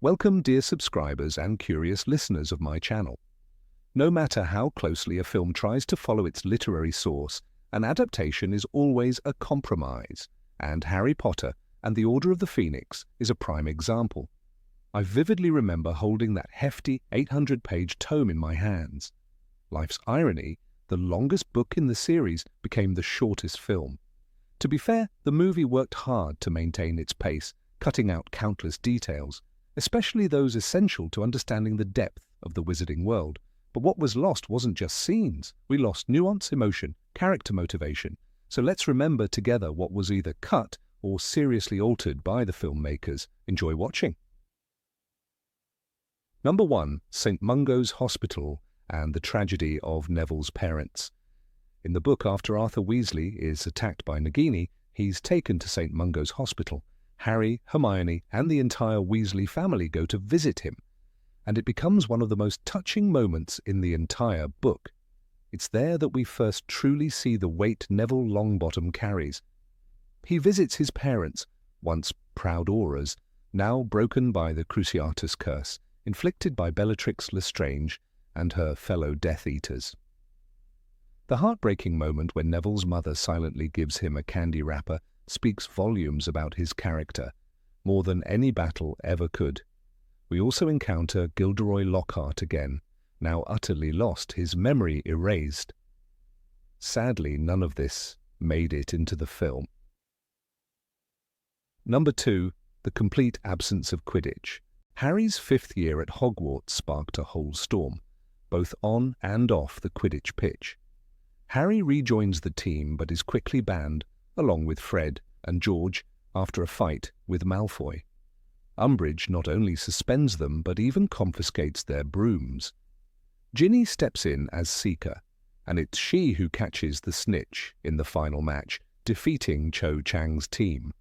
Welcome, dear subscribers and curious listeners of my channel. No matter how closely a film tries to follow its literary source, an adaptation is always a compromise, and Harry Potter and the Order of the Phoenix is a prime example. I vividly remember holding that hefty 800-page tome in my hands. Life's irony, the longest book in the series became the shortest film. To be fair, the movie worked hard to maintain its pace, cutting out countless details, especially those essential to understanding the depth of the wizarding world. But what was lost wasn't just scenes. We lost nuance, emotion, character motivation. So let's remember together what was either cut or seriously altered by the filmmakers. Enjoy watching. Number 1. St. Mungo's Hospital and the Tragedy of Neville's Parents. In the book, after Arthur Weasley is attacked by Nagini, he's taken to St. Mungo's Hospital. Harry, Hermione, and the entire Weasley family go to visit him, and it becomes one of the most touching moments in the entire book. It's there that we first truly see the weight Neville Longbottom carries. He visits his parents, once proud auras, now broken by the Cruciatus curse, inflicted by Bellatrix Lestrange and her fellow Death Eaters. The heartbreaking moment when Neville's mother silently gives him a candy wrapper speaks volumes about his character, more than any battle ever could. We also encounter Gilderoy Lockhart again, now utterly lost, his memory erased. Sadly, none of this made it into the film. Number 2. The complete absence of Quidditch. Harry's 5th year at Hogwarts sparked a whole storm, both on and off the Quidditch pitch. Harry rejoins the team but is quickly banned, along with Fred and George, after a fight with Malfoy. Umbridge not only suspends them but even confiscates their brooms. Ginny steps in as Seeker, and it's she who catches the snitch in the final match, defeating Cho Chang's team.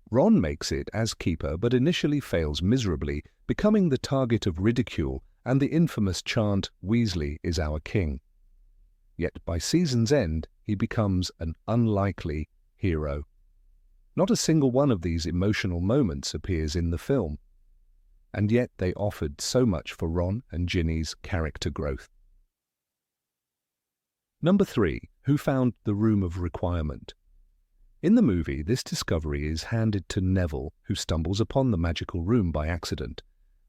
Ron makes it as Keeper but initially fails miserably, becoming the target of ridicule and the infamous chant, "Weasley is our king." Yet by season's end, he becomes an unlikely hero. Not a single one of these emotional moments appears in the film, and yet they offered so much for Ron and Ginny's character growth. Number 3. Who found the Room of Requirement? In the movie, this discovery is handed to Neville, who stumbles upon the magical room by accident.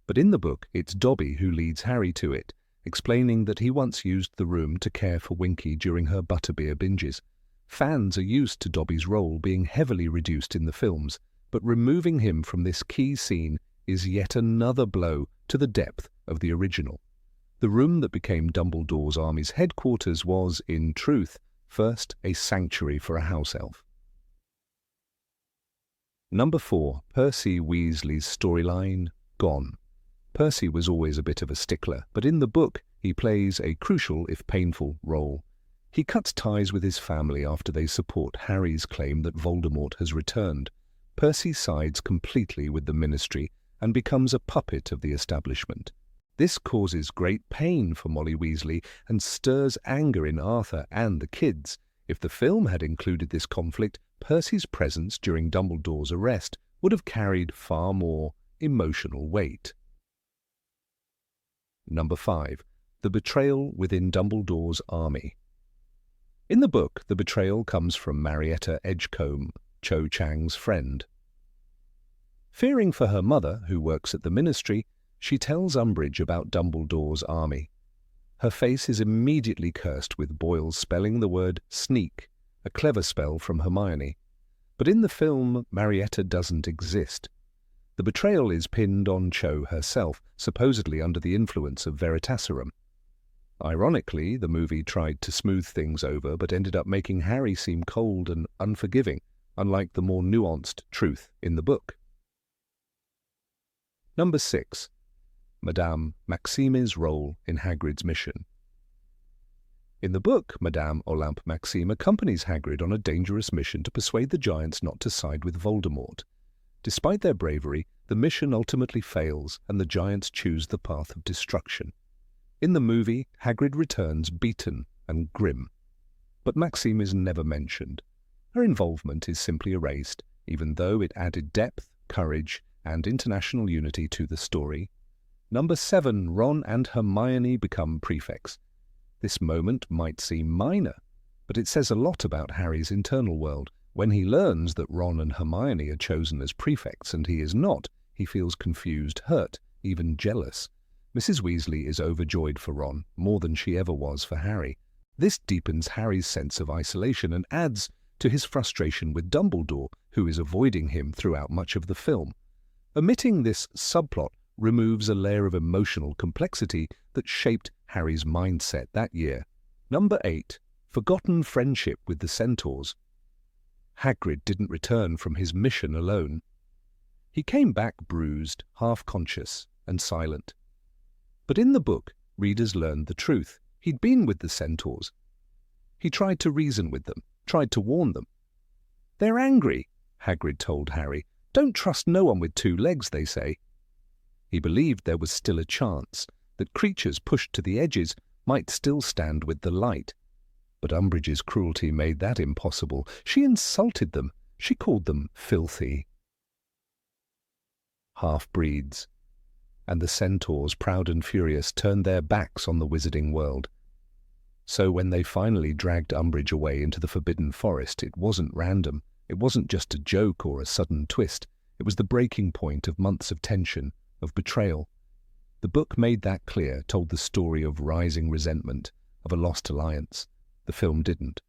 But in the book, it's Dobby who leads Harry to it, explaining that he once used the room to care for Winky during her butterbeer binges. Fans are used to Dobby's role being heavily reduced in the films, but removing him from this key scene is yet another blow to the depth of the original. The room that became Dumbledore's army's headquarters was, in truth, first a sanctuary for a house elf. Number 4. Percy Weasley's storyline gone. Percy was always a bit of a stickler, but in the book he plays a crucial, if painful, role. He cuts ties with his family after they support Harry's claim that Voldemort has returned. Percy sides completely with the Ministry and becomes a puppet of the establishment. This causes great pain for Molly Weasley and stirs anger in Arthur and the kids. If the film had included this conflict, Percy's presence during Dumbledore's arrest would have carried far more emotional weight. Number 5. The betrayal within Dumbledore's army. In the book, the betrayal comes from Marietta Edgecombe, Cho Chang's friend. Fearing for her mother, who works at the Ministry, she tells Umbridge about Dumbledore's army. Her face is immediately cursed with boils spelling the word sneak, a clever spell from Hermione. But in the film, Marietta doesn't exist. The betrayal is pinned on Cho herself, supposedly under the influence of Veritaserum. Ironically, the movie tried to smooth things over but ended up making Harry seem cold and unforgiving, unlike the more nuanced truth in the book. Number 6. Madame Maxime's role in Hagrid's mission. In the book, Madame Olympe Maxime accompanies Hagrid on a dangerous mission to persuade the Giants not to side with Voldemort. Despite their bravery, the mission ultimately fails and the Giants choose the path of destruction. In the movie, Hagrid returns beaten and grim. But Maxime is never mentioned. Her involvement is simply erased, even though it added depth, courage, and international unity to the story. Number 7, Ron and Hermione become prefects. This moment might seem minor, but it says a lot about Harry's internal world. When he learns that Ron and Hermione are chosen as prefects and he is not, he feels confused, hurt, even jealous. Mrs. Weasley is overjoyed for Ron, more than she ever was for Harry. This deepens Harry's sense of isolation and adds to his frustration with Dumbledore, who is avoiding him throughout much of the film. Omitting this subplot removes a layer of emotional complexity that shaped Harry's mindset that year. Number 8. Forgotten friendship with the Centaurs. Hagrid didn't return from his mission alone. He came back bruised, half-conscious, and silent. But in the book, readers learned the truth. He'd been with the Centaurs. He tried to reason with them, tried to warn them. "They're angry," Hagrid told Harry. "Don't trust no one with 2 legs, they say." He believed there was still a chance, that creatures pushed to the edges might still stand with the light. But Umbridge's cruelty made that impossible. She insulted them. She called them filthy half-breeds. And the Centaurs, proud and furious, turned their backs on the wizarding world. So when they finally dragged Umbridge away into the Forbidden Forest, it wasn't random. It wasn't just a joke or a sudden twist. It was the breaking point of months of tension, of betrayal. The book made that clear, told the story of rising resentment, of a lost alliance. The film didn't.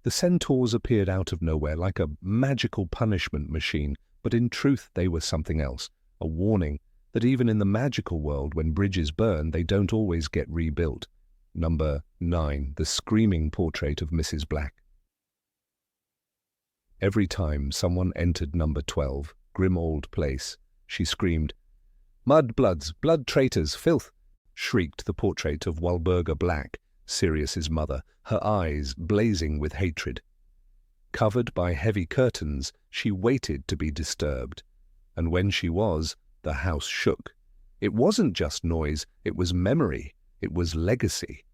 The Centaurs appeared out of nowhere like a magical punishment machine, but in truth they were something else, a warning that even in the magical world, when bridges burn, they don't always get rebuilt. Number 9. The screaming portrait of Mrs. Black. Every time someone entered number 12, Grimmauld Place, she screamed, "Mud-bloods, blood traitors, filth!" shrieked the portrait of Walburga Black, Sirius's mother, her eyes blazing with hatred. Covered by heavy curtains, she waited to be disturbed, and when she was, the house shook. It wasn't just noise, it was memory, it was legacy.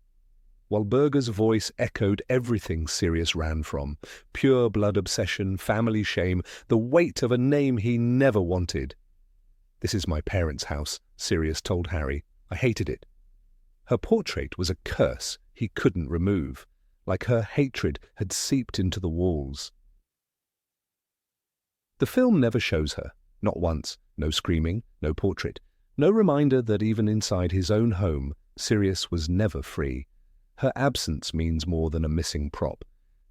Walburga's voice echoed everything Sirius ran from: pure blood obsession, family shame, the weight of a name he never wanted. "This is my parents' house," Sirius told Harry. "I hated it." Her portrait was a curse he couldn't remove, like her hatred had seeped into the walls. The film never shows her, not once. No screaming, no portrait, no reminder that even inside his own home, Sirius was never free. Her absence means more than a missing prop.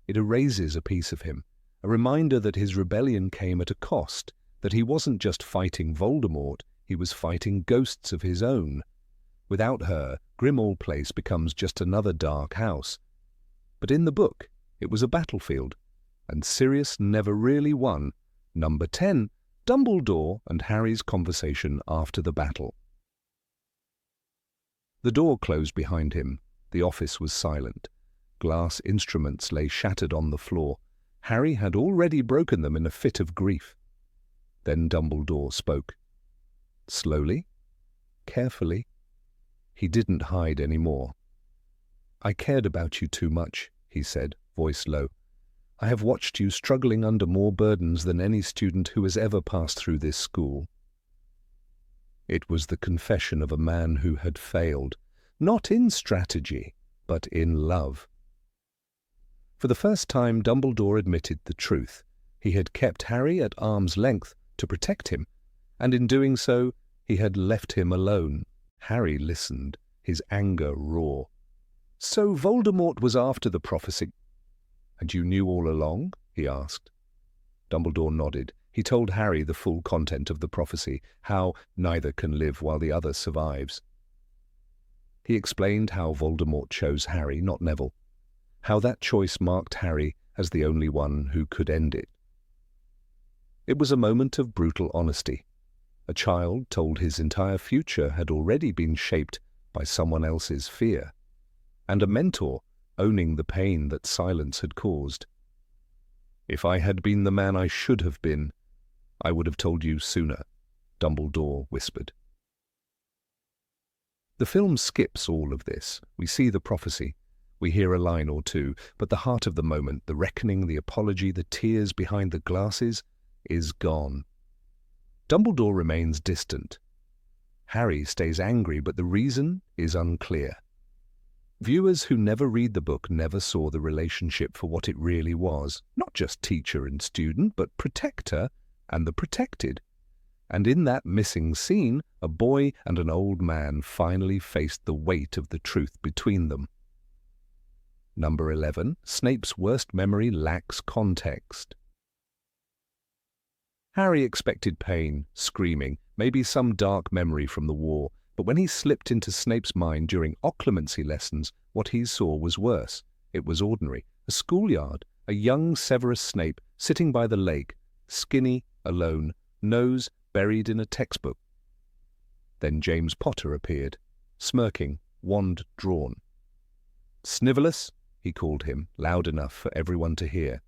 It erases a piece of him, a reminder that his rebellion came at a cost, that he wasn't just fighting Voldemort, he was fighting ghosts of his own. Without her, Grimmauld Place becomes just another dark house. But in the book, it was a battlefield, and Sirius never really won. Number 10. Dumbledore and Harry's conversation after the battle. The door closed behind him. The office was silent. Glass instruments lay shattered on the floor. Harry had already broken them in a fit of grief. Then Dumbledore spoke. Slowly, carefully. He didn't hide any more. "I cared about you too much," he said, voice low. "I have watched you struggling under more burdens than any student who has ever passed through this school." It was the confession of a man who had failed, not in strategy, but in love. For the first time, Dumbledore admitted the truth. He had kept Harry at arm's length to protect him, and in doing so, he had left him alone. Harry listened, his anger raw. "So Voldemort was after the prophecy." "And you knew all along?" he asked. Dumbledore nodded. He told Harry the full content of the prophecy, how neither can live while the other survives. He explained how Voldemort chose Harry, not Neville, how that choice marked Harry as the only one who could end it. It was a moment of brutal honesty. A child told his entire future had already been shaped by someone else's fear, and a mentor owning the pain that silence had caused. "If I had been the man I should have been, I would have told you sooner," Dumbledore whispered. The film skips all of this. We see the prophecy. We hear a line or two, but the heart of the moment, the reckoning, the apology, the tears behind the glasses, is gone. Dumbledore remains distant. Harry stays angry, but the reason is unclear. Viewers who never read the book never saw the relationship for what it really was, not just teacher and student, but protector and the protected. And in that missing scene, a boy and an old man finally faced the weight of the truth between them. Number 11. Snape's worst memory lacks context. Harry expected pain, screaming, maybe some dark memory from the war, but when he slipped into Snape's mind during occlumency lessons, what he saw was worse. It was ordinary. A schoolyard, a young Severus Snape sitting by the lake, skinny, alone, nose buried in a textbook. Then James Potter appeared, smirking, wand drawn. "Snivelus," he called him, loud enough for everyone to hear.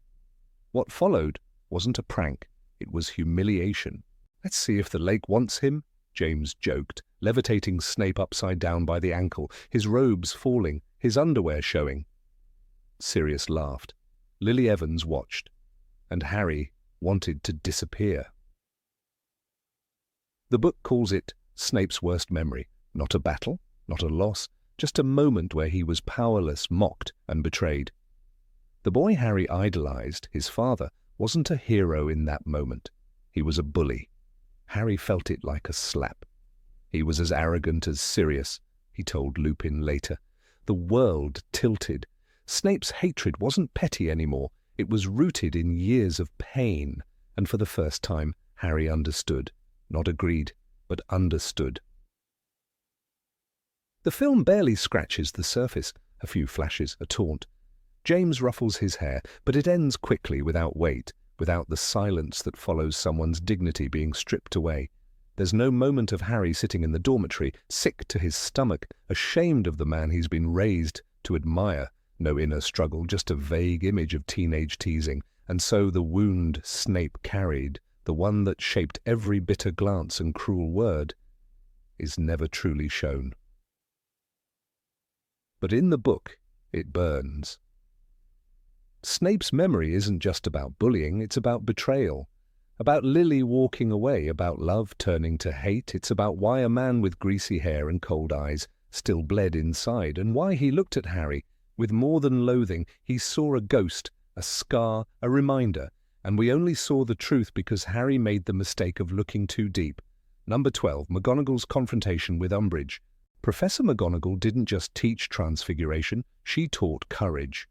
What followed wasn't a prank, it was humiliation. "Let's see if the lake wants him," James joked, levitating Snape upside down by the ankle, his robes falling, his underwear showing. Sirius laughed. Lily Evans watched, and Harry wanted to disappear. The book calls it Snape's worst memory. Not a battle, not a loss, just a moment where he was powerless, mocked, and betrayed. The boy Harry idolized, his father, wasn't a hero in that moment. He was a bully. Harry felt it like a slap. He was as arrogant as Sirius, he told Lupin later. The world tilted. Snape's hatred wasn't petty anymore. It was rooted in years of pain, and for the first time, Harry understood. Not agreed, but understood. The film barely scratches the surface. A few flashes, a taunt. James ruffles his hair, but it ends quickly, without weight, without the silence that follows someone's dignity being stripped away. There's no moment of Harry sitting in the dormitory, sick to his stomach, ashamed of the man he's been raised to admire. No inner struggle, just a vague image of teenage teasing. And so the wound Snape carried, the one that shaped every bitter glance and cruel word, is never truly shown. But in the book, it burns. Snape's memory isn't just about bullying, it's about betrayal. About Lily walking away, about love turning to hate. It's about why a man with greasy hair and cold eyes still bled inside, and why he looked at Harry with more than loathing. He saw a ghost, a scar, a reminder, and we only saw the truth because Harry made the mistake of looking too deep. Number 12, McGonagall's confrontation with Umbridge. Professor McGonagall didn't just teach transfiguration, she taught courage.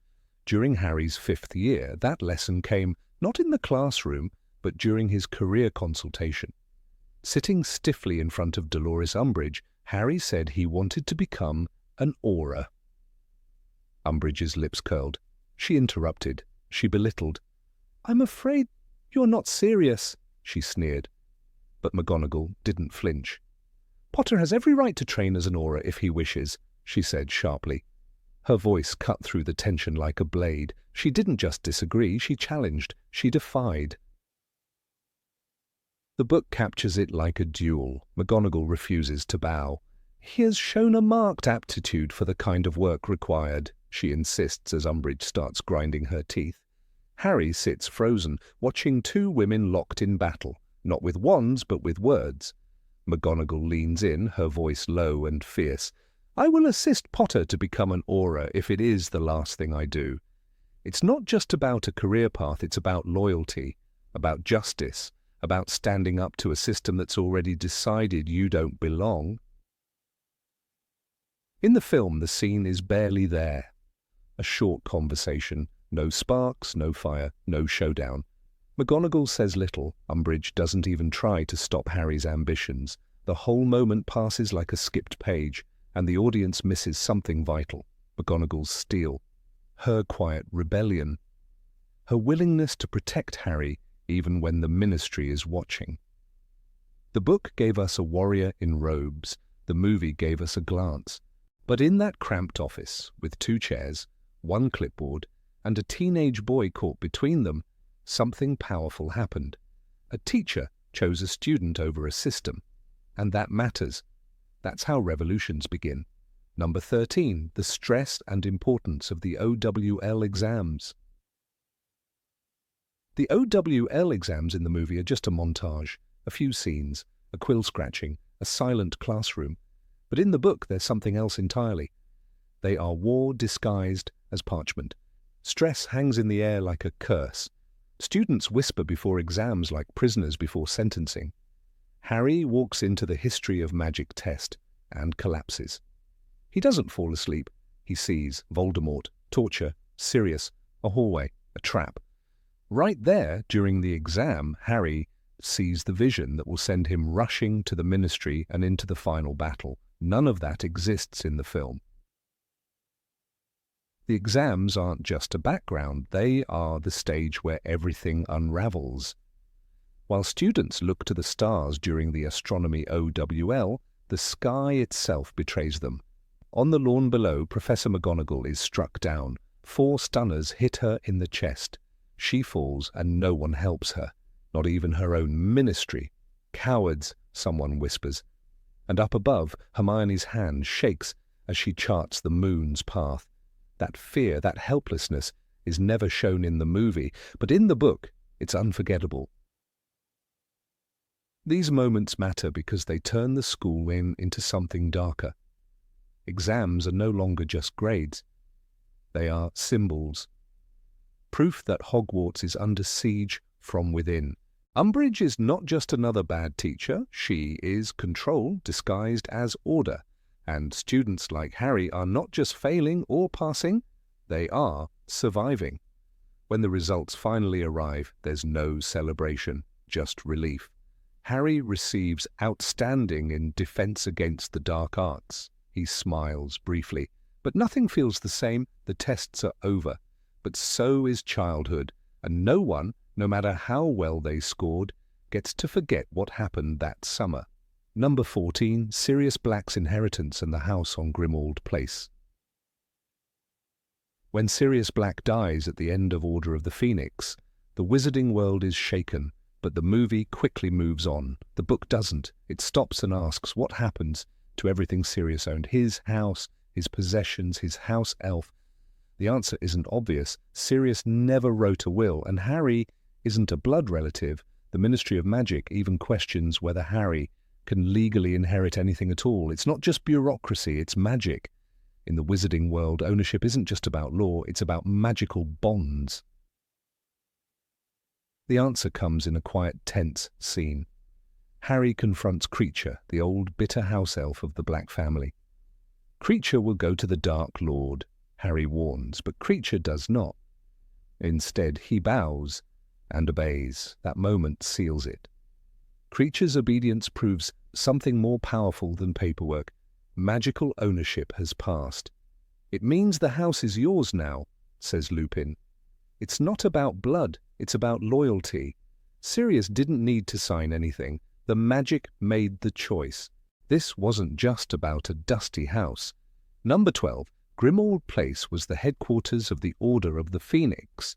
During Harry's 5th year, that lesson came not in the classroom, but during his career consultation. Sitting stiffly in front of Dolores Umbridge, Harry said he wanted to become an aura. Umbridge's lips curled. She interrupted. She belittled. "I'm afraid you're not serious," she sneered. But McGonagall didn't flinch. "Potter has every right to train as an aura if he wishes," she said sharply. Her voice cut through the tension like a blade. She didn't just disagree, she challenged, she defied. The book captures it like a duel. McGonagall refuses to bow. "He has shown a marked aptitude for the kind of work required," she insists as Umbridge starts grinding her teeth. Harry sits frozen, watching two women locked in battle, not with wands but with words. McGonagall leans in, her voice low and fierce. "I will assist Potter to become an aura if it is the last thing I do. It's not just about a career path, it's about loyalty, about justice, about standing up to a system that's already decided you don't belong." In the film, the scene is barely there. A short conversation, no sparks, no fire, no showdown. McGonagall says little. Umbridge doesn't even try to stop Harry's ambitions. The whole moment passes like a skipped page, and the audience misses something vital. McGonagall's steel, her quiet rebellion, her willingness to protect Harry even when the Ministry is watching. The book gave us a warrior in robes. The movie gave us a glance. But in that cramped office, with 2 chairs, 1 clipboard, and a teenage boy caught between them, something powerful happened. A teacher chose a student over a system, and that matters. That's how revolutions begin. Number 13, the stress and importance of the OWL exams. The OWL exams in the movie are just a montage. a few scenes, a quill scratching, a silent classroom. But in the book there's something else entirely. They are war disguised as parchment. Stress hangs in the air like a curse. Students whisper before exams like prisoners before sentencing. Harry walks into the history of magic test and collapses. He doesn't fall asleep. He sees Voldemort, torture, Sirius, a hallway, a trap. Right there, during the exam, Harry sees the vision that will send him rushing to the Ministry and into the final battle. None of that exists in the film. The exams aren't just a background, they are the stage where everything unravels. While students look to the stars during the astronomy OWL, the sky itself betrays them. On the lawn below, Professor McGonagall is struck down. 4 stunners hit her in the chest. She falls and no one helps her, not even her own ministry. Cowards, someone whispers. And up above, Hermione's hand shakes as she charts the moon's path. That fear, that helplessness, is never shown in the movie, but in the book, it's unforgettable. These moments matter because they turn the school into something darker. Exams are no longer just grades. They are symbols. Proof that Hogwarts is under siege from within. Umbridge is not just another bad teacher, she is control disguised as order. And students like Harry are not just failing or passing, they are surviving. When the results finally arrive, there's no celebration, just relief. Harry receives outstanding in defense against the dark arts. He smiles briefly, but nothing feels the same. The tests are over. But so is childhood, and no one, no matter how well they scored, gets to forget what happened that summer. Number 14, Sirius Black's inheritance and the house on Grimmauld Place. When Sirius Black dies at the end of Order of the Phoenix, the wizarding world is shaken, but the movie quickly moves on. The book doesn't. It stops and asks what happens to everything Sirius owned. His house, his possessions, his house elf. The answer isn't obvious. Sirius never wrote a will, and Harry isn't a blood relative. The Ministry of Magic even questions whether Harry can legally inherit anything at all. It's not just bureaucracy, it's magic. In the wizarding world, ownership isn't just about law, it's about magical bonds. The answer comes in a quiet, tense scene. Harry confronts Kreacher, the old bitter house elf of the Black family. Kreacher will go to the Dark Lord, Harry warns, but Kreacher does not. Instead, he bows and obeys. That moment seals it. Kreacher's obedience proves something more powerful than paperwork. Magical ownership has passed. It means the house is yours now, says Lupin. It's not about blood, it's about loyalty. Sirius didn't need to sign anything. The magic made the choice. This wasn't just about a dusty house. Number 12, Grimmauld Place was the headquarters of the Order of the Phoenix.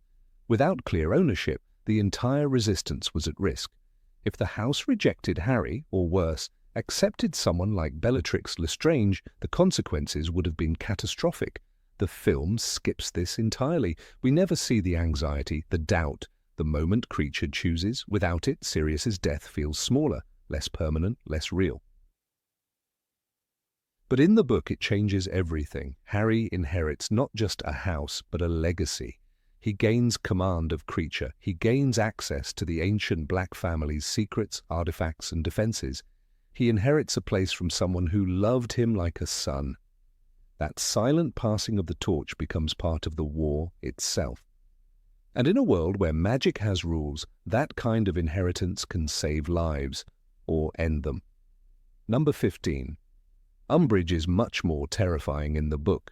Without clear ownership, the entire resistance was at risk. If the house rejected Harry, or worse, accepted someone like Bellatrix Lestrange, the consequences would have been catastrophic. The film skips this entirely. We never see the anxiety, the doubt, the moment Kreacher chooses. Without it, Sirius's death feels smaller, less permanent, less real. But in the book it changes everything. Harry inherits not just a house, but a legacy. He gains command of Kreacher. He gains access to the ancient Black family's secrets, artifacts, and defenses. He inherits a place from someone who loved him like a son. That silent passing of the torch becomes part of the war itself. And in a world where magic has rules, that kind of inheritance can save lives, or end them. Number 15. Umbridge is much more terrifying in the book.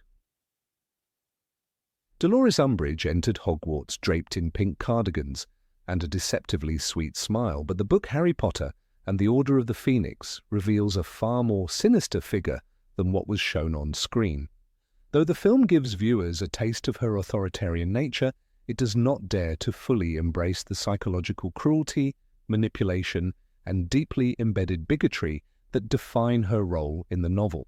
Dolores Umbridge entered Hogwarts draped in pink cardigans and a deceptively sweet smile, but the book Harry Potter and the Order of the Phoenix reveals a far more sinister figure than what was shown on screen. Though the film gives viewers a taste of her authoritarian nature, it does not dare to fully embrace the psychological cruelty, manipulation, and deeply embedded bigotry that define her role in the novel.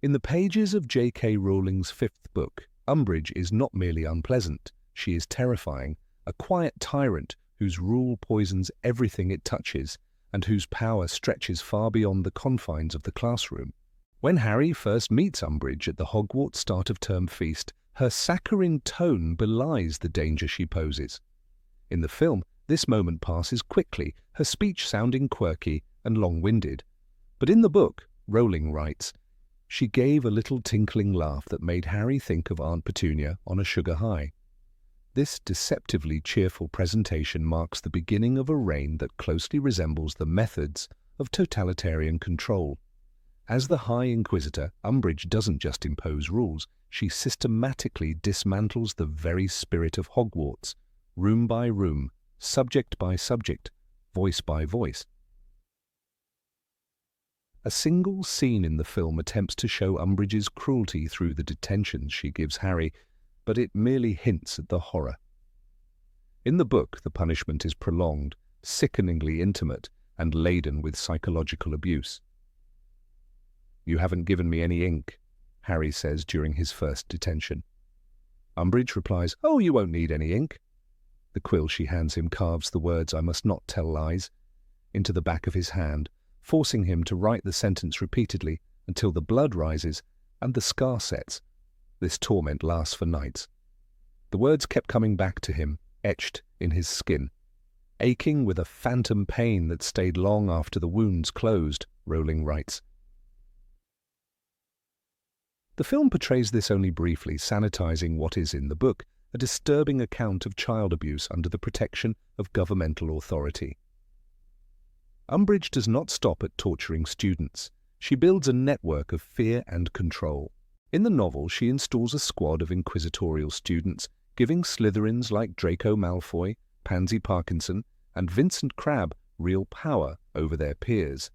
In the pages of J.K. Rowling's 5th book, Umbridge is not merely unpleasant, she is terrifying, a quiet tyrant whose rule poisons everything it touches, and whose power stretches far beyond the confines of the classroom. When Harry first meets Umbridge at the Hogwarts start-of-term feast, her saccharine tone belies the danger she poses. In the film, this moment passes quickly, her speech sounding quirky and long-winded. But in the book, Rowling writes, "She gave a little tinkling laugh that made Harry think of Aunt Petunia on a sugar high." This deceptively cheerful presentation marks the beginning of a reign that closely resembles the methods of totalitarian control. As the High Inquisitor, Umbridge doesn't just impose rules, she systematically dismantles the very spirit of Hogwarts, room by room, subject by subject, voice by voice. A single scene in the film attempts to show Umbridge's cruelty through the detentions she gives Harry, but it merely hints at the horror. In the book, the punishment is prolonged, sickeningly intimate, and laden with psychological abuse. "You haven't given me any ink," Harry says during his first detention. Umbridge replies, "Oh, you won't need any ink." The quill she hands him carves the words "I must not tell lies" into the back of his hand, forcing him to write the sentence repeatedly until the blood rises and the scar sets. This torment lasts for nights. The words kept coming back to him, etched in his skin. Aching with a phantom pain that stayed long after the wounds closed, Rowling writes. The film portrays this only briefly, sanitizing what is in the book, a disturbing account of child abuse under the protection of governmental authority. Umbridge does not stop at torturing students. She builds a network of fear and control. In the novel, she installs a squad of inquisitorial students, giving Slytherins like Draco Malfoy, Pansy Parkinson, and Vincent Crabbe real power over their peers.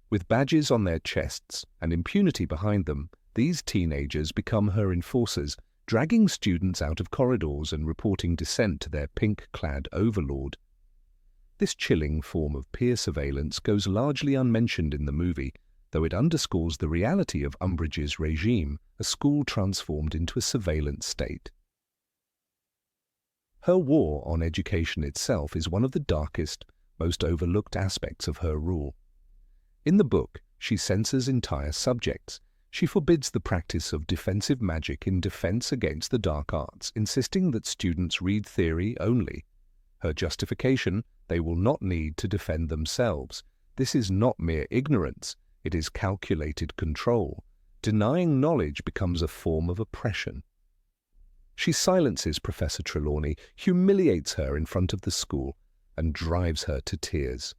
With badges on their chests and impunity behind them, these teenagers become her enforcers, dragging students out of corridors and reporting dissent to their pink-clad overlord. This chilling form of peer surveillance goes largely unmentioned in the movie, though it underscores the reality of Umbridge's regime, a school transformed into a surveillance state. Her war on education itself is one of the darkest, most overlooked aspects of her rule. In the book, she censors entire subjects. She forbids the practice of defensive magic in defense against the dark arts, insisting that students read theory only. Her justification: they will not need to defend themselves. This is not mere ignorance, it is calculated control. Denying knowledge becomes a form of oppression. She silences Professor Trelawney, humiliates her in front of the school, and drives her to tears.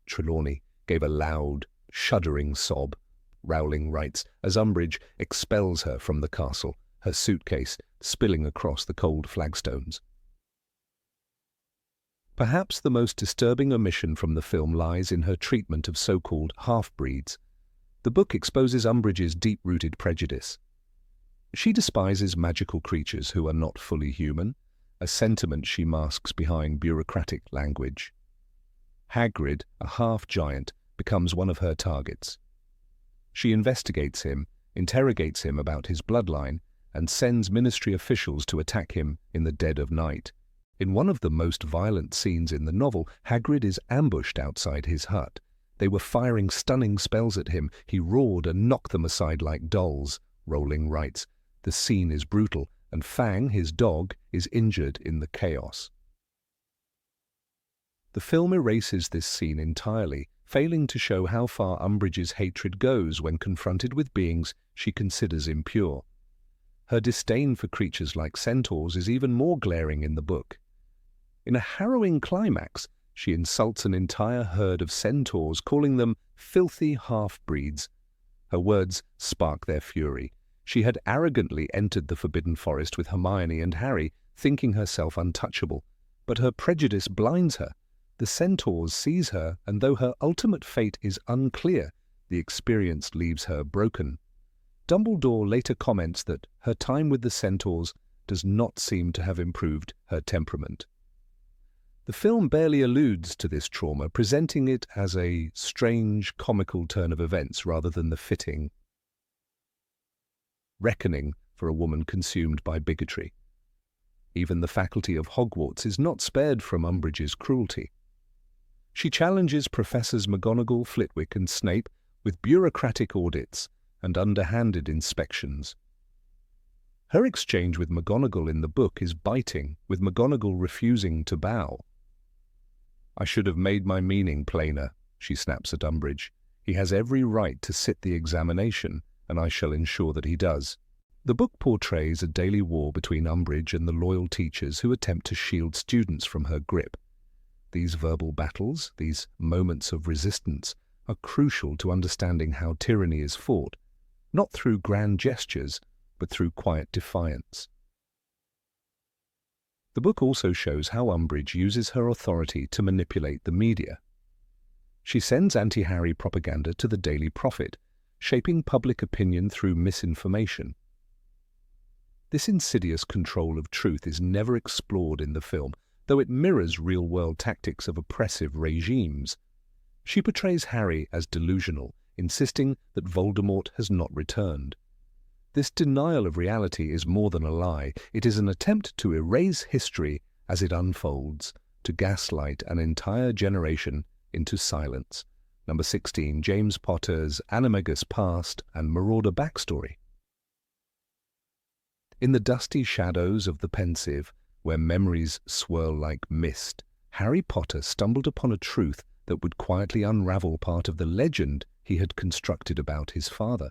Trelawney gave a loud, shuddering sob, Rowling writes, as Umbridge expels her from the castle, her suitcase spilling across the cold flagstones. Perhaps the most disturbing omission from the film lies in her treatment of so-called half-breeds. The book exposes Umbridge's deep-rooted prejudice. She despises magical creatures who are not fully human, a sentiment she masks behind bureaucratic language. Hagrid, a half-giant, becomes one of her targets. She investigates him, interrogates him about his bloodline, and sends ministry officials to attack him in the dead of night. In one of the most violent scenes in the novel, Hagrid is ambushed outside his hut. They were firing stunning spells at him. He roared and knocked them aside like dolls, Rowling writes. The scene is brutal, and Fang, his dog, is injured in the chaos. The film erases this scene entirely, failing to show how far Umbridge's hatred goes when confronted with beings she considers impure. Her disdain for creatures like centaurs is even more glaring in the book. In a harrowing climax, she insults an entire herd of centaurs, calling them filthy half-breeds. Her words spark their fury. She had arrogantly entered the Forbidden Forest with Hermione and Harry, thinking herself untouchable. But her prejudice blinds her. The centaurs seize her, and though her ultimate fate is unclear, the experience leaves her broken. Dumbledore later comments that her time with the centaurs does not seem to have improved her temperament. The film barely alludes to this trauma, presenting it as a strange, comical turn of events rather than the fitting reckoning for a woman consumed by bigotry. Even the faculty of Hogwarts is not spared from Umbridge's cruelty. She challenges Professors McGonagall, Flitwick and Snape with bureaucratic audits and underhanded inspections. Her exchange with McGonagall in the book is biting, with McGonagall refusing to bow. "I should have made my meaning plainer," she snaps at Umbridge. "He has every right to sit the examination, and I shall ensure that he does." The book portrays a daily war between Umbridge and the loyal teachers who attempt to shield students from her grip. These verbal battles, these moments of resistance, are crucial to understanding how tyranny is fought, not through grand gestures, but through quiet defiance. The book also shows how Umbridge uses her authority to manipulate the media. She sends anti-Harry propaganda to the Daily Prophet, shaping public opinion through misinformation. This insidious control of truth is never explored in the film, though it mirrors real-world tactics of oppressive regimes. She portrays Harry as delusional, insisting that Voldemort has not returned. This denial of reality is more than a lie. It is an attempt to erase history as it unfolds, to gaslight an entire generation into silence. Number 16, James Potter's Animagus Past and Marauder Backstory. In the dusty shadows of the Pensieve, where memories swirl like mist, Harry Potter stumbled upon a truth that would quietly unravel part of the legend he had constructed about his father.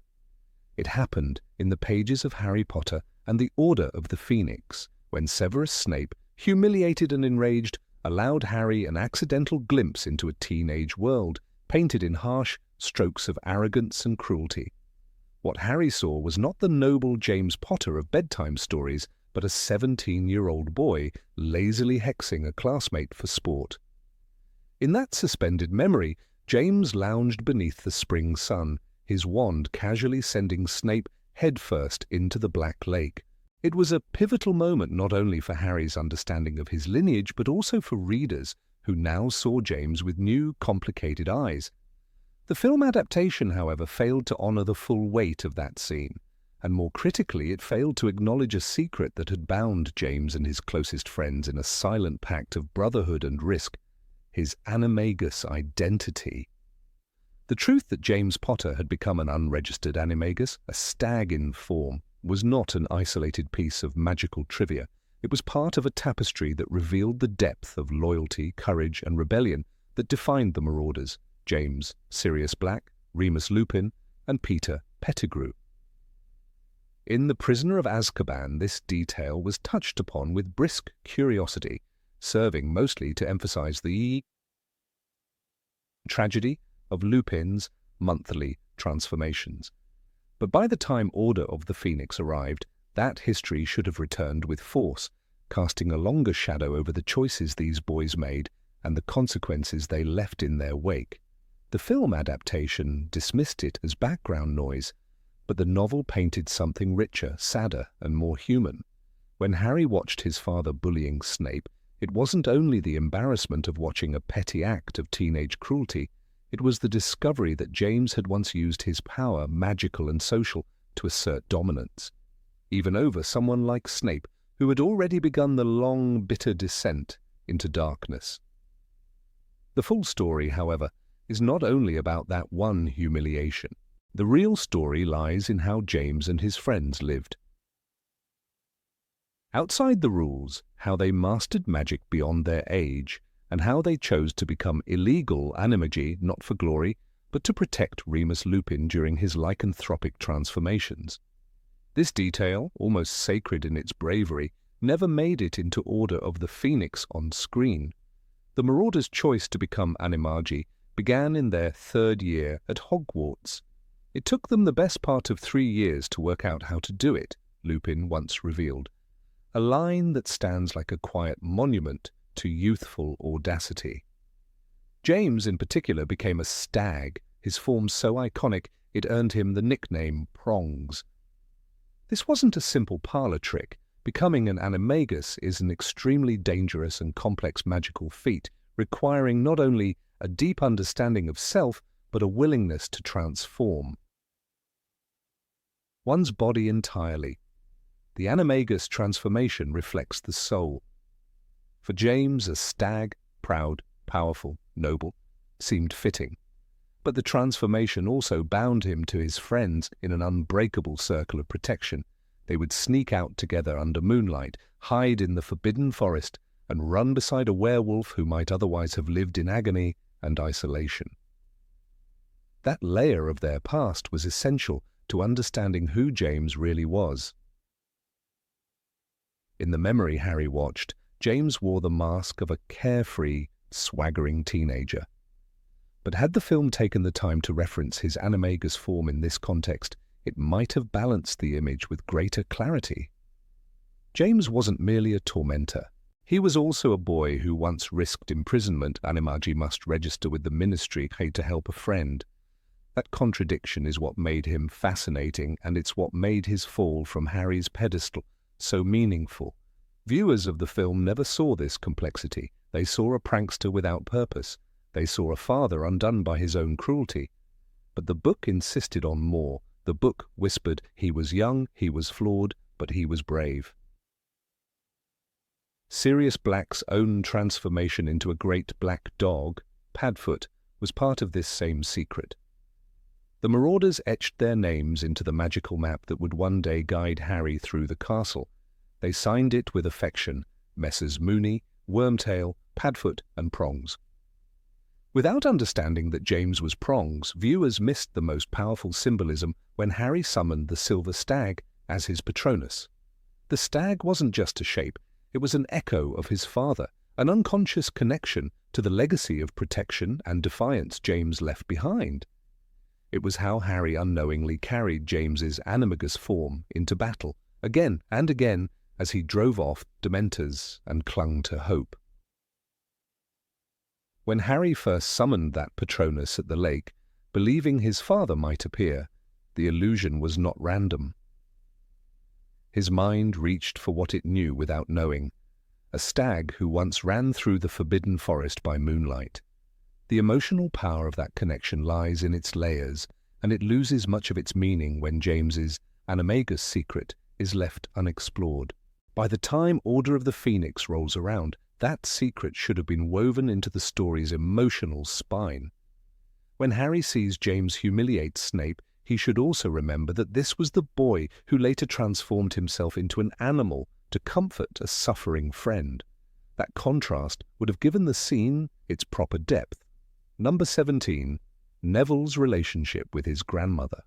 It happened in the pages of Harry Potter and the Order of the Phoenix, when Severus Snape, humiliated and enraged, allowed Harry an accidental glimpse into a teenage world, painted in harsh strokes of arrogance and cruelty. What Harry saw was not the noble James Potter of bedtime stories, but a 17-year-old boy lazily hexing a classmate for sport. In that suspended memory, James lounged beneath the spring sun, his wand casually sending Snape headfirst into the Black Lake. It was a pivotal moment not only for Harry's understanding of his lineage, but also for readers who now saw James with new, complicated eyes. The film adaptation, however, failed to honor the full weight of that scene, and more critically, it failed to acknowledge a secret that had bound James and his closest friends in a silent pact of brotherhood and risk: his animagus identity. The truth that James Potter had become an unregistered animagus, a stag in form, was not an isolated piece of magical trivia. It was part of a tapestry that revealed the depth of loyalty, courage, and rebellion that defined the Marauders: James Sirius Black, Remus Lupin, and Peter Pettigrew. In The Prisoner of Azkaban, this detail was touched upon with brisk curiosity, serving mostly to emphasize the tragedy of Lupin's monthly transformations. But by the time Order of the Phoenix arrived, that history should have returned with force, casting a longer shadow over the choices these boys made and the consequences they left in their wake. The film adaptation dismissed it as background noise, but the novel painted something richer, sadder, and more human. When Harry watched his father bullying Snape, it wasn't only the embarrassment of watching a petty act of teenage cruelty, it was the discovery that James had once used his power, magical and social, to assert dominance, even over someone like Snape, who had already begun the long, bitter descent into darkness. The full story, however, is not only about that one humiliation. The real story lies in how James and his friends lived. Outside the rules, how they mastered magic beyond their age, and how they chose to become illegal animagi not for glory, but to protect Remus Lupin during his lycanthropic transformations. This detail, almost sacred in its bravery, never made it into Order of the Phoenix on screen. The Marauders' choice to become animagi began in their third year at Hogwarts. It took them the best part of 3 years to work out how to do it, Lupin once revealed, a line that stands like a quiet monument to youthful audacity. James, in particular, became a stag, his form so iconic it earned him the nickname Prongs. This wasn't a simple parlor trick. Becoming an animagus is an extremely dangerous and complex magical feat, requiring not only a deep understanding of self, but a willingness to transform one's body entirely. The animagus transformation reflects the soul. For James, a stag, proud, powerful, noble, seemed fitting. But the transformation also bound him to his friends in an unbreakable circle of protection. They would sneak out together under moonlight, hide in the forbidden forest, and run beside a werewolf who might otherwise have lived in agony and isolation. That layer of their past was essential to understanding who James really was. In the memory Harry watched, James wore the mask of a carefree, swaggering teenager. But had the film taken the time to reference his animagus form in this context, it might have balanced the image with greater clarity. James wasn't merely a tormentor. He was also a boy who once risked imprisonment. Animagi must register with the ministry paid to help a friend. That contradiction is what made him fascinating, and it's what made his fall from Harry's pedestal so meaningful. Viewers of the film never saw this complexity. They saw a prankster without purpose. They saw a father undone by his own cruelty. But the book insisted on more. The book whispered he was young, he was flawed, but he was brave. Sirius Black's own transformation into a great black dog, Padfoot, was part of this same secret. The Marauders etched their names into the magical map that would one day guide Harry through the castle. They signed it with affection, Messrs. Mooney, Wormtail, Padfoot, and Prongs. Without understanding that James was Prongs, viewers missed the most powerful symbolism when Harry summoned the silver stag as his Patronus. The stag wasn't just a shape, it was an echo of his father, an unconscious connection to the legacy of protection and defiance James left behind. It was how Harry unknowingly carried James's animagus form into battle, again and again, as he drove off Dementors and clung to hope. When Harry first summoned that Patronus at the lake, believing his father might appear, the illusion was not random. His mind reached for what it knew without knowing, a stag who once ran through the forbidden forest by moonlight. The emotional power of that connection lies in its layers, and it loses much of its meaning when James's animagus secret is left unexplored. By the time Order of the Phoenix rolls around, that secret should have been woven into the story's emotional spine. When Harry sees James humiliate Snape, he should also remember that this was the boy who later transformed himself into an animal to comfort a suffering friend. That contrast would have given the scene its proper depth. Number 17. Neville's relationship with his grandmother.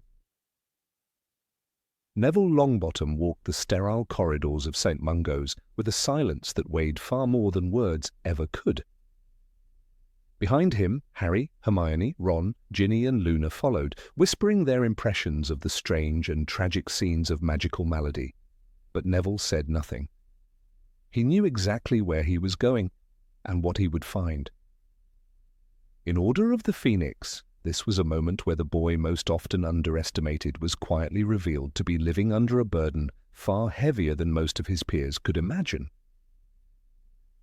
Neville Longbottom walked the sterile corridors of St. Mungo's with a silence that weighed far more than words ever could. Behind him, Harry, Hermione, Ron, Ginny and Luna followed, whispering their impressions of the strange and tragic scenes of magical malady. But Neville said nothing. He knew exactly where he was going and what he would find. In Order of the Phoenix, this was a moment where the boy most often underestimated was quietly revealed to be living under a burden far heavier than most of his peers could imagine.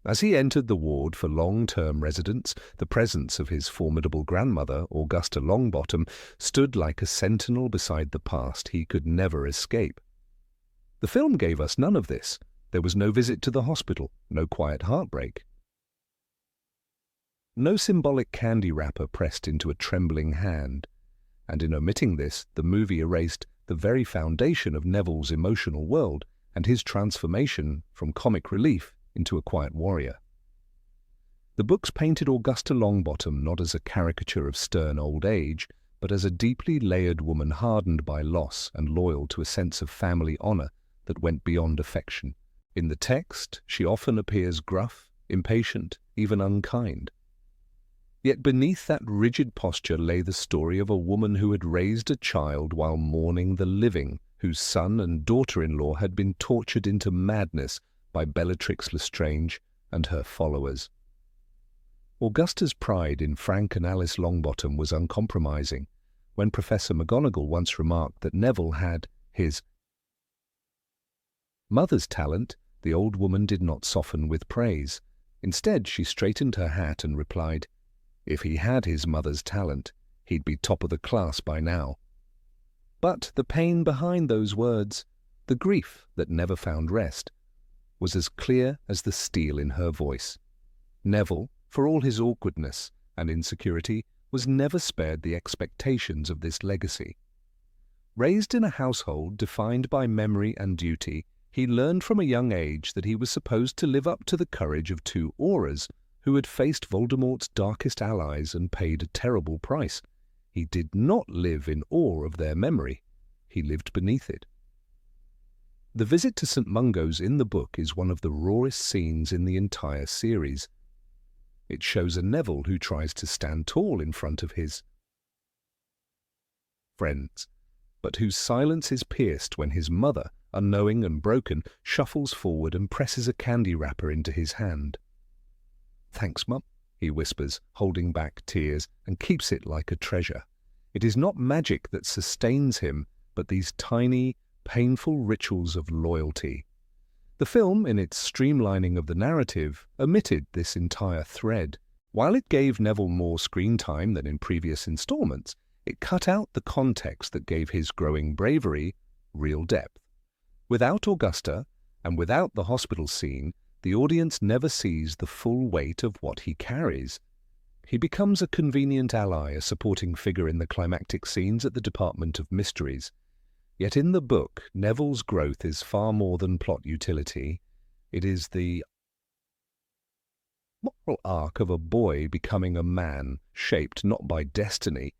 As he entered the ward for long-term residents, the presence of his formidable grandmother, Augusta Longbottom, stood like a sentinel beside the past he could never escape. The film gave us none of this. There was no visit to the hospital, no quiet heartbreak. No symbolic candy wrapper pressed into a trembling hand, and in omitting this, the movie erased the very foundation of Neville's emotional world and his transformation from comic relief into a quiet warrior. The books painted Augusta Longbottom not as a caricature of stern old age, but as a deeply layered woman hardened by loss and loyal to a sense of family honor that went beyond affection. In the text, she often appears gruff, impatient, even unkind. Yet beneath that rigid posture lay the story of a woman who had raised a child while mourning the living, whose son and daughter-in-law had been tortured into madness by Bellatrix Lestrange and her followers. Augusta's pride in Frank and Alice Longbottom was uncompromising. When Professor McGonagall once remarked that Neville had his mother's talent, the old woman did not soften with praise. Instead, she straightened her hat and replied, "If he had his mother's talent, he'd be top of the class by now." But the pain behind those words The grief that never found rest was as clear as the steel in her voice. Neville, for all his awkwardness and insecurity, was never spared the expectations of this legacy. Raised in a household defined by memory and duty, he learned from a young age that he was supposed to live up to the courage of two Aurors who had faced Voldemort's darkest allies and paid a terrible price. He did not live in awe of their memory. He lived beneath it. The visit to St. Mungo's in the book is one of the rawest scenes in the entire series. It shows a Neville who tries to stand tall in front of his friends, but whose silence is pierced when his mother, unknowing and broken, shuffles forward and presses a candy wrapper into his hand. "Thanks, Mum," he whispers, holding back tears, and keeps it like a treasure. It is not magic that sustains him, but these tiny, painful rituals of loyalty. The film, in its streamlining of the narrative, omitted this entire thread. While it gave Neville more screen time than in previous installments, it cut out the context that gave his growing bravery real depth. Without Augusta, and without the hospital scene, the audience never sees the full weight of what he carries. He becomes a convenient ally, a supporting figure in the climactic scenes at the Department of Mysteries. Yet in the book, Neville's growth is far more than plot utility. It is the moral arc of a boy becoming a man, shaped not by destiny,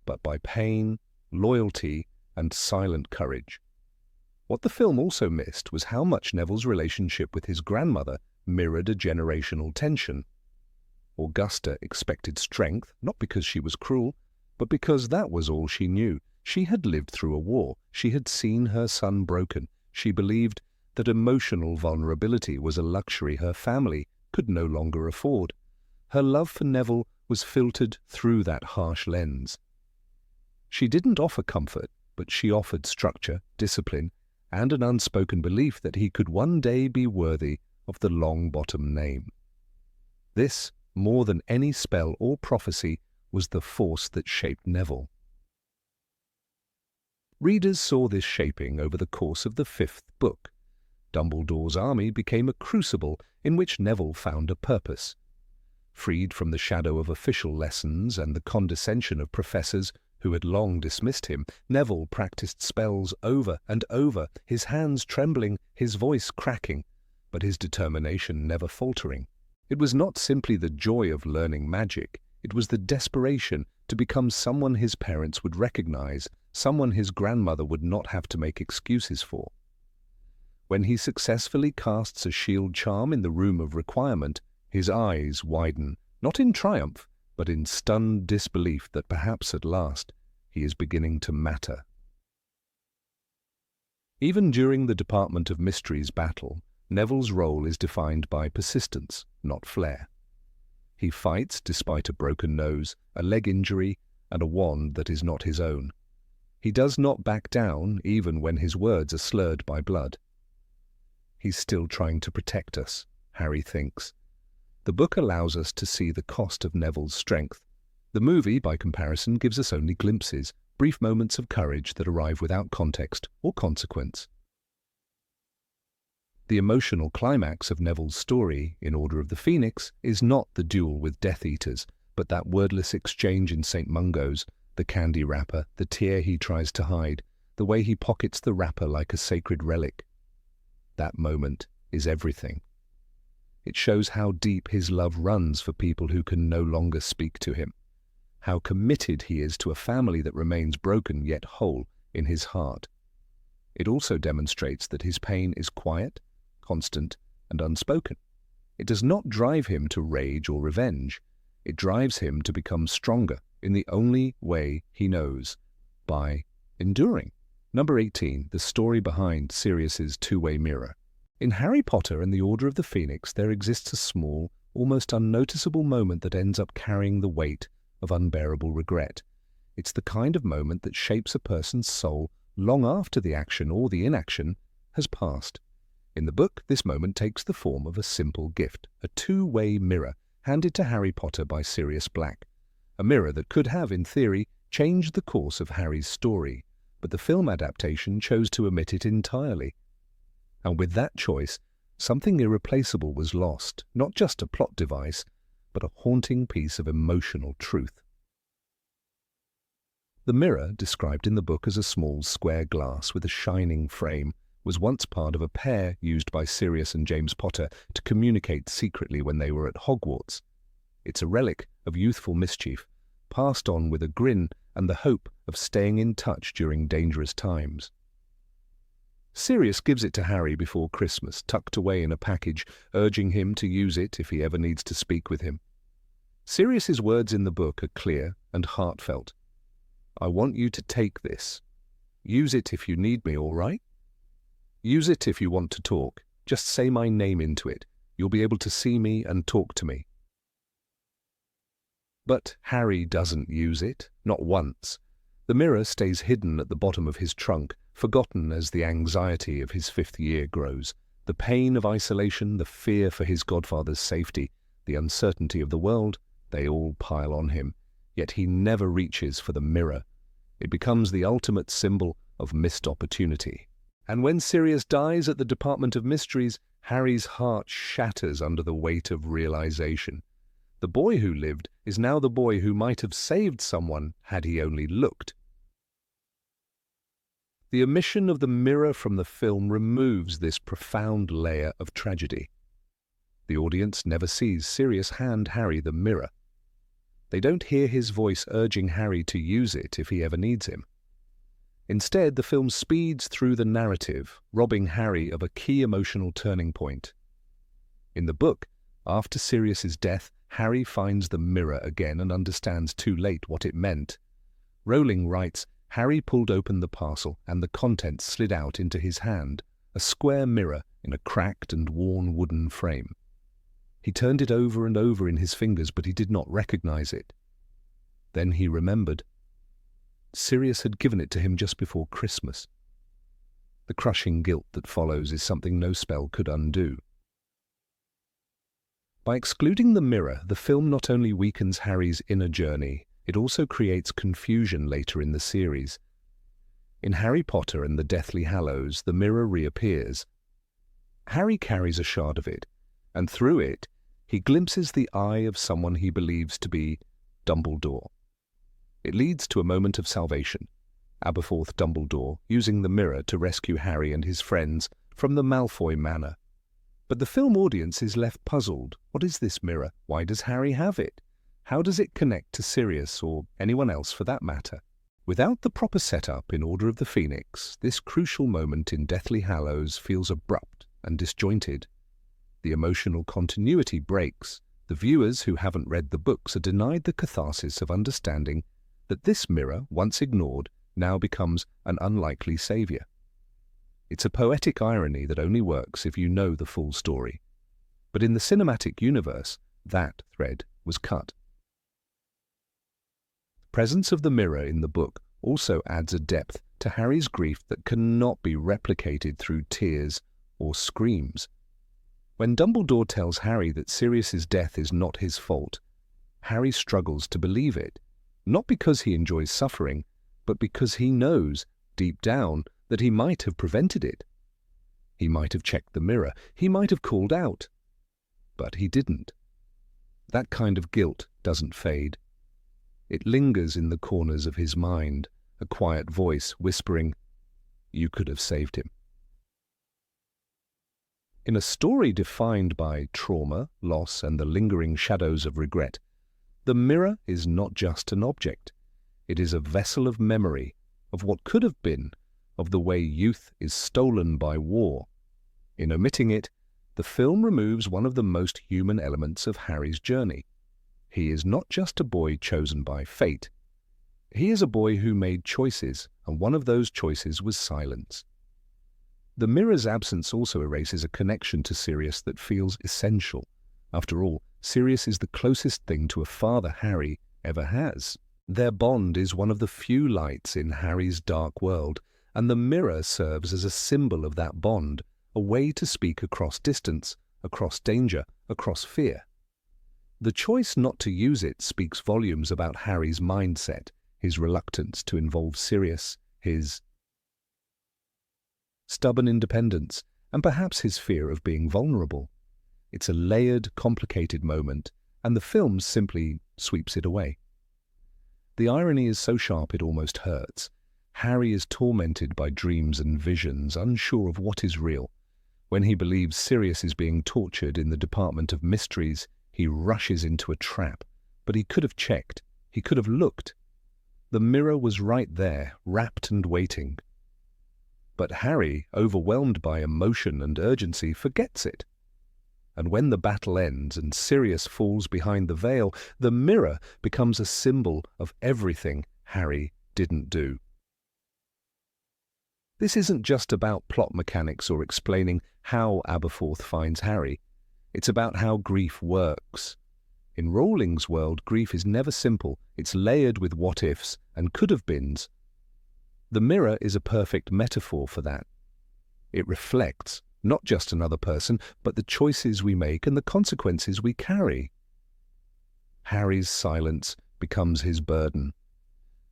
but by pain, loyalty, and silent courage. What the film also missed was how much Neville's relationship with his grandmother mirrored a generational tension. Augusta expected strength, not because she was cruel, but because that was all she knew. She had lived through a war. She had seen her son broken. She believed that emotional vulnerability was a luxury her family could no longer afford. Her love for Neville was filtered through that harsh lens. She didn't offer comfort, but she offered structure, discipline, and an unspoken belief that he could one day be worthy of the Longbottom name. This, more than any spell or prophecy, was the force that shaped Neville. Readers saw this shaping over the course of the fifth book. Dumbledore's army became a crucible in which Neville found a purpose. Freed from the shadow of official lessons and the condescension of professors who had long dismissed him, Neville practiced spells over and over, his hands trembling, his voice cracking, but his determination never faltering. It was not simply the joy of learning magic, it was the desperation to become someone his parents would recognize, someone his grandmother would not have to make excuses for. When he successfully casts a shield charm in the room of requirement, his eyes widen, not in triumph, but in stunned disbelief that perhaps at last he is beginning to matter. Even during the Department of Mysteries battle, Neville's role is defined by persistence, not flair. He fights despite a broken nose, a leg injury, and a wand that is not his own. He does not back down even when his words are slurred by blood. He's still trying to protect us, Harry thinks. The book allows us to see the cost of Neville's strength. The movie, by comparison, gives us only glimpses, brief moments of courage that arrive without context or consequence. The emotional climax of Neville's story, in Order of the Phoenix, is not the duel with Death Eaters, but that wordless exchange in St. Mungo's, the candy wrapper, the tear he tries to hide, the way he pockets the wrapper like a sacred relic. That moment is everything. It shows how deep his love runs for people who can no longer speak to him, how committed he is to a family that remains broken yet whole in his heart. It also demonstrates that his pain is quiet, constant, and unspoken. It does not drive him to rage or revenge. It drives him to become stronger in the only way he knows, by enduring. Number 18, the story behind Sirius's two-way mirror. In Harry Potter and the Order of the Phoenix, there exists a small, almost unnoticeable moment that ends up carrying the weight of unbearable regret. It's the kind of moment that shapes a person's soul long after the action or the inaction has passed. In the book, this moment takes the form of a simple gift, a two-way mirror handed to Harry Potter by Sirius Black. A mirror that could have, in theory, changed the course of Harry's story, but the film adaptation chose to omit it entirely. And with that choice, something irreplaceable was lost, not just a plot device, but a haunting piece of emotional truth. The mirror, described in the book as a small square glass with a shining frame, was once part of a pair used by Sirius and James Potter to communicate secretly when they were at Hogwarts. It's a relic of youthful mischief, passed on with a grin and the hope of staying in touch during dangerous times. Sirius gives it to Harry before Christmas, tucked away in a package, urging him to use it if he ever needs to speak with him. Sirius's words in the book are clear and heartfelt. "I want you to take this. Use it if you need me, all right? Use it if you want to talk. Just say my name into it. You'll be able to see me and talk to me." But Harry doesn't use it, not once. The mirror stays hidden at the bottom of his trunk, forgotten as the anxiety of his 5th year grows. The pain of isolation, the fear for his godfather's safety, the uncertainty of the world, they all pile on him. Yet he never reaches for the mirror. It becomes the ultimate symbol of missed opportunity. And when Sirius dies at the Department of Mysteries, Harry's heart shatters under the weight of realization. The boy who lived is now the boy who might have saved someone had he only looked. The omission of the mirror from the film removes this profound layer of tragedy. The audience never sees Sirius hand Harry the mirror. They don't hear his voice urging Harry to use it if he ever needs him. Instead, the film speeds through the narrative, robbing Harry of a key emotional turning point. In the book, after Sirius's death, Harry finds the mirror again and understands too late what it meant. Rowling writes, "Harry pulled open the parcel and the contents slid out into his hand, a square mirror in a cracked and worn wooden frame. He turned it over and over in his fingers, but he did not recognize it. Then he remembered. Sirius had given it to him just before Christmas. The crushing guilt that follows is something no spell could undo." By excluding the mirror, the film not only weakens Harry's inner journey, it also creates confusion later in the series. In Harry Potter and the Deathly Hallows, the mirror reappears. Harry carries a shard of it, and through it, he glimpses the eye of someone he believes to be Dumbledore. It leads to a moment of salvation, Aberforth Dumbledore using the mirror to rescue Harry and his friends from the Malfoy Manor. But the film audience is left puzzled. What is this mirror? Why does Harry have it? How does it connect to Sirius or anyone else for that matter? Without the proper setup in Order of the Phoenix, this crucial moment in Deathly Hallows feels abrupt and disjointed. The emotional continuity breaks. The viewers who haven't read the books are denied the catharsis of understanding that this mirror, once ignored, now becomes an unlikely savior. It's a poetic irony that only works if you know the full story. But in the cinematic universe, that thread was cut. The presence of the mirror in the book also adds a depth to Harry's grief that cannot be replicated through tears or screams. When Dumbledore tells Harry that Sirius's death is not his fault, Harry struggles to believe it, not because he enjoys suffering, but because he knows, deep down, that he might have prevented it. He might have checked the mirror, he might have called out. But he didn't. That kind of guilt doesn't fade. It lingers in the corners of his mind, a quiet voice whispering, "You could have saved him." In a story defined by trauma, loss, and the lingering shadows of regret, the mirror is not just an object. It is a vessel of memory, of what could have been, of the way youth is stolen by war. In omitting it, the film removes one of the most human elements of Harry's journey. He is not just a boy chosen by fate. He is a boy who made choices, and one of those choices was silence. The mirror's absence also erases a connection to Sirius that feels essential. After all, Sirius is the closest thing to a father Harry ever has. Their bond is one of the few lights in Harry's dark world, and the mirror serves as a symbol of that bond, a way to speak across distance, across danger, across fear. The choice not to use it speaks volumes about Harry's mindset, his reluctance to involve Sirius, his stubborn independence, and perhaps his fear of being vulnerable. It's a layered, complicated moment, and the film simply sweeps it away. The irony is so sharp it almost hurts. Harry is tormented by dreams and visions, unsure of what is real. When he believes Sirius is being tortured in the Department of Mysteries, he rushes into a trap. But he could have checked. He could have looked. The mirror was right there, wrapped and waiting. But Harry, overwhelmed by emotion and urgency, forgets it. And when the battle ends and Sirius falls behind the veil, the mirror becomes a symbol of everything Harry didn't do. This isn't just about plot mechanics or explaining how Aberforth finds Harry. It's about how grief works. In Rowling's world, grief is never simple. It's layered with what-ifs and could-have-beens. The mirror is a perfect metaphor for that. It reflects not just another person, but the choices we make and the consequences we carry. Harry's silence becomes his burden.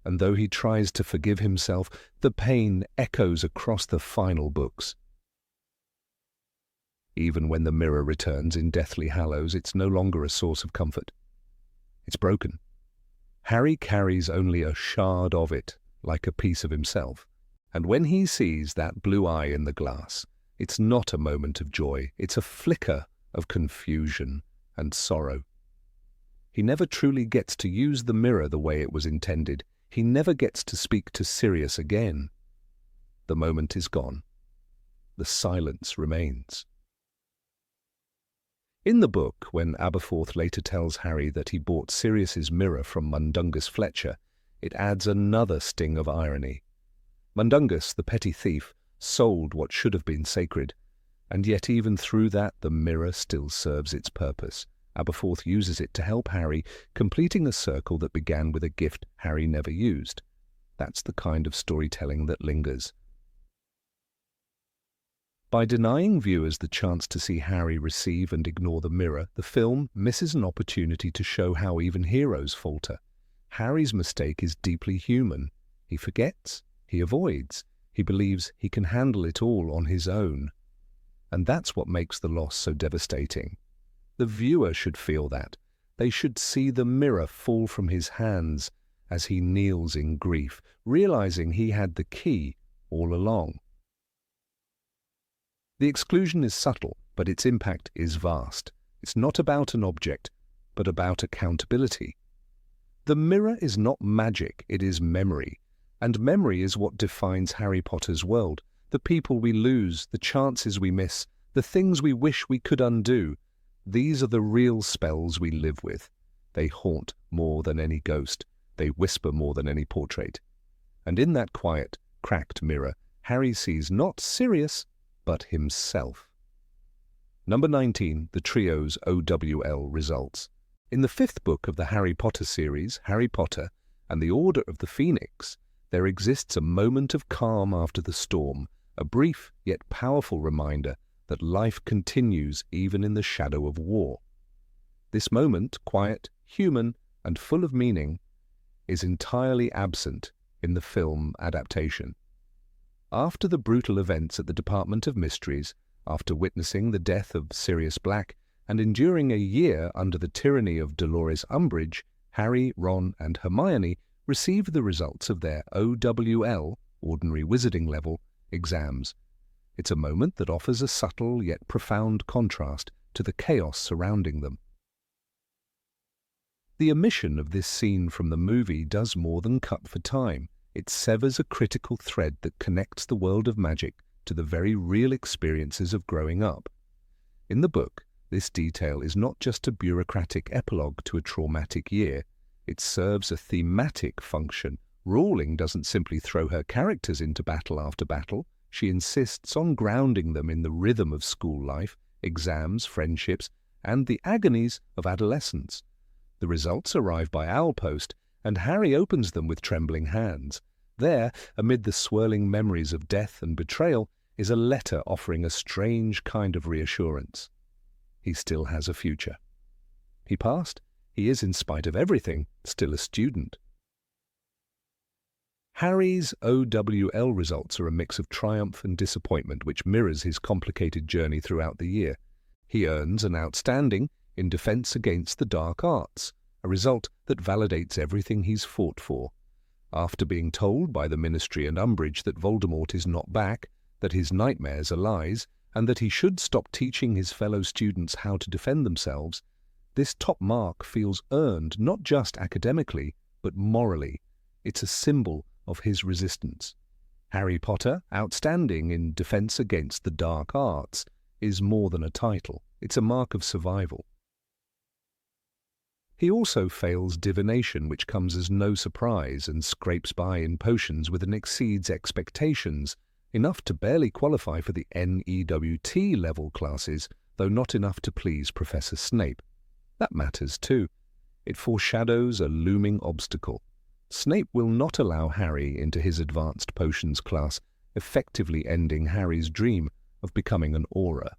And though he tries to forgive himself, the pain echoes across the final books. Even when the mirror returns in Deathly Hallows, it's no longer a source of comfort. It's broken. Harry carries only a shard of it, like a piece of himself. And when he sees that blue eye in the glass, it's not a moment of joy, it's a flicker of confusion and sorrow. He never truly gets to use the mirror the way it was intended. He never gets to speak to Sirius again. The moment is gone. The silence remains. In the book, when Aberforth later tells Harry that he bought Sirius's mirror from Mundungus Fletcher, it adds another sting of irony. Mundungus, the petty thief, sold what should have been sacred, and yet even through that the mirror still serves its purpose. Aberforth uses it to help Harry, completing a circle that began with a gift Harry never used. That's the kind of storytelling that lingers. By denying viewers the chance to see Harry receive and ignore the mirror, the film misses an opportunity to show how even heroes falter. Harry's mistake is deeply human. He forgets, he avoids, he believes he can handle it all on his own. And that's what makes the loss so devastating. The viewer should feel that. They should see the mirror fall from his hands as he kneels in grief, realizing he had the key all along. The exclusion is subtle, but its impact is vast. It's not about an object, but about accountability. The mirror is not magic, it is memory. And memory is what defines Harry Potter's world. The people we lose, the chances we miss, the things we wish we could undo. These are the real spells we live with. They haunt more than any ghost. They whisper more than any portrait. And in that quiet, cracked mirror, Harry sees not Sirius, but himself. Number 19, the trio's OWL results. In the 5th book of the Harry Potter series, Harry Potter and the Order of the Phoenix, there exists a moment of calm after the storm, a brief yet powerful reminder that life continues even in the shadow of war. This moment, quiet, human, and full of meaning, is entirely absent in the film adaptation. After the brutal events at the Department of Mysteries, after witnessing the death of Sirius Black, and enduring a year under the tyranny of Dolores Umbridge, Harry, Ron, and Hermione receive the results of their OWL, Ordinary Wizarding Level, exams. It's a moment that offers a subtle yet profound contrast to the chaos surrounding them. The omission of this scene from the movie does more than cut for time. It severs a critical thread that connects the world of magic to the very real experiences of growing up. In the book, this detail is not just a bureaucratic epilogue to a traumatic year. It serves a thematic function. Rowling doesn't simply throw her characters into battle after battle. She insists on grounding them in the rhythm of school life, exams, friendships, and the agonies of adolescence. The results arrive by owlpost, and Harry opens them with trembling hands. There, amid the swirling memories of death and betrayal, is a letter offering a strange kind of reassurance. He still has a future. He passed. He is, in spite of everything, still a student. Harry's OWL results are a mix of triumph and disappointment which mirrors his complicated journey throughout the year. He earns an outstanding in defense against the dark arts, a result that validates everything he's fought for. After being told by the Ministry and Umbridge that Voldemort is not back, that his nightmares are lies, and that he should stop teaching his fellow students how to defend themselves, this top mark feels earned not just academically, but morally. It's a symbol of his resistance. Harry Potter, outstanding in defense against the dark arts, is more than a title. It's a mark of survival. He also fails divination, which comes as no surprise, and scrapes by in potions with an exceeds expectations, enough to barely qualify for the NEWT level classes, though not enough to please Professor Snape. That matters too. It foreshadows a looming obstacle. Snape will not allow Harry into his advanced potions class, effectively ending Harry's dream of becoming an Auror.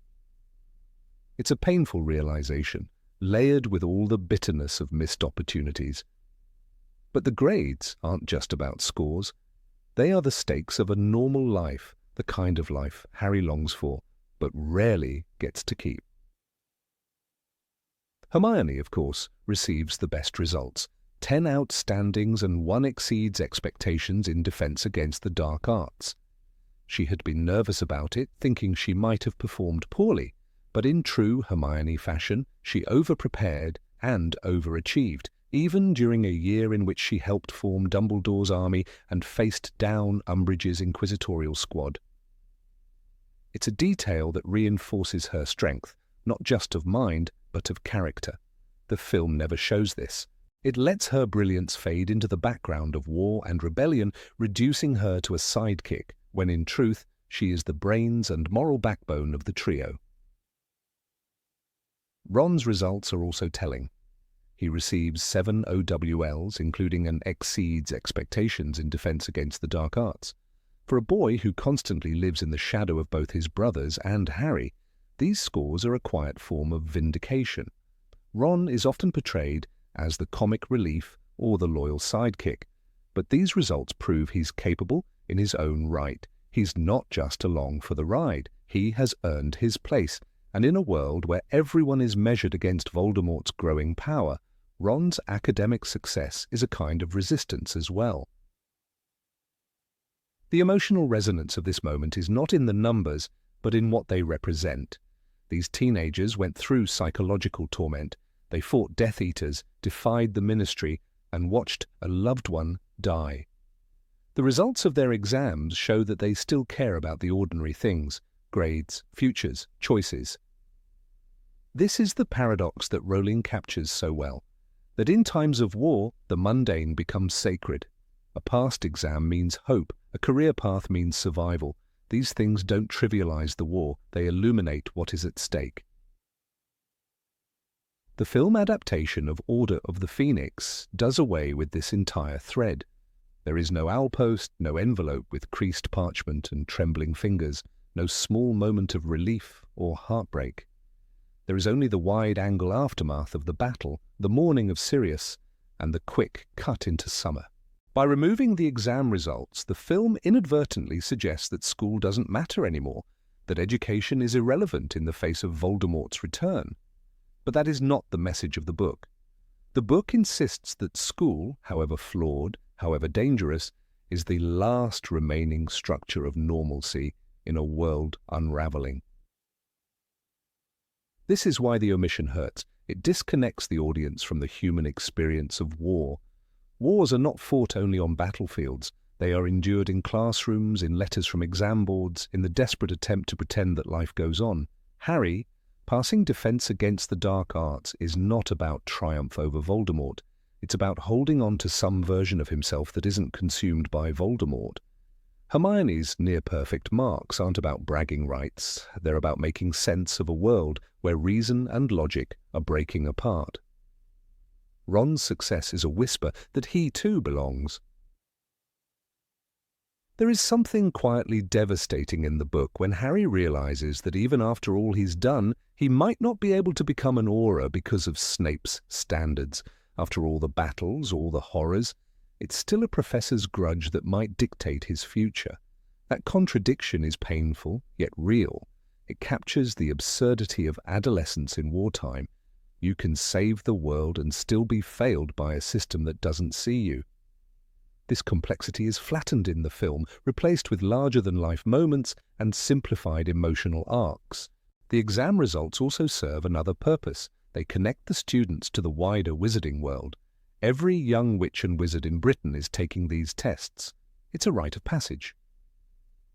It's a painful realization, layered with all the bitterness of missed opportunities. But the grades aren't just about scores. They are the stakes of a normal life, the kind of life Harry longs for, but rarely gets to keep. Hermione, of course, receives the best results. 10 outstandings and 1 exceeds expectations in defense against the dark arts. She had been nervous about it, thinking she might have performed poorly, but in true Hermione fashion, she over-prepared and overachieved, even during a year in which she helped form Dumbledore's army and faced down Umbridge's inquisitorial squad. It's a detail that reinforces her strength, not just of mind, but of character. The film never shows this. It lets her brilliance fade into the background of war and rebellion, reducing her to a sidekick, when in truth she is the brains and moral backbone of the trio. Ron's results are also telling. He receives 7 OWLs, including an exceeds expectations in defense against the dark arts. For a boy who constantly lives in the shadow of both his brothers and Harry, these scores are a quiet form of vindication. Ron is often portrayed as the comic relief or the loyal sidekick, but these results prove he's capable in his own right. He's not just along for the ride. He has earned his place, and in a world where everyone is measured against Voldemort's growing power, Ron's academic success is a kind of resistance as well. The emotional resonance of this moment is not in the numbers, but in what they represent. These teenagers went through psychological torment. They fought Death Eaters, defied the Ministry, and watched a loved one die. The results of their exams show that they still care about the ordinary things: grades, futures, choices. This is the paradox that Rowling captures so well, that in times of war, the mundane becomes sacred. A past exam means hope, a career path means survival. These things don't trivialize the war, they illuminate what is at stake. The film adaptation of Order of the Phoenix does away with this entire thread. There is no owlpost, no envelope with creased parchment and trembling fingers, no small moment of relief or heartbreak. There is only the wide-angle aftermath of the battle, the mourning of Sirius, and the quick cut into summer. By removing the exam results, the film inadvertently suggests that school doesn't matter anymore, that education is irrelevant in the face of Voldemort's return. But that is not the message of the book. The book insists that school, however flawed, however dangerous, is the last remaining structure of normalcy in a world unraveling. This is why the omission hurts. It disconnects the audience from the human experience of war. Wars are not fought only on battlefields. They are endured in classrooms, in letters from exam boards, in the desperate attempt to pretend that life goes on. Harry, passing defense against the dark arts, is not about triumph over Voldemort. It's about holding on to some version of himself that isn't consumed by Voldemort. Hermione's near-perfect marks aren't about bragging rights. They're about making sense of a world where reason and logic are breaking apart. Ron's success is a whisper that he too belongs. There is something quietly devastating in the book when Harry realizes that even after all he's done, he might not be able to become an Auror because of Snape's standards. After all the battles, all the horrors, it's still a professor's grudge that might dictate his future. That contradiction is painful, yet real. It captures the absurdity of adolescence in wartime. You can save the world and still be failed by a system that doesn't see you. This complexity is flattened in the film, replaced with larger-than-life moments and simplified emotional arcs. The exam results also serve another purpose. They connect the students to the wider wizarding world. Every young witch and wizard in Britain is taking these tests. It's a rite of passage.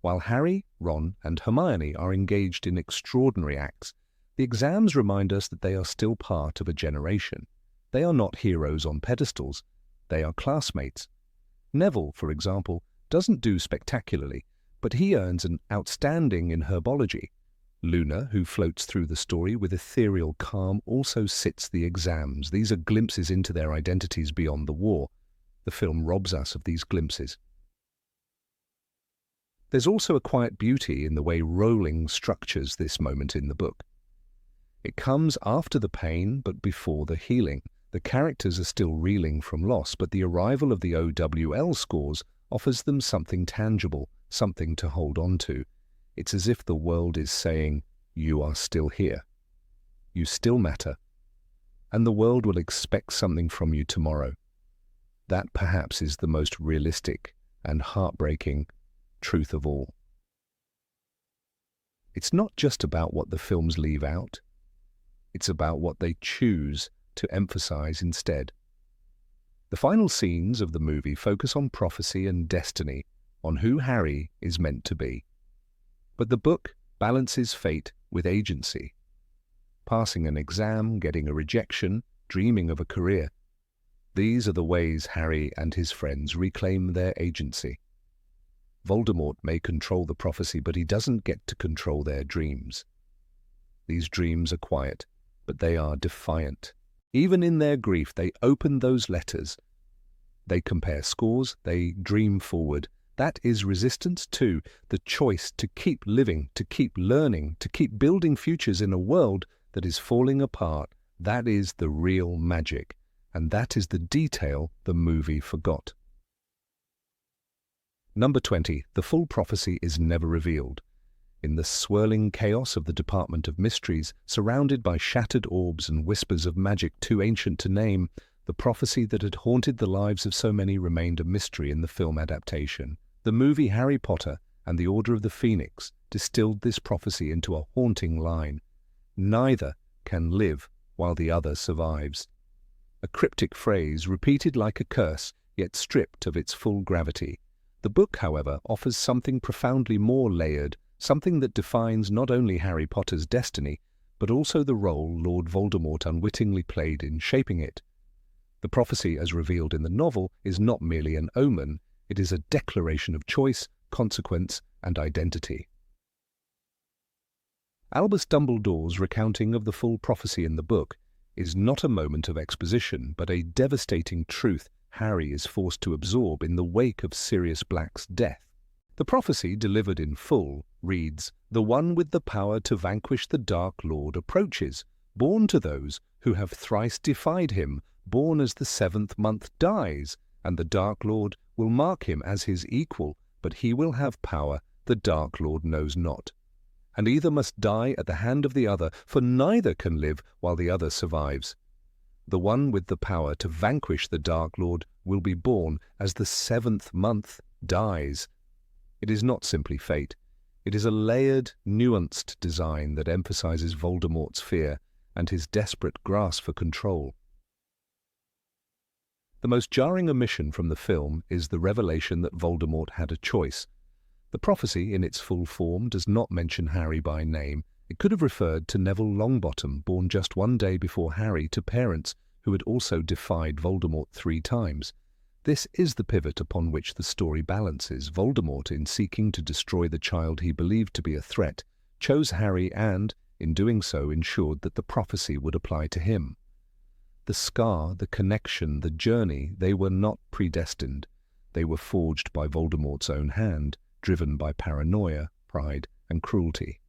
While Harry, Ron, and Hermione are engaged in extraordinary acts, the exams remind us that they are still part of a generation. They are not heroes on pedestals. They are classmates. Neville, for example, doesn't do spectacularly, but he earns an outstanding in herbology. Luna, who floats through the story with ethereal calm, also sits the exams. These are glimpses into their identities beyond the war. The film robs us of these glimpses. There's also a quiet beauty in the way Rowling structures this moment in the book. It comes after the pain, but before the healing. The characters are still reeling from loss, but the arrival of the OWL scores offers them something tangible, something to hold on to. It's as if the world is saying, you are still here. You still matter. And the world will expect something from you tomorrow. That perhaps is the most realistic and heartbreaking truth of all. It's not just about what the films leave out. It's about what they choose to emphasize instead. The final scenes of the movie focus on prophecy and destiny, on who Harry is meant to be. But the book balances fate with agency. Passing an exam, getting a rejection, dreaming of a career. These are the ways Harry and his friends reclaim their agency. Voldemort may control the prophecy, but he doesn't get to control their dreams. These dreams are quiet, but they are defiant. Even in their grief, they open those letters. They compare scores, they dream forward. That is resistance to the choice to keep living, to keep learning, to keep building futures in a world that is falling apart. That is the real magic, and that is the detail the movie forgot. Number 20. The full prophecy is never revealed. In the swirling chaos of the Department of Mysteries, surrounded by shattered orbs and whispers of magic too ancient to name, the prophecy that had haunted the lives of so many remained a mystery in the film adaptation. The movie Harry Potter and the Order of the Phoenix distilled this prophecy into a haunting line. Neither can live while the other survives. A cryptic phrase repeated like a curse, yet stripped of its full gravity. The book, however, offers something profoundly more layered, something that defines not only Harry Potter's destiny, but also the role Lord Voldemort unwittingly played in shaping it. The prophecy, as revealed in the novel, is not merely an omen, it is a declaration of choice, consequence, and identity. Albus Dumbledore's recounting of the full prophecy in the book is not a moment of exposition, but a devastating truth Harry is forced to absorb in the wake of Sirius Black's death. The prophecy, delivered in full, reads, "The one with the power to vanquish the Dark Lord approaches, born to those who have thrice defied him, born as the 7th month dies, and the Dark Lord will mark him as his equal, but he will have power the Dark Lord knows not. And either must die at the hand of the other, for neither can live while the other survives. The one with the power to vanquish the Dark Lord will be born as the 7th month dies." It is not simply fate. It is a layered, nuanced design that emphasizes Voldemort's fear and his desperate grasp for control. The most jarring omission from the film is the revelation that Voldemort had a choice. The prophecy, in its full form, does not mention Harry by name. It could have referred to Neville Longbottom, born just one day before Harry, to parents who had also defied Voldemort 3 times. This is the pivot upon which the story balances. Voldemort, in seeking to destroy the child he believed to be a threat, chose Harry and, in doing so, ensured that the prophecy would apply to him. The scar, the connection, the journey, they were not predestined. They were forged by Voldemort's own hand, driven by paranoia, pride, and cruelty.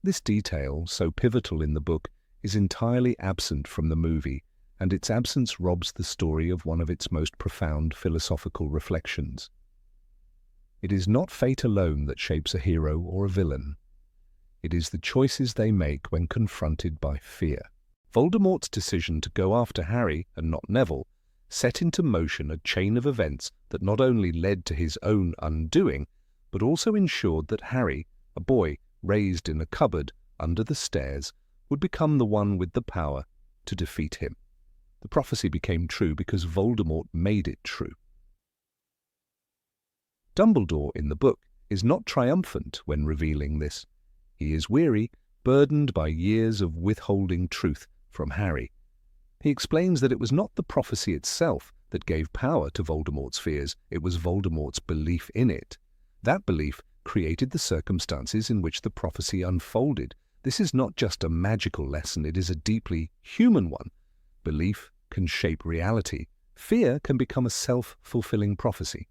This detail, so pivotal in the book, is entirely absent from the movie, and its absence robs the story of one of its most profound philosophical reflections. It is not fate alone that shapes a hero or a villain. It is the choices they make when confronted by fear. Voldemort's decision to go after Harry and not Neville set into motion a chain of events that not only led to his own undoing, but also ensured that Harry, a boy raised in a cupboard under the stairs, would become the one with the power to defeat him. The prophecy became true because Voldemort made it true. Dumbledore in the book is not triumphant when revealing this. He is weary, burdened by years of withholding truth from Harry. He explains that it was not the prophecy itself that gave power to Voldemort's fears, it was Voldemort's belief in it. That belief created the circumstances in which the prophecy unfolded. This is not just a magical lesson, it is a deeply human one. Belief can shape reality. Fear can become a self-fulfilling prophecy.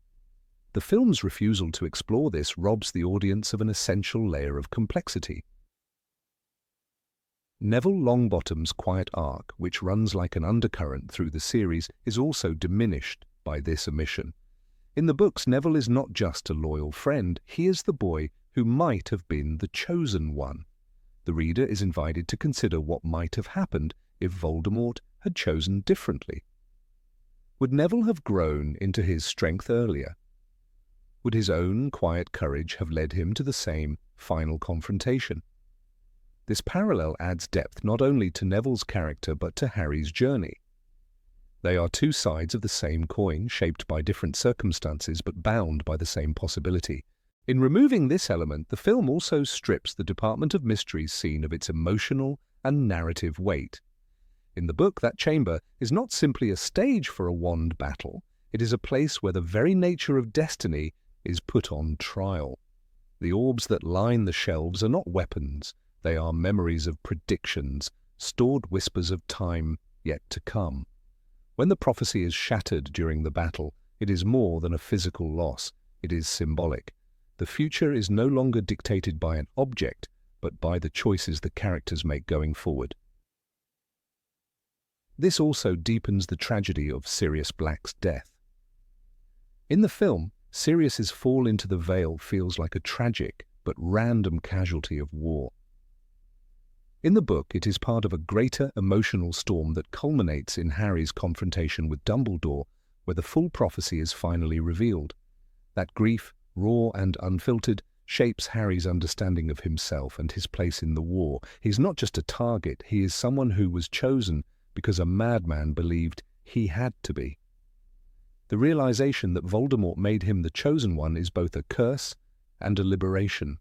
The film's refusal to explore this robs the audience of an essential layer of complexity. Neville Longbottom's quiet arc, which runs like an undercurrent through the series, is also diminished by this omission. In the books, Neville is not just a loyal friend, he is the boy who might have been the chosen one. The reader is invited to consider what might have happened if Voldemort had chosen differently. Would Neville have grown into his strength earlier? Would his own quiet courage have led him to the same final confrontation? This parallel adds depth not only to Neville's character but to Harry's journey. They are two sides of the same coin, shaped by different circumstances but bound by the same possibility. In removing this element, the film also strips the Department of Mysteries scene of its emotional and narrative weight. In the book, that chamber is not simply a stage for a wand battle, it is a place where the very nature of destiny is put on trial. The orbs that line the shelves are not weapons, they are memories of predictions, stored whispers of time yet to come. When the prophecy is shattered during the battle, it is more than a physical loss, it is symbolic. The future is no longer dictated by an object, but by the choices the characters make going forward. This also deepens the tragedy of Sirius Black's death. In the film, Sirius's fall into the Veil feels like a tragic but random casualty of war. In the book, it is part of a greater emotional storm that culminates in Harry's confrontation with Dumbledore, where the full prophecy is finally revealed. That grief, raw and unfiltered, shapes Harry's understanding of himself and his place in the war. He's not just a target, he is someone who was chosen because a madman believed he had to be. The realization that Voldemort made him the chosen one is both a curse and a liberation.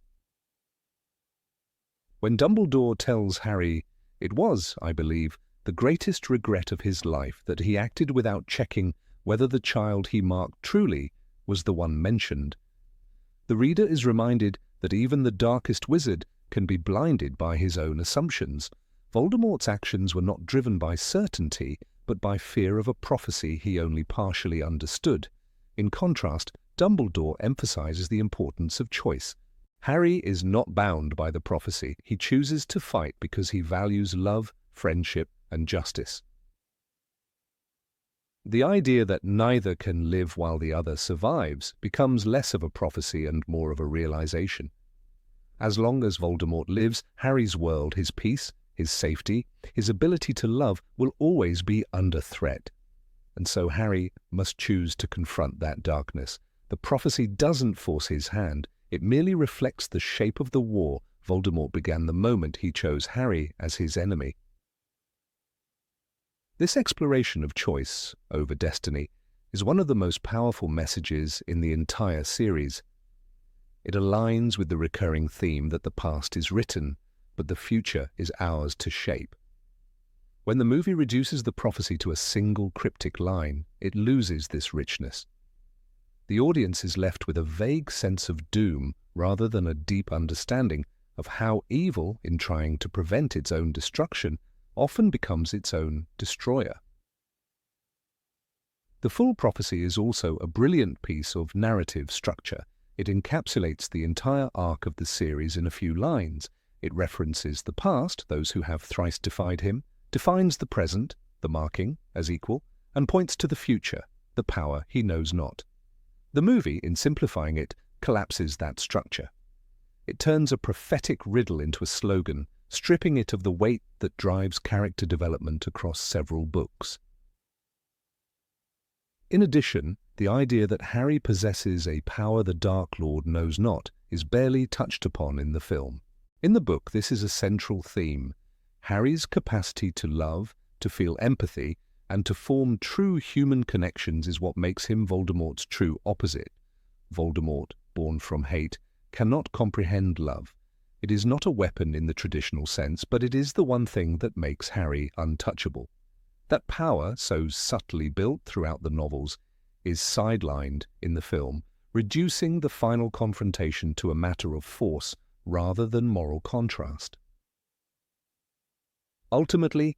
When Dumbledore tells Harry, it was, I believe, the greatest regret of his life that he acted without checking whether the child he marked truly was the one mentioned, the reader is reminded that even the darkest wizard can be blinded by his own assumptions. Voldemort's actions were not driven by certainty, but by fear of a prophecy he only partially understood. In contrast, Dumbledore emphasizes the importance of choice. Harry is not bound by the prophecy. He chooses to fight because he values love, friendship, and justice. The idea that neither can live while the other survives becomes less of a prophecy and more of a realization. As long as Voldemort lives, Harry's world, his peace, his safety, his ability to love will always be under threat. And so Harry must choose to confront that darkness. The prophecy doesn't force his hand. It merely reflects the shape of the war Voldemort began the moment he chose Harry as his enemy. This exploration of choice over destiny is one of the most powerful messages in the entire series. It aligns with the recurring theme that the past is written, but the future is ours to shape. When the movie reduces the prophecy to a single cryptic line, it loses this richness. The audience is left with a vague sense of doom rather than a deep understanding of how evil, in trying to prevent its own destruction, often becomes its own destroyer. The full prophecy is also a brilliant piece of narrative structure. It encapsulates the entire arc of the series in a few lines. It references the past, those who have thrice defied him, defines the present, the marking, as equal, and points to the future, the power he knows not. The movie, in simplifying it, collapses that structure. It turns a prophetic riddle into a slogan, stripping it of the weight that drives character development across several books. In addition, the idea that Harry possesses a power the Dark Lord knows not is barely touched upon in the film. In the book, this is a central theme. Harry's capacity to love, to feel empathy, and to form true human connections is what makes him Voldemort's true opposite. Voldemort, born from hate, cannot comprehend love. It is not a weapon in the traditional sense, but it is the one thing that makes Harry untouchable. That power, so subtly built throughout the novels, is sidelined in the film, reducing the final confrontation to a matter of force rather than moral contrast. Ultimately,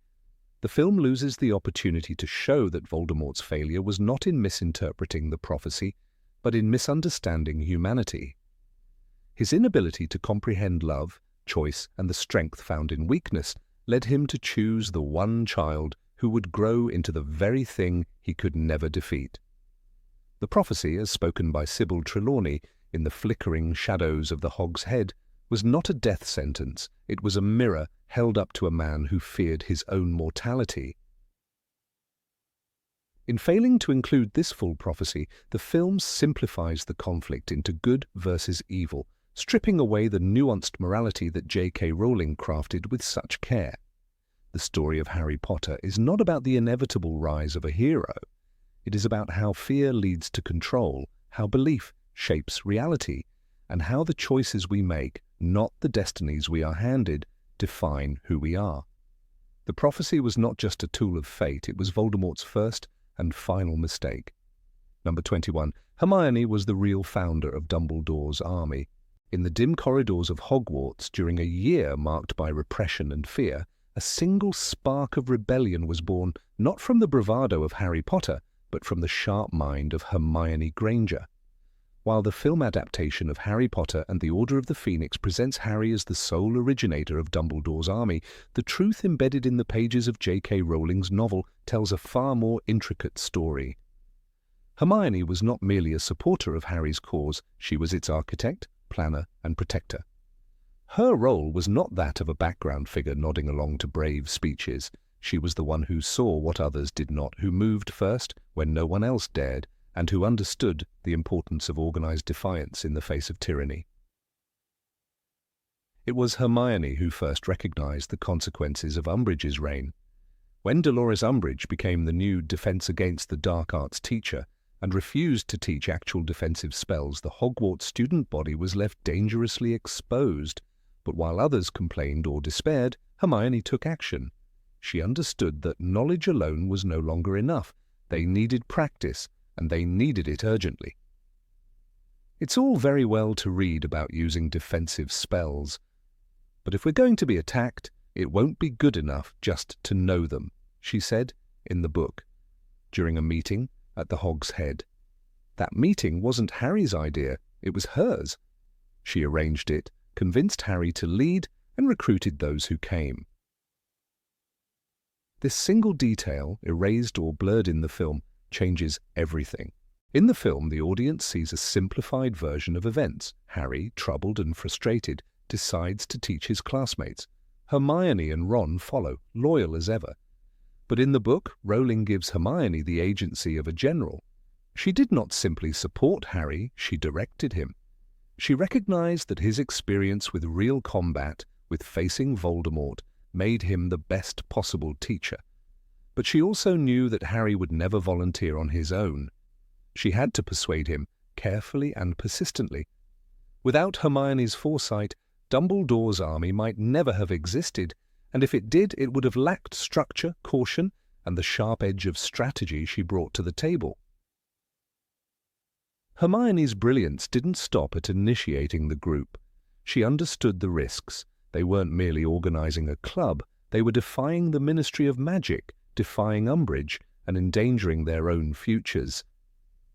the film loses the opportunity to show that Voldemort's failure was not in misinterpreting the prophecy, but in misunderstanding humanity. His inability to comprehend love, choice, and the strength found in weakness led him to choose the one child who would grow into the very thing he could never defeat. The prophecy, as spoken by Sybil Trelawney in the flickering shadows of the Hog's Head, was not a death sentence. It was a mirror held up to a man who feared his own mortality. In failing to include this full prophecy, the film simplifies the conflict into good versus evil, stripping away the nuanced morality that J.K. Rowling crafted with such care. The story of Harry Potter is not about the inevitable rise of a hero. It is about how fear leads to control, how belief shapes reality, and how the choices we make, not the destinies we are handed, define who we are. The prophecy was not just a tool of fate, it was Voldemort's first and final mistake. Number 21. Hermione was the real founder of Dumbledore's army. In the dim corridors of Hogwarts, during a year marked by repression and fear, a single spark of rebellion was born not from the bravado of Harry Potter, but from the sharp mind of Hermione Granger. While the film adaptation of Harry Potter and the Order of the Phoenix presents Harry as the sole originator of Dumbledore's army, the truth embedded in the pages of J.K. Rowling's novel tells a far more intricate story. Hermione was not merely a supporter of Harry's cause, she was its architect, planner, and protector. Her role was not that of a background figure nodding along to brave speeches. She was the one who saw what others did not, who moved first when no one else dared, and who understood the importance of organized defiance in the face of tyranny. It was Hermione who first recognized the consequences of Umbridge's reign. When Dolores Umbridge became the new Defense Against the Dark Arts teacher and refused to teach actual defensive spells, the Hogwarts student body was left dangerously exposed. But while others complained or despaired, Hermione took action. She understood that knowledge alone was no longer enough. They needed practice, and they needed it urgently. It's all very well to read about using defensive spells, but if we're going to be attacked, it won't be good enough just to know them, she said in the book, during a meeting at the Hog's Head. That meeting wasn't Harry's idea, it was hers. She arranged it, convinced Harry to lead, and recruited those who came. This single detail, erased or blurred in the film, changes everything. In the film, the audience sees a simplified version of events. Harry, troubled and frustrated, decides to teach his classmates. Hermione and Ron follow, loyal as ever. But in the book, Rowling gives Hermione the agency of a general. She did not simply support Harry, she directed him. She recognized that his experience with real combat, with facing Voldemort, made him the best possible teacher. But she also knew that Harry would never volunteer on his own. She had to persuade him, carefully and persistently. Without Hermione's foresight, Dumbledore's army might never have existed, and if it did, it would have lacked structure, caution, and the sharp edge of strategy she brought to the table. Hermione's brilliance didn't stop at initiating the group. She understood the risks. They weren't merely organizing a club, they were defying the Ministry of Magic, defying Umbridge, and endangering their own futures.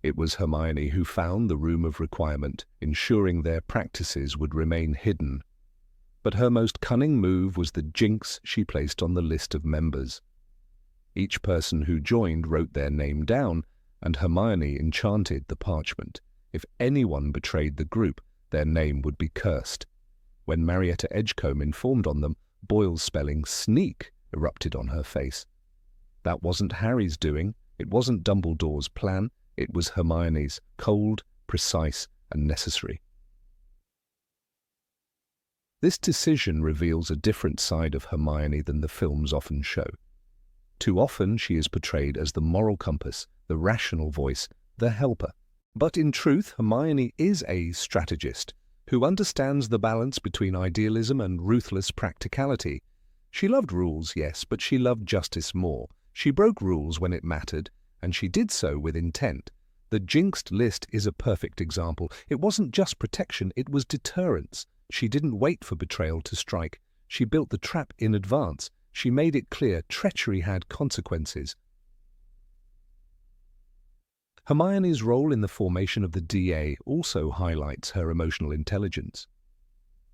It was Hermione who found the room of requirement, ensuring their practices would remain hidden. But her most cunning move was the jinx she placed on the list of members. Each person who joined wrote their name down, and Hermione enchanted the parchment. If anyone betrayed the group, their name would be cursed. When Marietta Edgecombe informed on them, Boyle's spelling sneak erupted on her face. That wasn't Harry's doing, it wasn't Dumbledore's plan, it was Hermione's, cold, precise, and necessary. This decision reveals a different side of Hermione than the films often show. Too often she is portrayed as the moral compass, the rational voice, the helper. But in truth, Hermione is a strategist who understands the balance between idealism and ruthless practicality. She loved rules, yes, but she loved justice more. She broke rules when it mattered, and she did so with intent. The jinxed list is a perfect example. It wasn't just protection, it was deterrence. She didn't wait for betrayal to strike. She built the trap in advance. She made it clear treachery had consequences. Hermione's role in the formation of the DA also highlights her emotional intelligence.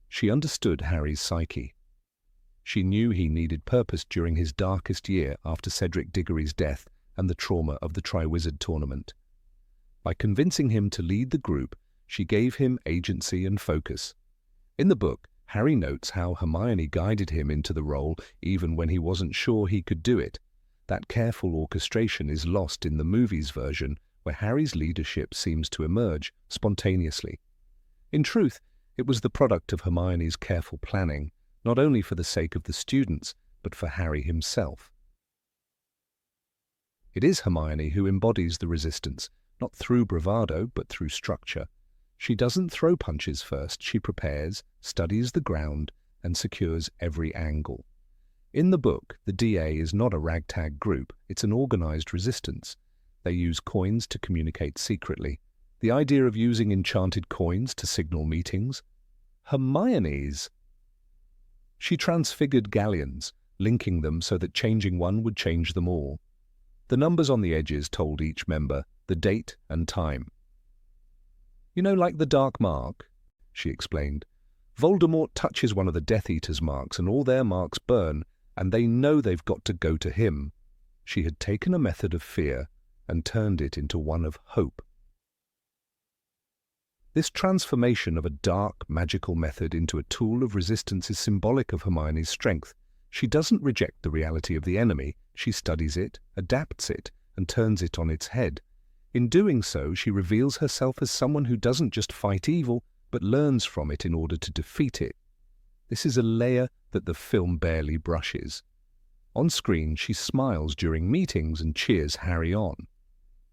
She understood Harry's psyche. She knew he needed purpose during his darkest year after Cedric Diggory's death and the trauma of the Triwizard Tournament. By convincing him to lead the group, she gave him agency and focus. In the book, Harry notes how Hermione guided him into the role even when he wasn't sure he could do it. That careful orchestration is lost in the movie's version, where Harry's leadership seems to emerge spontaneously. In truth, it was the product of Hermione's careful planning, not only for the sake of the students, but for Harry himself. It is Hermione who embodies the resistance, not through bravado, but through structure. She doesn't throw punches first, she prepares, studies the ground, and secures every angle. In the book, the DA is not a ragtag group, it's an organized resistance. They use coins to communicate secretly. The idea of using enchanted coins to signal meetings? Hermione's! She transfigured galleons, linking them so that changing one would change them all. The numbers on the edges told each member the date and time. "You know, like the Dark Mark," she explained. "Voldemort touches one of the Death Eater's marks and all their marks burn, and they know they've got to go to him." She had taken a method of fear and turned it into one of hope. This transformation of a dark, magical method into a tool of resistance is symbolic of Hermione's strength. She doesn't reject the reality of the enemy, she studies it, adapts it, and turns it on its head. In doing so, she reveals herself as someone who doesn't just fight evil, but learns from it in order to defeat it. This is a layer that the film barely brushes. On screen, she smiles during meetings and cheers Harry on.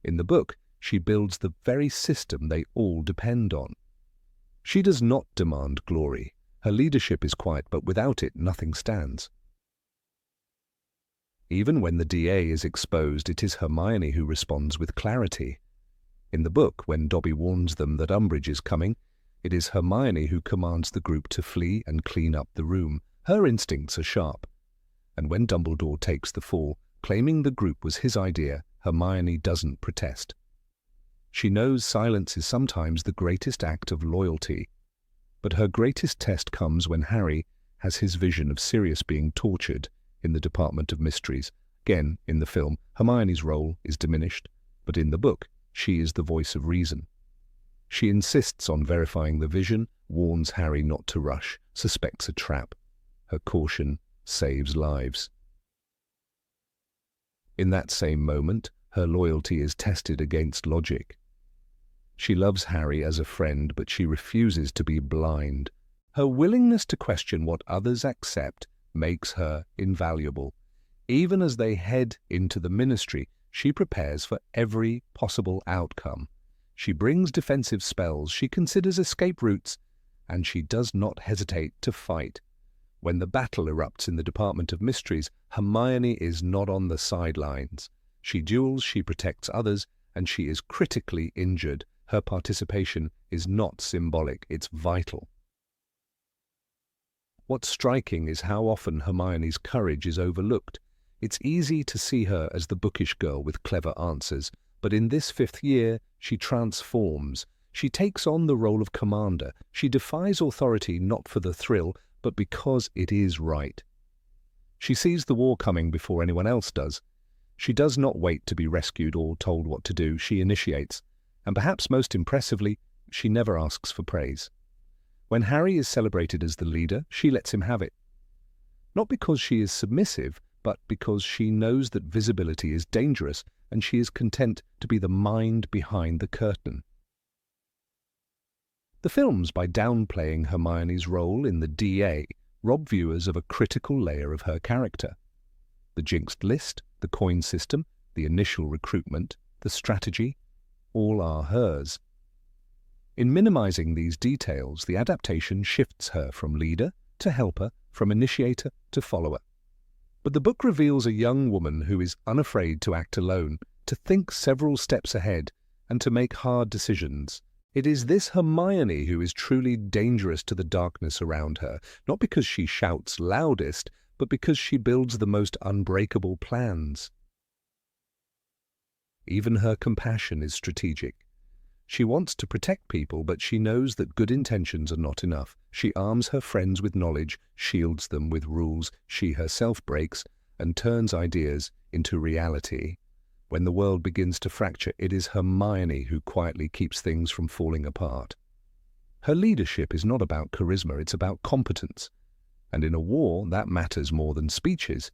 In the book, she builds the very system they all depend on. She does not demand glory. Her leadership is quiet, but without it, nothing stands. Even when the DA is exposed, it is Hermione who responds with clarity. In the book, when Dobby warns them that Umbridge is coming, it is Hermione who commands the group to flee and clean up the room. Her instincts are sharp. And when Dumbledore takes the fall, claiming the group was his idea, Hermione doesn't protest. She knows silence is sometimes the greatest act of loyalty. But her greatest test comes when Harry has his vision of Sirius being tortured in the Department of Mysteries. Again, in the film, Hermione's role is diminished, but in the book, she is the voice of reason. She insists on verifying the vision, warns Harry not to rush, suspects a trap. Her caution saves lives. In that same moment, her loyalty is tested against logic. She loves Harry as a friend, but she refuses to be blind. Her willingness to question what others accept makes her invaluable. Even as they head into the ministry, she prepares for every possible outcome. She brings defensive spells, she considers escape routes, and she does not hesitate to fight. When the battle erupts in the Department of Mysteries, Hermione is not on the sidelines. She duels, she protects others, and she is critically injured. Her participation is not symbolic, it's vital. What's striking is how often Hermione's courage is overlooked. It's easy to see her as the bookish girl with clever answers, but in this 5th year, she transforms. She takes on the role of commander. She defies authority not for the thrill, but because it is right. She sees the war coming before anyone else does. She does not wait to be rescued or told what to do, she initiates. And perhaps most impressively, she never asks for praise. When Harry is celebrated as the leader, she lets him have it. Not because she is submissive, but because she knows that visibility is dangerous and she is content to be the mind behind the curtain. The films, by downplaying Hermione's role in the DA, rob viewers of a critical layer of her character. The jinxed list, the coin system, the initial recruitment, the strategy, all are hers. In minimizing these details, the adaptation shifts her from leader to helper, from initiator to follower. But the book reveals a young woman who is unafraid to act alone, to think several steps ahead, and to make hard decisions. It is this Hermione who is truly dangerous to the darkness around her, not because she shouts loudest, but because she builds the most unbreakable plans. Even her compassion is strategic. She wants to protect people, but she knows that good intentions are not enough. She arms her friends with knowledge, shields them with rules she herself breaks, and turns ideas into reality. When the world begins to fracture, it is Hermione who quietly keeps things from falling apart. Her leadership is not about charisma, it's about competence. And in a war, that matters more than speeches.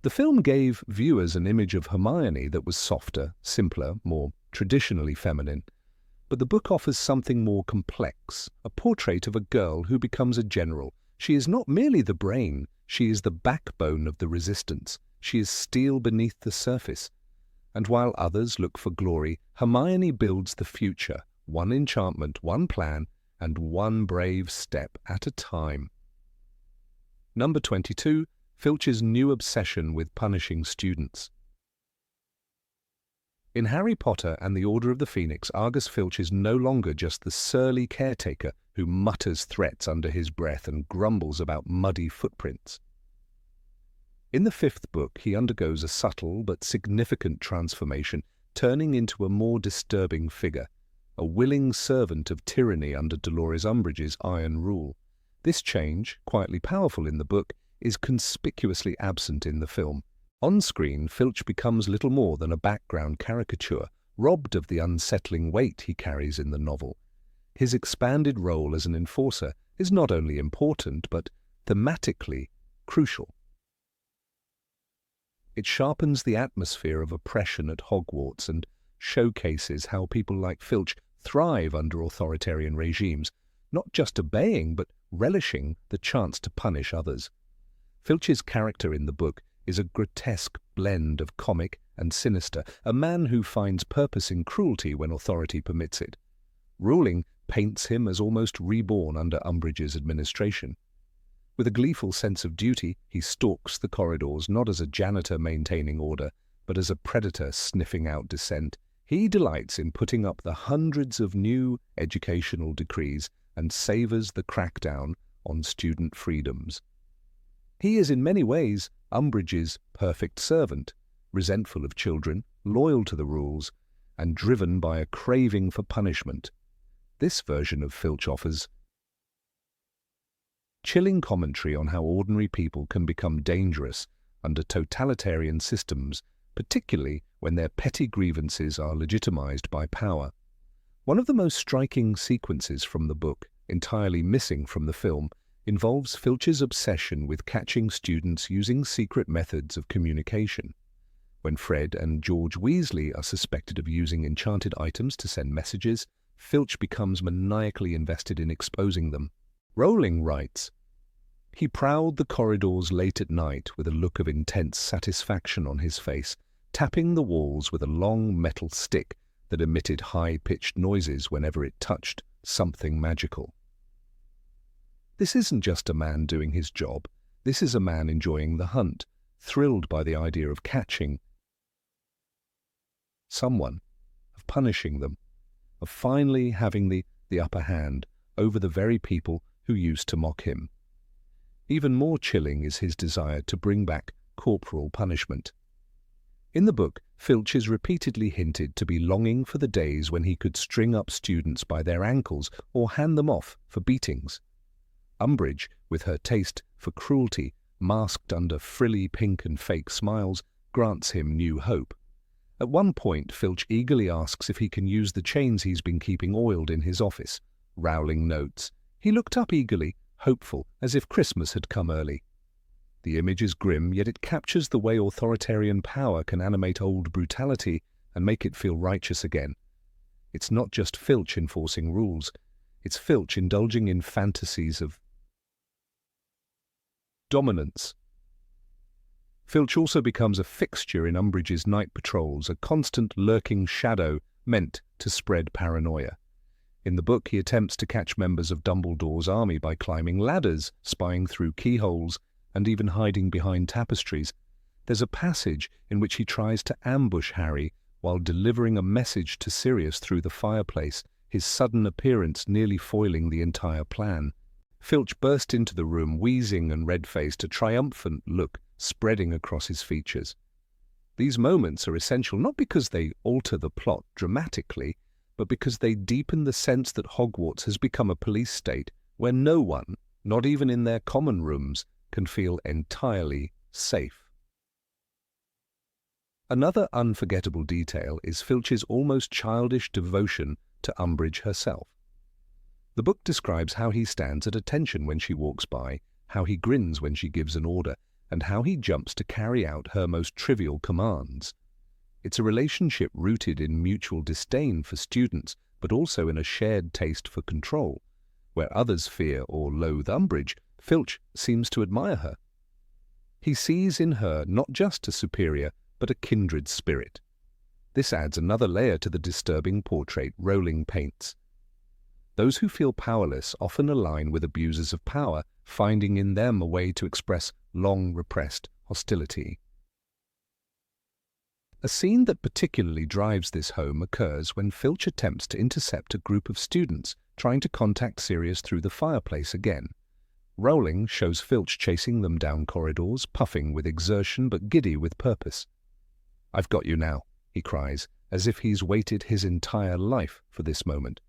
The film gave viewers an image of Hermione that was softer, simpler, more traditionally feminine. But the book offers something more complex, a portrait of a girl who becomes a general. She is not merely the brain, she is the backbone of the resistance. She is steel beneath the surface. And while others look for glory, Hermione builds the future, one enchantment, one plan, and one brave step at a time. Number 22. Filch's new obsession with punishing students. In Harry Potter and the Order of the Phoenix, Argus Filch is no longer just the surly caretaker who mutters threats under his breath and grumbles about muddy footprints. In the 5th book, he undergoes a subtle but significant transformation, turning into a more disturbing figure, a willing servant of tyranny under Dolores Umbridge's iron rule. This change, quietly powerful in the book, is conspicuously absent in the film. On screen, Filch becomes little more than a background caricature, robbed of the unsettling weight he carries in the novel. His expanded role as an enforcer is not only important, but thematically crucial. It sharpens the atmosphere of oppression at Hogwarts and showcases how people like Filch thrive under authoritarian regimes, not just obeying, but relishing the chance to punish others. Filch's character in the book is a grotesque blend of comic and sinister, a man who finds purpose in cruelty when authority permits it. Ruling paints him as almost reborn under Umbridge's administration. With a gleeful sense of duty, he stalks the corridors not as a janitor maintaining order, but as a predator sniffing out dissent. He delights in putting up the hundreds of new educational decrees and savors the crackdown on student freedoms. He is in many ways Umbridge's perfect servant, resentful of children, loyal to the rules, and driven by a craving for punishment. This version of Filch offers chilling commentary on how ordinary people can become dangerous under totalitarian systems, particularly when their petty grievances are legitimized by power. One of the most striking sequences from the book, entirely missing from the film, involves Filch's obsession with catching students using secret methods of communication. When Fred and George Weasley are suspected of using enchanted items to send messages, Filch becomes maniacally invested in exposing them. Rowling writes, "He prowled the corridors late at night with a look of intense satisfaction on his face, tapping the walls with a long metal stick that emitted high-pitched noises whenever it touched something magical." This isn't just a man doing his job. This is a man enjoying the hunt, thrilled by the idea of catching someone, of punishing them, of finally having the upper hand over the very people who used to mock him. Even more chilling is his desire to bring back corporal punishment. In the book, Filch is repeatedly hinted to be longing for the days when he could string up students by their ankles or hand them off for beatings. Umbridge, with her taste for cruelty, masked under frilly pink and fake smiles, grants him new hope. At one point, Filch eagerly asks if he can use the chains he's been keeping oiled in his office. Rowling notes, "He looked up eagerly, hopeful, as if Christmas had come early." The image is grim, yet it captures the way authoritarian power can animate old brutality and make it feel righteous again. It's not just Filch enforcing rules, it's Filch indulging in fantasies of dominance. Filch also becomes a fixture in Umbridge's night patrols, a constant lurking shadow meant to spread paranoia. In the book, he attempts to catch members of Dumbledore's army by climbing ladders, spying through keyholes, and even hiding behind tapestries. There's a passage in which he tries to ambush Harry while delivering a message to Sirius through the fireplace, his sudden appearance nearly foiling the entire plan. Filch burst into the room, wheezing and red-faced, a triumphant look spreading across his features. These moments are essential not because they alter the plot dramatically, but because they deepen the sense that Hogwarts has become a police state where no one, not even in their common rooms, can feel entirely safe. Another unforgettable detail is Filch's almost childish devotion to Umbridge herself. The book describes how he stands at attention when she walks by, how he grins when she gives an order, and how he jumps to carry out her most trivial commands. It's a relationship rooted in mutual disdain for students, but also in a shared taste for control. Where others fear or loathe Umbridge, Filch seems to admire her. He sees in her not just a superior, but a kindred spirit. This adds another layer to the disturbing portrait Rowling paints. Those who feel powerless often align with abusers of power, finding in them a way to express long-repressed hostility. A scene that particularly drives this home occurs when Filch attempts to intercept a group of students trying to contact Sirius through the fireplace again. Rowling shows Filch chasing them down corridors, puffing with exertion but giddy with purpose. "I've got you now," he cries, as if he's waited his entire life for this moment.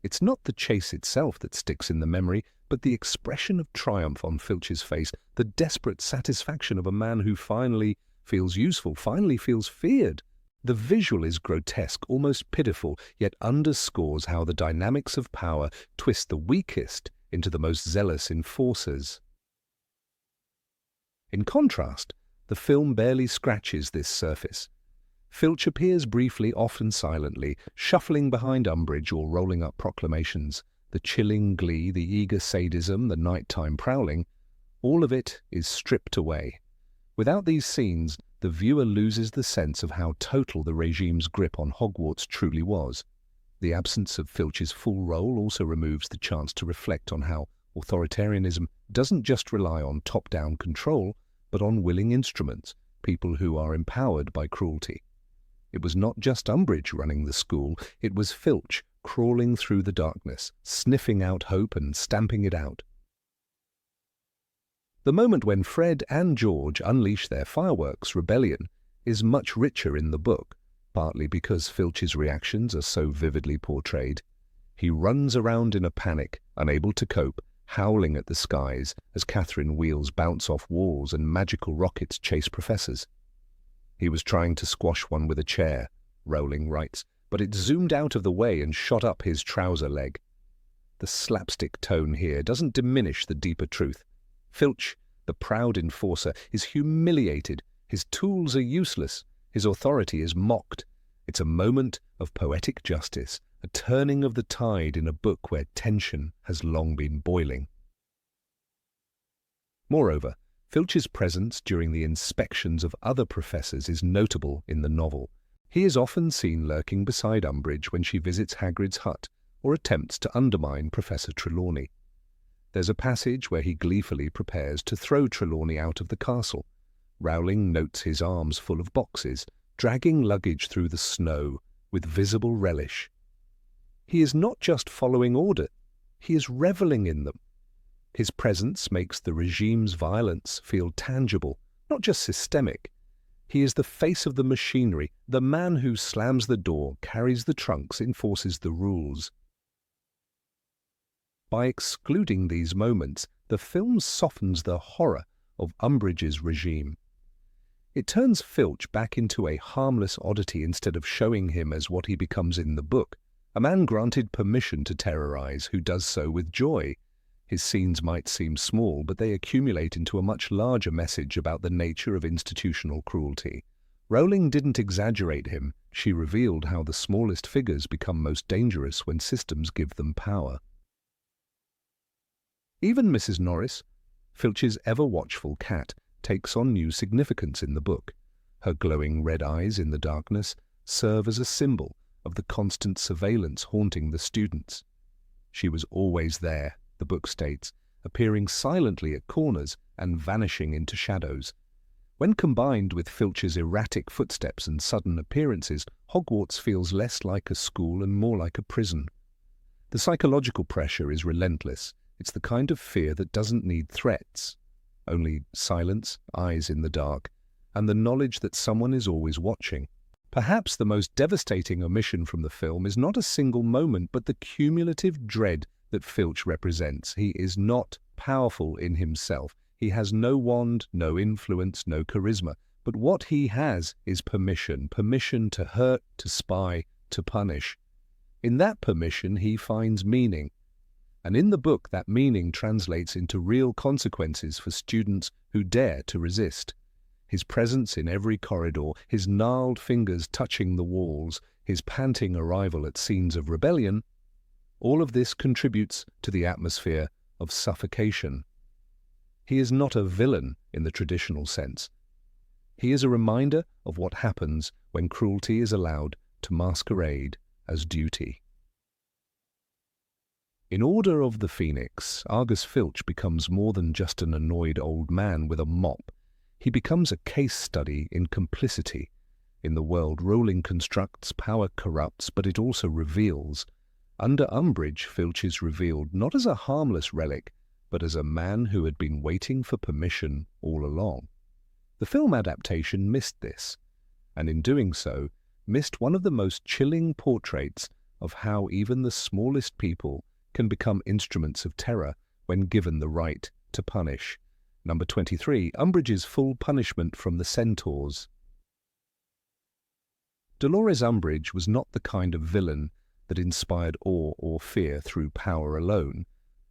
It's not the chase itself that sticks in the memory, but the expression of triumph on Filch's face, the desperate satisfaction of a man who finally feels useful, finally feels feared. The visual is grotesque, almost pitiful, yet underscores how the dynamics of power twist the weakest into the most zealous enforcers. In contrast, the film barely scratches this surface. Filch appears briefly, often silently, shuffling behind Umbridge or rolling up proclamations. The chilling glee, the eager sadism, the nighttime prowling, all of it is stripped away. Without these scenes, the viewer loses the sense of how total the regime's grip on Hogwarts truly was. The absence of Filch's full role also removes the chance to reflect on how authoritarianism doesn't just rely on top-down control, but on willing instruments, people who are empowered by cruelty. It was not just Umbridge running the school, it was Filch crawling through the darkness, sniffing out hope and stamping it out. The moment when Fred and George unleash their fireworks rebellion is much richer in the book, partly because Filch's reactions are so vividly portrayed. He runs around in a panic, unable to cope, howling at the skies as Catherine wheels bounce off walls and magical rockets chase professors. He was trying to squash one with a chair, Rowling writes, but it zoomed out of the way and shot up his trouser leg. The slapstick tone here doesn't diminish the deeper truth. Filch, the proud enforcer, is humiliated, his tools are useless, his authority is mocked. It's a moment of poetic justice, a turning of the tide in a book where tension has long been boiling. Moreover, Filch's presence during the inspections of other professors is notable in the novel. He is often seen lurking beside Umbridge when she visits Hagrid's hut or attempts to undermine Professor Trelawney. There's a passage where he gleefully prepares to throw Trelawney out of the castle. Rowling notes his arms full of boxes, dragging luggage through the snow with visible relish. He is not just following order, he is reveling in them. His presence makes the regime's violence feel tangible, not just systemic. He is the face of the machinery, the man who slams the door, carries the trunks, enforces the rules. By excluding these moments, the film softens the horror of Umbridge's regime. It turns Filch back into a harmless oddity instead of showing him as what he becomes in the book, a man granted permission to terrorize who does so with joy. His scenes might seem small, but they accumulate into a much larger message about the nature of institutional cruelty. Rowling didn't exaggerate him, she revealed how the smallest figures become most dangerous when systems give them power. Even Mrs. Norris, Filch's ever-watchful cat, takes on new significance in the book. Her glowing red eyes in the darkness serve as a symbol of the constant surveillance haunting the students. She was always there, the book states, appearing silently at corners and vanishing into shadows. When combined with Filch's erratic footsteps and sudden appearances, Hogwarts feels less like a school and more like a prison. The psychological pressure is relentless. It's the kind of fear that doesn't need threats, only silence, eyes in the dark, and the knowledge that someone is always watching. Perhaps the most devastating omission from the film is not a single moment, but the cumulative dread that Filch represents. He is not powerful in himself. He has no wand, no influence, no charisma. But what he has is permission to hurt, to spy, to punish. In that permission, he finds meaning. And in the book, that meaning translates into real consequences for students who dare to resist. His presence in every corridor, his gnarled fingers touching the walls, his panting arrival at scenes of rebellion, all of this contributes to the atmosphere of suffocation. He is not a villain in the traditional sense. He is a reminder of what happens when cruelty is allowed to masquerade as duty. In Order of the Phoenix, Argus Filch becomes more than just an annoyed old man with a mop. He becomes a case study in complicity. In the world Rowling constructs, power corrupts, but it also reveals. Under Umbridge, Filch is revealed not as a harmless relic, but as a man who had been waiting for permission all along. The film adaptation missed this, and in doing so, missed one of the most chilling portraits of how even the smallest people can become instruments of terror when given the right to punish. Number 23, Umbridge's full punishment from the centaurs. Dolores Umbridge was not the kind of villain that inspired awe or fear through power alone.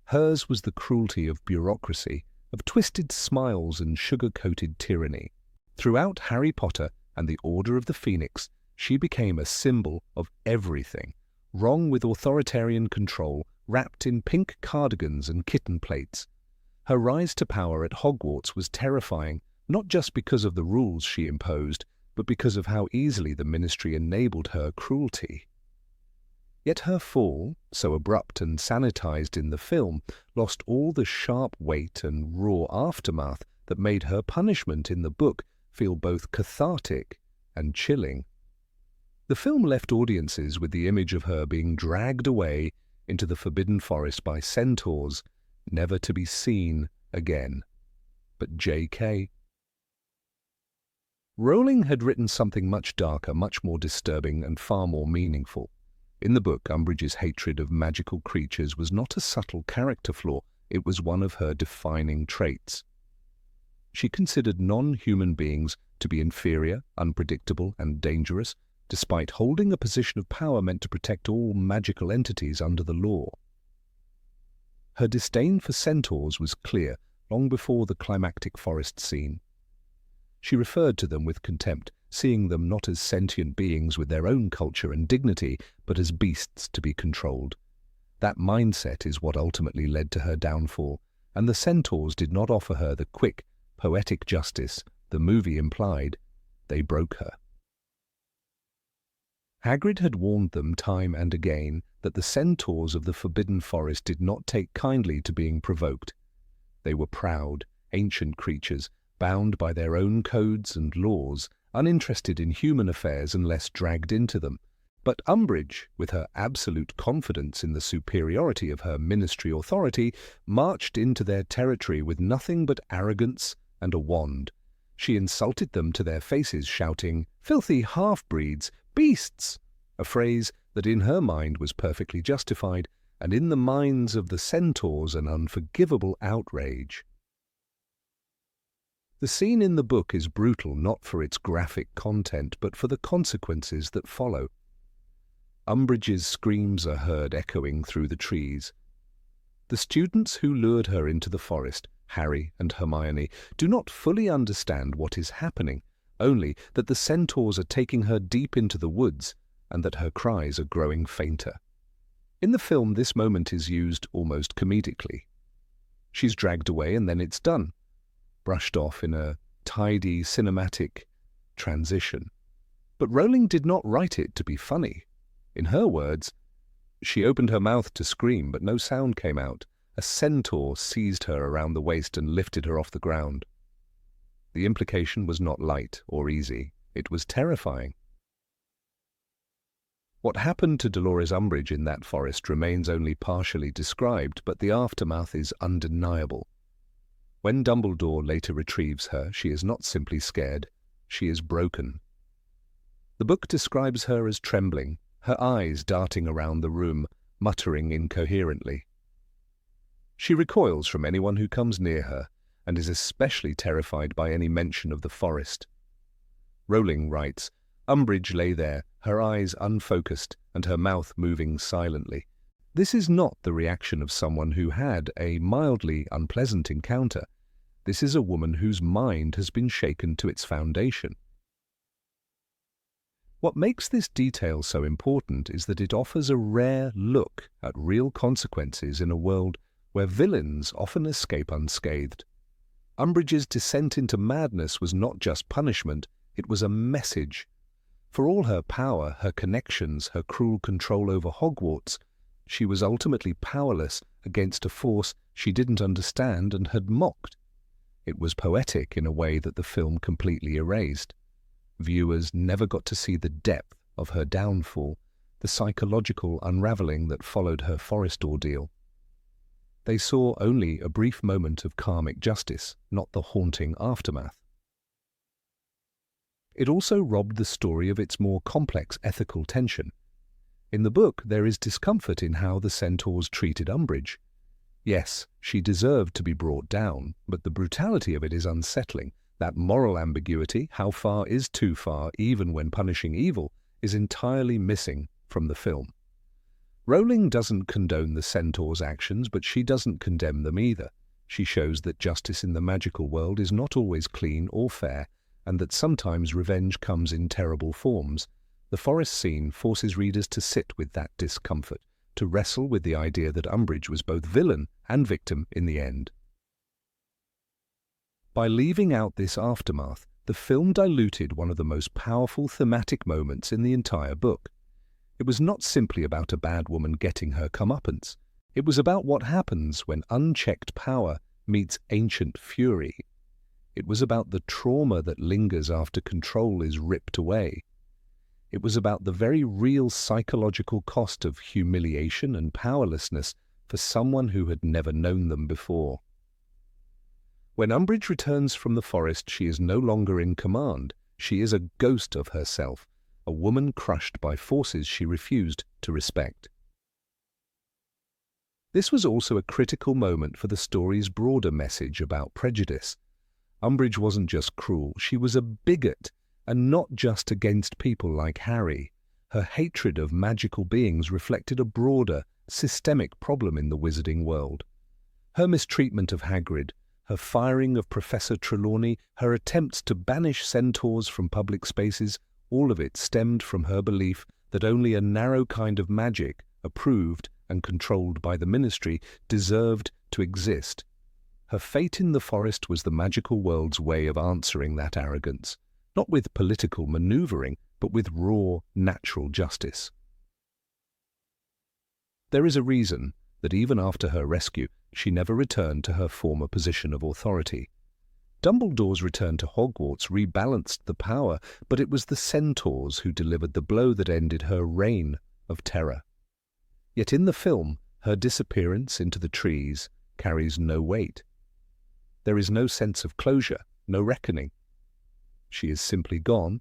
Hers was the cruelty of bureaucracy, of twisted smiles and sugar-coated tyranny. Throughout Harry Potter and the Order of the Phoenix, she became a symbol of everything wrong with authoritarian control, wrapped in pink cardigans and kitten plates. Her rise to power at Hogwarts was terrifying, not just because of the rules she imposed, but because of how easily the Ministry enabled her cruelty. Yet her fall, so abrupt and sanitized in the film, lost all the sharp weight and raw aftermath that made her punishment in the book feel both cathartic and chilling. The film left audiences with the image of her being dragged away into the Forbidden Forest by centaurs, never to be seen again. But J.K. Rowling had written something much darker, much more disturbing, and far more meaningful. In the book, Umbridge's hatred of magical creatures was not a subtle character flaw, it was one of her defining traits. She considered non-human beings to be inferior, unpredictable, and dangerous, despite holding a position of power meant to protect all magical entities under the law. Her disdain for centaurs was clear long before the climactic forest scene. She referred to them with contempt, seeing them not as sentient beings with their own culture and dignity, but as beasts to be controlled. That mindset is what ultimately led to her downfall, and the centaurs did not offer her the quick, poetic justice the movie implied. They broke her. Hagrid had warned them time and again that the centaurs of the Forbidden Forest did not take kindly to being provoked. They were proud, ancient creatures, bound by their own codes and laws, uninterested in human affairs unless dragged into them. But Umbridge, with her absolute confidence in the superiority of her ministry authority, marched into their territory with nothing but arrogance and a wand. She insulted them to their faces, shouting, "Filthy half-breeds! Beasts!" a phrase that in her mind was perfectly justified, and in the minds of the centaurs an unforgivable outrage. The scene in the book is brutal not for its graphic content, but for the consequences that follow. Umbridge's screams are heard echoing through the trees. The students who lured her into the forest, Harry and Hermione, do not fully understand what is happening, only that the centaurs are taking her deep into the woods and that her cries are growing fainter. In the film, this moment is used almost comedically. She's dragged away and then it's done, brushed off in a tidy cinematic transition. But Rowling did not write it to be funny. In her words, she opened her mouth to scream, but no sound came out. A centaur seized her around the waist and lifted her off the ground. The implication was not light or easy. It was terrifying. What happened to Dolores Umbridge in that forest remains only partially described, but the aftermath is undeniable. When Dumbledore later retrieves her, she is not simply scared, she is broken. The book describes her as trembling, her eyes darting around the room, muttering incoherently. She recoils from anyone who comes near her, and is especially terrified by any mention of the forest. Rowling writes, Umbridge lay there, her eyes unfocused and her mouth moving silently. This is not the reaction of someone who had a mildly unpleasant encounter. This is a woman whose mind has been shaken to its foundation. What makes this detail so important is that it offers a rare look at real consequences in a world where villains often escape unscathed. Umbridge's descent into madness was not just punishment, it was a message. For all her power, her connections, her cruel control over Hogwarts, she was ultimately powerless against a force she didn't understand and had mocked. It was poetic in a way that the film completely erased. Viewers never got to see the depth of her downfall, the psychological unraveling that followed her forest ordeal. They saw only a brief moment of karmic justice, not the haunting aftermath. It also robbed the story of its more complex ethical tension. In the book, there is discomfort in how the centaurs treated Umbridge. Yes, she deserved to be brought down, but the brutality of it is unsettling. That moral ambiguity, how far is too far even when punishing evil, is entirely missing from the film. Rowling doesn't condone the centaurs' actions, but she doesn't condemn them either. She shows that justice in the magical world is not always clean or fair, and that sometimes revenge comes in terrible forms. The forest scene forces readers to sit with that discomfort, to wrestle with the idea that Umbridge was both villain and victim in the end. By leaving out this aftermath, the film diluted one of the most powerful thematic moments in the entire book. It was not simply about a bad woman getting her comeuppance. It was about what happens when unchecked power meets ancient fury. It was about the trauma that lingers after control is ripped away. It was about the very real psychological cost of humiliation and powerlessness for someone who had never known them before. When Umbridge returns from the forest, she is no longer in command. She is a ghost of herself, a woman crushed by forces she refused to respect. This was also a critical moment for the story's broader message about prejudice. Umbridge wasn't just cruel, she was a bigot, and not just against people like Harry. Her hatred of magical beings reflected a broader, systemic problem in the wizarding world. Her mistreatment of Hagrid, her firing of Professor Trelawney, her attempts to banish centaurs from public spaces, all of it stemmed from her belief that only a narrow kind of magic, approved and controlled by the Ministry, deserved to exist. Her fate in the forest was the magical world's way of answering that arrogance, not with political maneuvering, but with raw, natural justice. There is a reason that even after her rescue, she never returned to her former position of authority. Dumbledore's return to Hogwarts rebalanced the power, but it was the centaurs who delivered the blow that ended her reign of terror. Yet in the film, her disappearance into the trees carries no weight. There is no sense of closure, no reckoning. She is simply gone.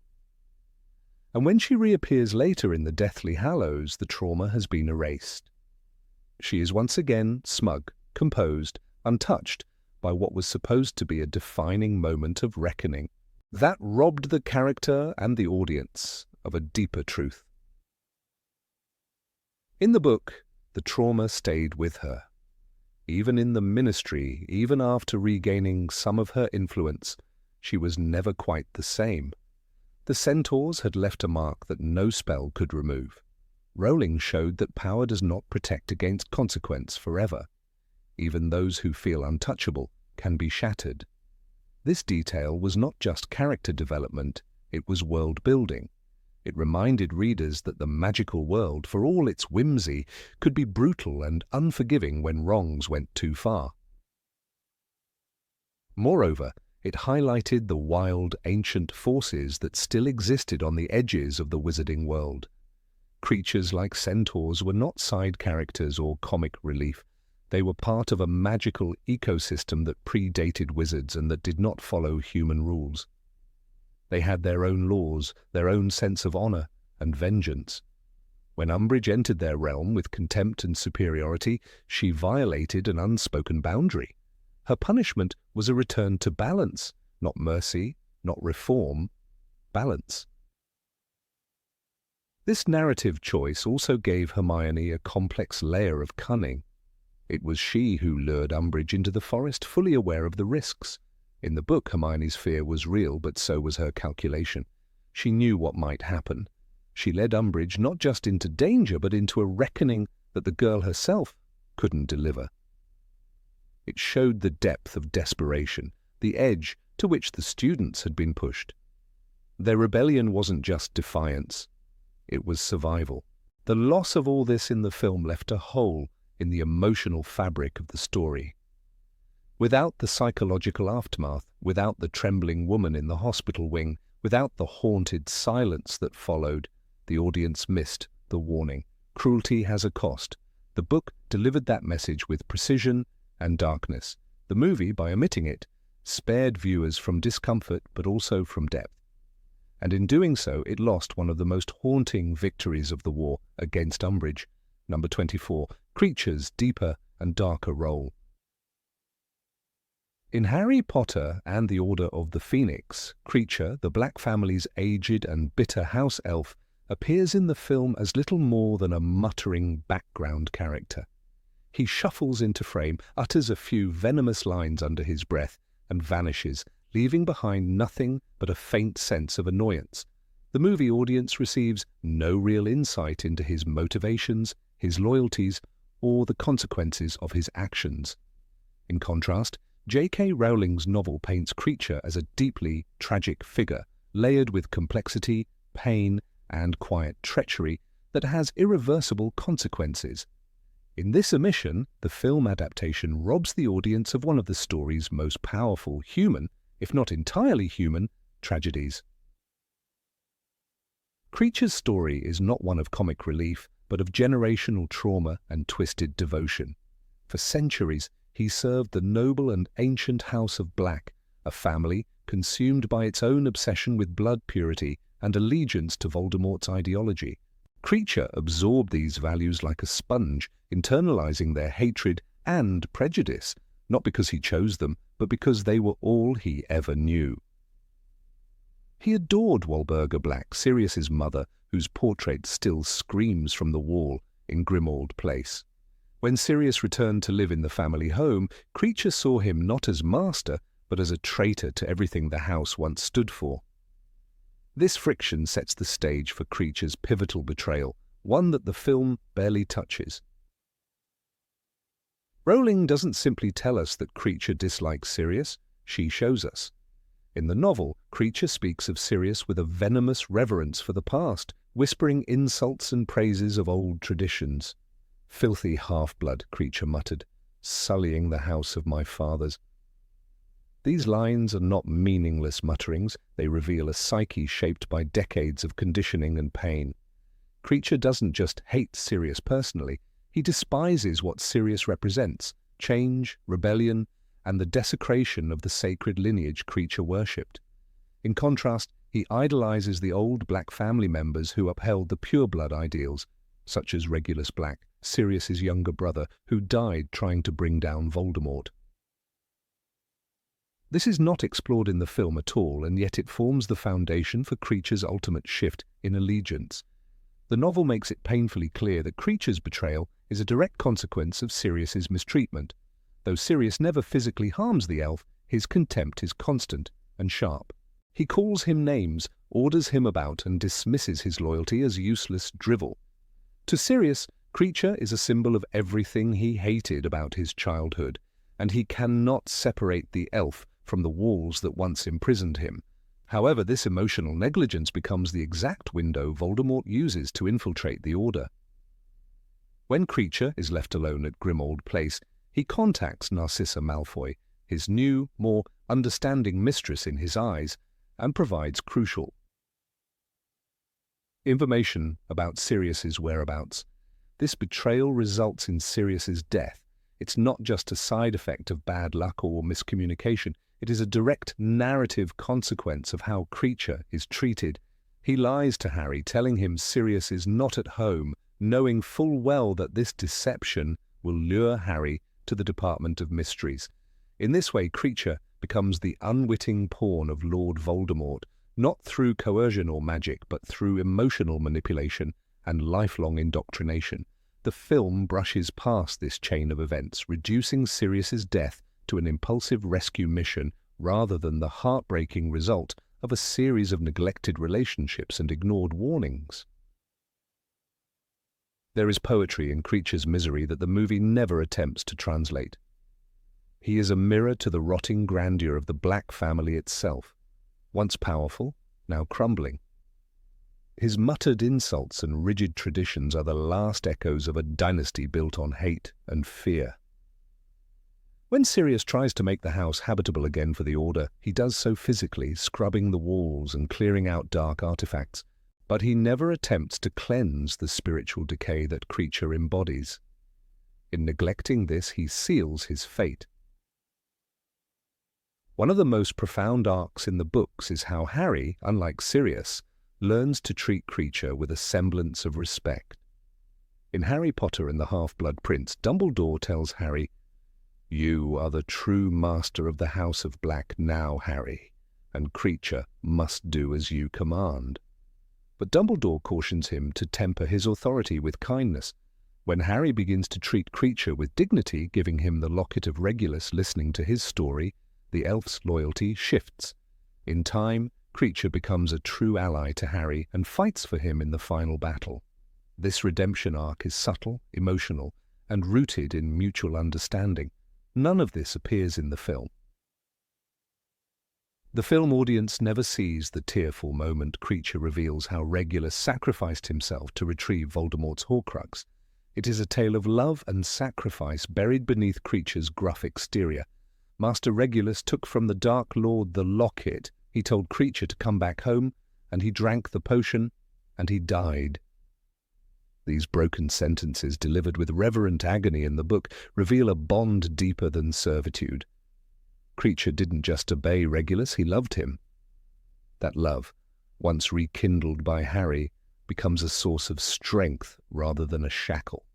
And when she reappears later in the Deathly Hallows, the trauma has been erased. She is once again smug, composed, untouched by what was supposed to be a defining moment of reckoning. That robbed the character and the audience of a deeper truth. In the book, the trauma stayed with her. Even in the ministry, even after regaining some of her influence, she was never quite the same. The centaurs had left a mark that no spell could remove. Rowling showed that power does not protect against consequence forever. Even those who feel untouchable can be shattered. This detail was not just character development, it was world building. It reminded readers that the magical world, for all its whimsy, could be brutal and unforgiving when wrongs went too far. Moreover, it highlighted the wild, ancient forces that still existed on the edges of the wizarding world. Creatures like centaurs were not side characters or comic relief. They were part of a magical ecosystem that predated wizards and that did not follow human rules. They had their own laws, their own sense of honor and vengeance. When Umbridge entered their realm with contempt and superiority, she violated an unspoken boundary. Her punishment was a return to balance, not mercy, not reform, balance. This narrative choice also gave Hermione a complex layer of cunning. It was she who lured Umbridge into the forest, fully aware of the risks. In the book, Hermione's fear was real, but so was her calculation. She knew what might happen. She led Umbridge not just into danger, but into a reckoning that the girl herself couldn't deliver. It showed the depth of desperation, the edge to which the students had been pushed. Their rebellion wasn't just defiance. It was survival. The loss of all this in the film left a hole in the emotional fabric of the story. Without the psychological aftermath, without the trembling woman in the hospital wing, without the haunted silence that followed, the audience missed the warning. Cruelty has a cost. The book delivered that message with precision and darkness. The movie, by omitting it, spared viewers from discomfort but also from depth. And in doing so, it lost one of the most haunting victories of the war against Umbridge. Number 24, Creature's deeper and darker role. In Harry Potter and the Order of the Phoenix, Kreacher, the Black family's aged and bitter house elf, appears in the film as little more than a muttering background character. He shuffles into frame, utters a few venomous lines under his breath, and vanishes, leaving behind nothing but a faint sense of annoyance. The movie audience receives no real insight into his motivations, his loyalties, or the consequences of his actions. In contrast, J.K. Rowling's novel paints Kreacher as a deeply tragic figure, layered with complexity, pain, and quiet treachery that has irreversible consequences. In this omission, the film adaptation robs the audience of one of the story's most powerful human, if not entirely human, tragedies. Kreacher's story is not one of comic relief, but of generational trauma and twisted devotion. For centuries, he served the noble and ancient House of Black, a family consumed by its own obsession with blood purity and allegiance to Voldemort's ideology. Kreacher absorbed these values like a sponge, internalizing their hatred and prejudice, not because he chose them, but because they were all he ever knew. He adored Walburga Black, Sirius's mother, whose portrait still screams from the wall in Grimmauld Place. When Sirius returned to live in the family home, Kreacher saw him not as master, but as a traitor to everything the house once stood for. This friction sets the stage for Kreacher's pivotal betrayal, one that the film barely touches. Rowling doesn't simply tell us that Kreacher dislikes Sirius, she shows us. In the novel, Kreacher speaks of Sirius with a venomous reverence for the past, whispering insults and praises of old traditions. "Filthy half-blood," Kreacher muttered, "sullying the house of my fathers." These lines are not meaningless mutterings, they reveal a psyche shaped by decades of conditioning and pain. Kreacher doesn't just hate Sirius personally, he despises what Sirius represents: change, rebellion, and the desecration of the sacred lineage Kreacher worshipped. In contrast, he idolizes the old Black family members who upheld the pure-blood ideals, such as Regulus Black, Sirius's younger brother, who died trying to bring down Voldemort. This is not explored in the film at all, and yet it forms the foundation for Creature's ultimate shift in allegiance. The novel makes it painfully clear that Creature's betrayal is a direct consequence of Sirius's mistreatment. Though Sirius never physically harms the elf, his contempt is constant and sharp. He calls him names, orders him about, and dismisses his loyalty as useless drivel. To Sirius, Creature is a symbol of everything he hated about his childhood, and he cannot separate the elf from the walls that once imprisoned him. However, this emotional negligence becomes the exact window Voldemort uses to infiltrate the Order. When Creature is left alone at Grimmauld Place, he contacts Narcissa Malfoy, his new, more understanding mistress in his eyes, and provides crucial information about Sirius's whereabouts. This betrayal results in Sirius's death. It's not just a side effect of bad luck or miscommunication. It is a direct narrative consequence of how Creature is treated. He lies to Harry, telling him Sirius is not at home, knowing full well that this deception will lure Harry to the Department of Mysteries. In this way, Creature becomes the unwitting pawn of Lord Voldemort, not through coercion or magic, but through emotional manipulation and lifelong indoctrination. The film brushes past this chain of events, reducing Sirius's death to an impulsive rescue mission rather than the heartbreaking result of a series of neglected relationships and ignored warnings. There is poetry in Creature's misery that the movie never attempts to translate. He is a mirror to the rotting grandeur of the Black family itself, once powerful, now crumbling. His muttered insults and rigid traditions are the last echoes of a dynasty built on hate and fear. When Sirius tries to make the house habitable again for the Order, he does so physically, scrubbing the walls and clearing out dark artifacts, but he never attempts to cleanse the spiritual decay that Creature embodies. In neglecting this, he seals his fate. One of the most profound arcs in the books is how Harry, unlike Sirius, learns to treat Creature with a semblance of respect. In Harry Potter and the Half-Blood Prince, Dumbledore tells Harry, "You are the true master of the House of Black now, Harry, and Creature must do as you command." But Dumbledore cautions him to temper his authority with kindness. When Harry begins to treat Creature with dignity, giving him the locket of Regulus, listening to his story, the elf's loyalty shifts. In time, Creature becomes a true ally to Harry and fights for him in the final battle. This redemption arc is subtle, emotional, and rooted in mutual understanding. None of this appears in the film. The film audience never sees the tearful moment Creature reveals how Regulus sacrificed himself to retrieve Voldemort's Horcrux. It is a tale of love and sacrifice buried beneath Creature's gruff exterior. Master Regulus took from the Dark Lord the locket. He told Creature to come back home, and he drank the potion, and he died. These broken sentences, delivered with reverent agony in the book, reveal a bond deeper than servitude. Creature didn't just obey Regulus, he loved him. That love, once rekindled by Harry, becomes a source of strength rather than a shackle.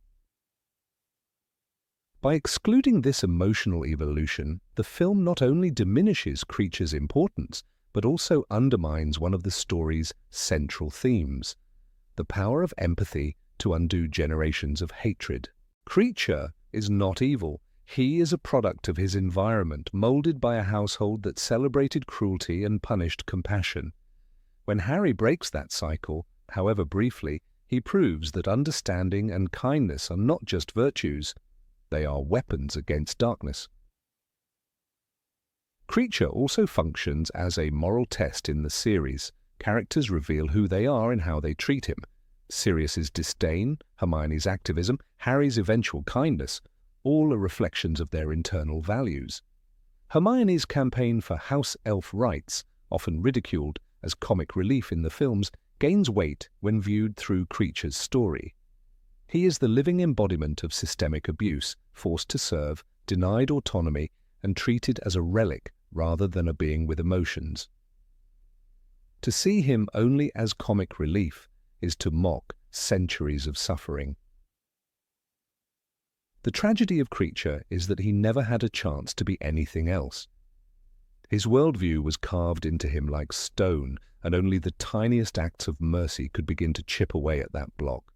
By excluding this emotional evolution, the film not only diminishes Creature's importance, but also undermines one of the story's central themes, the power of empathy to undo generations of hatred. Creature is not evil. He is a product of his environment, molded by a household that celebrated cruelty and punished compassion. When Harry breaks that cycle, however briefly, he proves that understanding and kindness are not just virtues, they are weapons against darkness. Creature also functions as a moral test in the series. Characters reveal who they are and how they treat him. Sirius's disdain, Hermione's activism, Harry's eventual kindness, all are reflections of their internal values. Hermione's campaign for house elf rights, often ridiculed as comic relief in the films, gains weight when viewed through Creature's story. He is the living embodiment of systemic abuse, forced to serve, denied autonomy, and treated as a relic rather than a being with emotions. To see him only as comic relief is to mock centuries of suffering. The tragedy of Creature is that he never had a chance to be anything else. His worldview was carved into him like stone, and only the tiniest acts of mercy could begin to chip away at that block.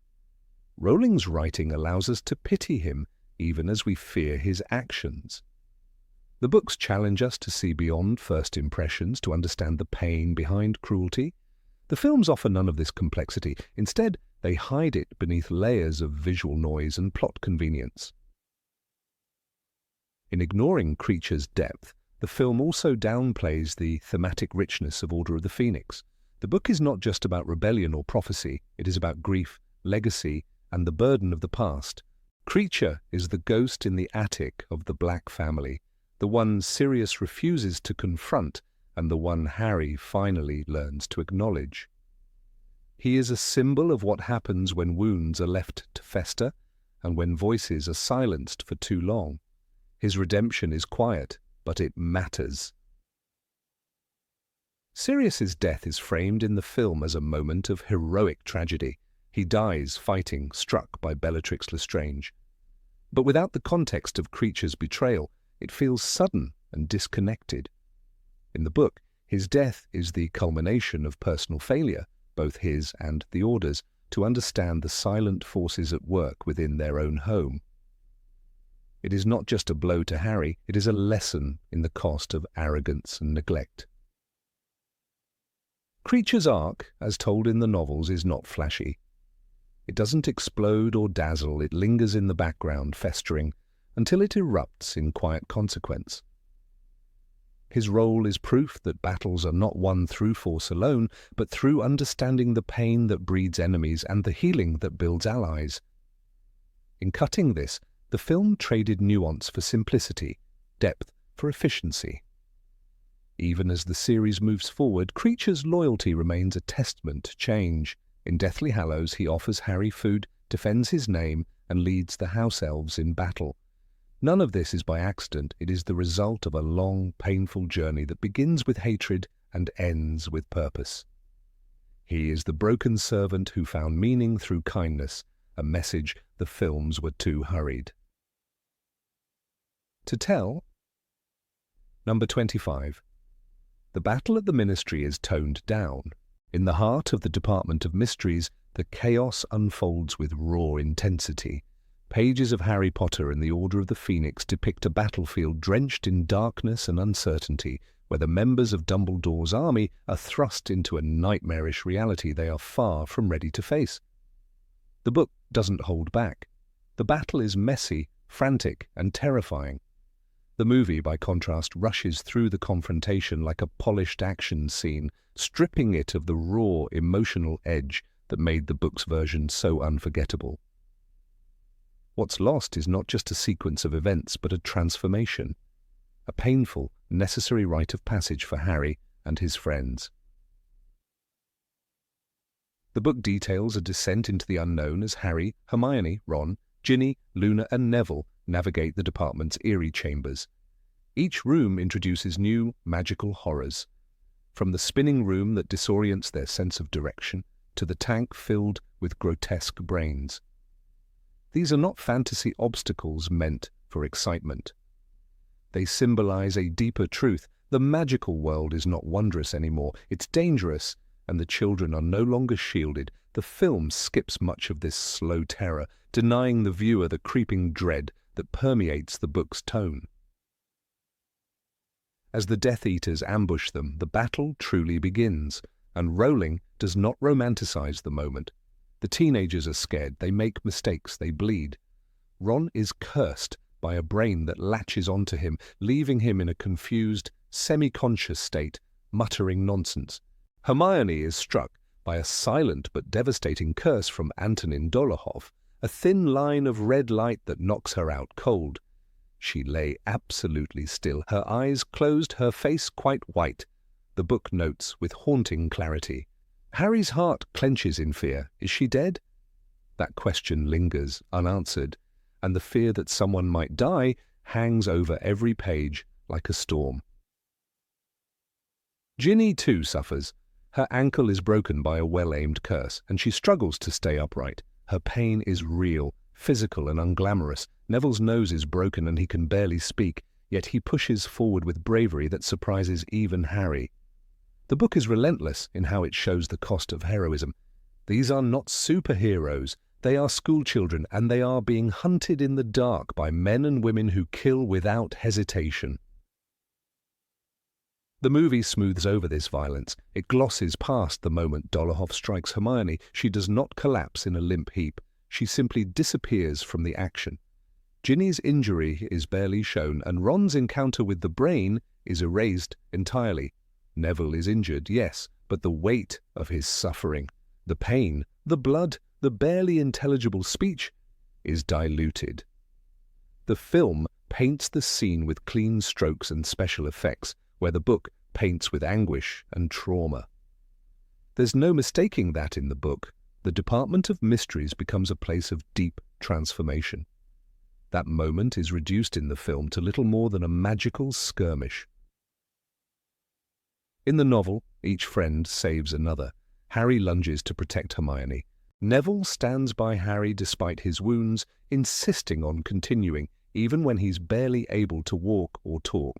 Rowling's writing allows us to pity him, even as we fear his actions. The books challenge us to see beyond first impressions, to understand the pain behind cruelty. The films offer none of this complexity. Instead, they hide it beneath layers of visual noise and plot convenience. In ignoring Creature's depth, the film also downplays the thematic richness of Order of the Phoenix. The book is not just about rebellion or prophecy, it is about grief, legacy, and the burden of the past. Creature is the ghost in the attic of the Black family, the one Sirius refuses to confront, and the one Harry finally learns to acknowledge. He is a symbol of what happens when wounds are left to fester, and when voices are silenced for too long. His redemption is quiet, but it matters. Sirius's death is framed in the film as a moment of heroic tragedy. He dies fighting, struck by Bellatrix Lestrange. But without the context of Creature's betrayal, it feels sudden and disconnected. In the book, his death is the culmination of personal failure, both his and the Order's, to understand the silent forces at work within their own home. It is not just a blow to Harry, it is a lesson in the cost of arrogance and neglect. Creature's arc, as told in the novels, is not flashy. It doesn't explode or dazzle, it lingers in the background, festering, until it erupts in quiet consequence. His role is proof that battles are not won through force alone, but through understanding the pain that breeds enemies and the healing that builds allies. In cutting this, the film traded nuance for simplicity, depth for efficiency. Even as the series moves forward, Creature's loyalty remains a testament to change. In Deathly Hallows, he offers Harry food, defends his name, and leads the house elves in battle. None of this is by accident. It is the result of a long, painful journey that begins with hatred and ends with purpose. He is the broken servant who found meaning through kindness, a message the films were too hurried to tell. Number 25. The battle at the Ministry is toned down. In the heart of the Department of Mysteries, the chaos unfolds with raw intensity. Pages of Harry Potter and the Order of the Phoenix depict a battlefield drenched in darkness and uncertainty, where the members of Dumbledore's army are thrust into a nightmarish reality they are far from ready to face. The book doesn't hold back. The battle is messy, frantic, and terrifying. The movie, by contrast, rushes through the confrontation like a polished action scene, stripping it of the raw, emotional edge that made the book's version so unforgettable. What's lost is not just a sequence of events, but a transformation, a painful, necessary rite of passage for Harry and his friends. The book details a descent into the unknown as Harry, Hermione, Ron, Ginny, Luna, and Neville navigate the department's eerie chambers. Each room introduces new, magical horrors, from the spinning room that disorients their sense of direction to the tank filled with grotesque brains. These are not fantasy obstacles meant for excitement. They symbolize a deeper truth. The magical world is not wondrous anymore, it's dangerous, and the children are no longer shielded. The film skips much of this slow terror, denying the viewer the creeping dread that permeates the book's tone. As the Death Eaters ambush them, the battle truly begins, and Rowling does not romanticize the moment. The teenagers are scared, they make mistakes, they bleed. Ron is cursed by a brain that latches onto him, leaving him in a confused, semi-conscious state, muttering nonsense. Hermione is struck by a silent but devastating curse from Antonin Dolohov, a thin line of red light that knocks her out cold. She lay absolutely still, her eyes closed, her face quite white. The book notes with haunting clarity. Harry's heart clenches in fear. Is she dead? That question lingers, unanswered, and the fear that someone might die hangs over every page like a storm. Ginny too suffers. Her ankle is broken by a well-aimed curse, and she struggles to stay upright. Her pain is real, physical and unglamorous. Neville's nose is broken and he can barely speak. yet he pushes forward with bravery that surprises even Harry. The book is relentless in how it shows the cost of heroism. These are not superheroes, they are schoolchildren, and they are being hunted in the dark by men and women who kill without hesitation. The movie smooths over this violence. It glosses past the moment Dolohov strikes Hermione. She does not collapse in a limp heap. She simply disappears from the action. Ginny's injury is barely shown, and Ron's encounter with the brain is erased entirely. Neville is injured, yes, but the weight of his suffering, the pain, the blood, the barely intelligible speech is diluted. The film paints the scene with clean strokes and special effects, where the book paints with anguish and trauma. There's no mistaking that in the book. The Department of Mysteries becomes a place of deep transformation. That moment is reduced in the film to little more than a magical skirmish. In the novel, each friend saves another. Harry lunges to protect Hermione. Neville stands by Harry despite his wounds, insisting on continuing, even when he's barely able to walk or talk.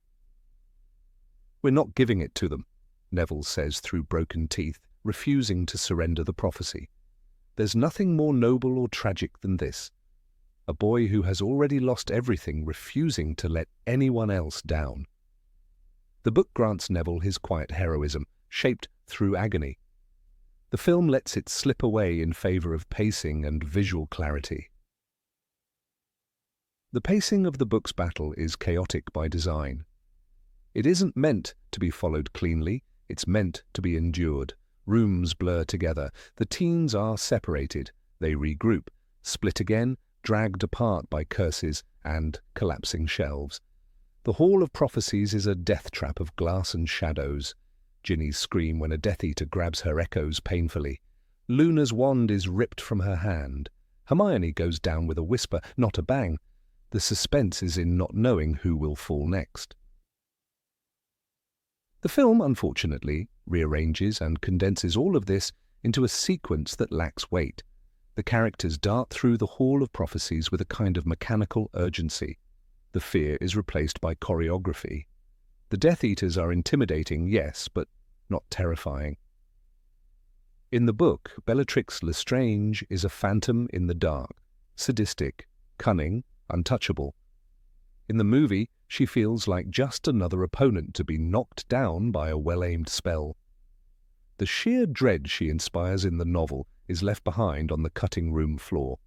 "We're not giving it to them," Neville says through broken teeth, refusing to surrender the prophecy. There's nothing more noble or tragic than this. A boy who has already lost everything refusing to let anyone else down. The book grants Neville his quiet heroism, shaped through agony. The film lets it slip away in favor of pacing and visual clarity. The pacing of the book's battle is chaotic by design. It isn't meant to be followed cleanly, it's meant to be endured. Rooms blur together, the teens are separated, they regroup, split again, dragged apart by curses and collapsing shelves. The Hall of Prophecies is a death trap of glass and shadows. Ginny's scream when a Death Eater grabs her echoes painfully. Luna's wand is ripped from her hand. Hermione goes down with a whisper, not a bang. The suspense is in not knowing who will fall next. The film, unfortunately, rearranges and condenses all of this into a sequence that lacks weight. The characters dart through the Hall of Prophecies with a kind of mechanical urgency. The fear is replaced by choreography. The Death Eaters are intimidating, yes, but not terrifying. In the book, Bellatrix Lestrange is a phantom in the dark, sadistic, cunning, untouchable. In the movie, she feels like just another opponent to be knocked down by a well-aimed spell. The sheer dread she inspires in the novel is left behind on the cutting room floor.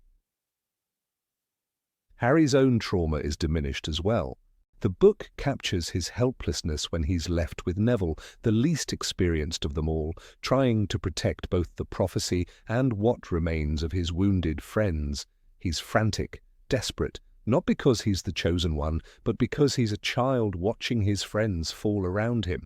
Harry's own trauma is diminished as well. The book captures his helplessness when he's left with Neville, the least experienced of them all, trying to protect both the prophecy and what remains of his wounded friends. He's frantic, desperate, not because he's the chosen one, but because he's a child watching his friends fall around him.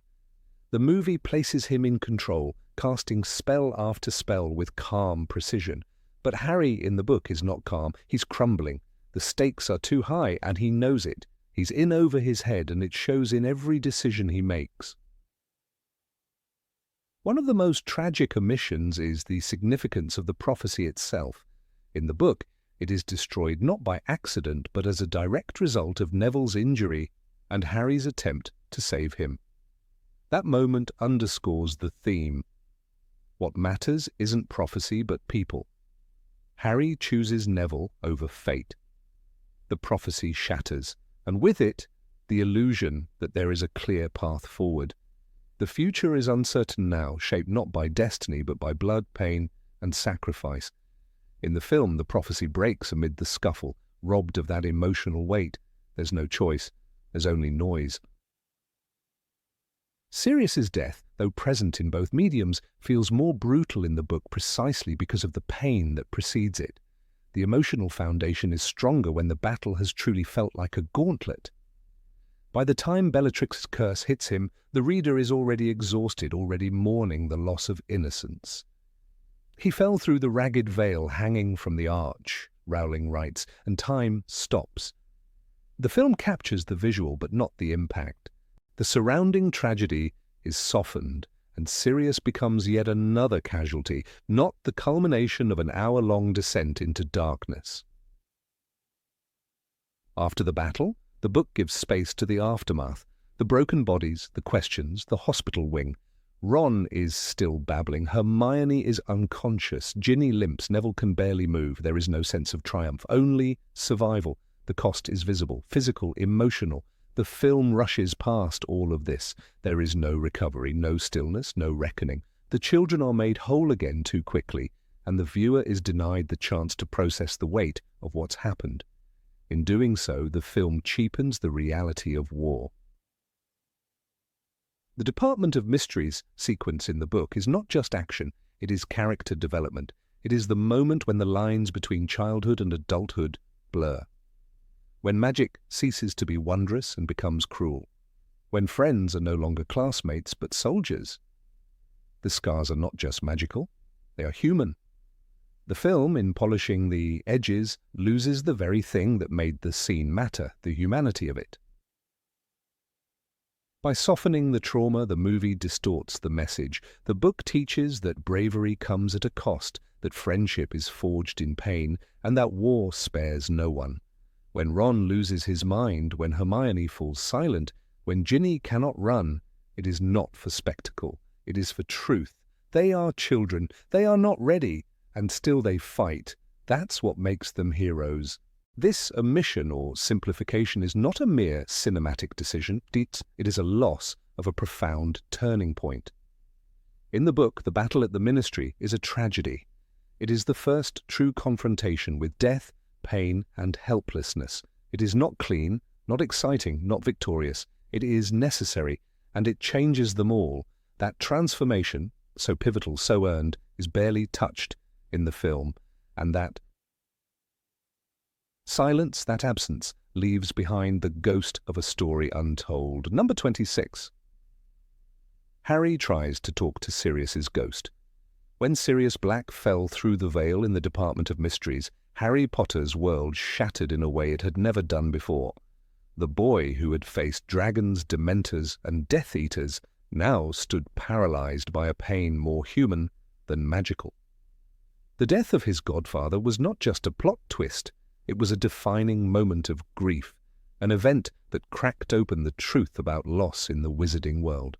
The movie places him in control, casting spell after spell with calm precision. But Harry in the book is not calm, he's crumbling. The stakes are too high and he knows it. He's in over his head and it shows in every decision he makes. One of the most tragic omissions is the significance of the prophecy itself. In the book, it is destroyed not by accident but as a direct result of Neville's injury and Harry's attempt to save him. That moment underscores the theme. What matters isn't prophecy but people. Harry chooses Neville over fate. The prophecy shatters, and with it, the illusion that there is a clear path forward. The future is uncertain now, shaped not by destiny but by blood, pain, and sacrifice. In the film, the prophecy breaks amid the scuffle, robbed of that emotional weight. There's no choice, there's only noise. Sirius's death, though present in both mediums, feels more brutal in the book precisely because of the pain that precedes it. The emotional foundation is stronger when the battle has truly felt like a gauntlet. By the time Bellatrix's curse hits him, the reader is already exhausted, already mourning the loss of innocence. He fell through the ragged veil hanging from the arch, Rowling writes, and time stops. The film captures the visual but not the impact. The surrounding tragedy is softened, and Sirius becomes yet another casualty, not the culmination of an hour-long descent into darkness. After the battle, The book gives space to the aftermath, the broken bodies, the questions, the hospital wing. Ron is still babbling. Hermione is unconscious. Ginny limps. Neville can barely move. There is no sense of triumph, only survival. The cost is visible, physical, emotional. The film rushes past all of this. There is no recovery, no stillness, no reckoning. The children are made whole again too quickly, and the viewer is denied the chance to process the weight of what's happened. In doing so, the film cheapens the reality of war. The Department of Mysteries sequence in the book is not just action, it is character development. It is the moment when the lines between childhood and adulthood blur. When magic ceases to be wondrous and becomes cruel. When friends are no longer classmates but soldiers. The scars are not just magical, they are human. The film, in polishing the edges, loses the very thing that made the scene matter, the humanity of it. By softening the trauma, the movie distorts the message. The book teaches that bravery comes at a cost, that friendship is forged in pain, and that war spares no one. When Ron loses his mind, when Hermione falls silent, when Ginny cannot run, it is not for spectacle, it is for truth. They are children, they are not ready, and still they fight. That's what makes them heroes. This omission or simplification is not a mere cinematic decision, it is a loss of a profound turning point. In the book, the battle at the Ministry is a tragedy. It is the first true confrontation with death, pain, and helplessness. It is not clean, not exciting, not victorious. It is necessary, and it changes them all. That transformation, so pivotal, so earned, is barely touched in the film, and that silence, that absence, leaves behind the ghost of a story untold. Number 26. Harry tries to talk to Sirius's ghost. When Sirius Black fell through the veil in the Department of Mysteries, Harry Potter's world shattered in a way it had never done before. The boy who had faced dragons, dementors, and Death Eaters now stood paralyzed by a pain more human than magical. The death of his godfather was not just a plot twist. It was a defining moment of grief, an event that cracked open the truth about loss in the wizarding world.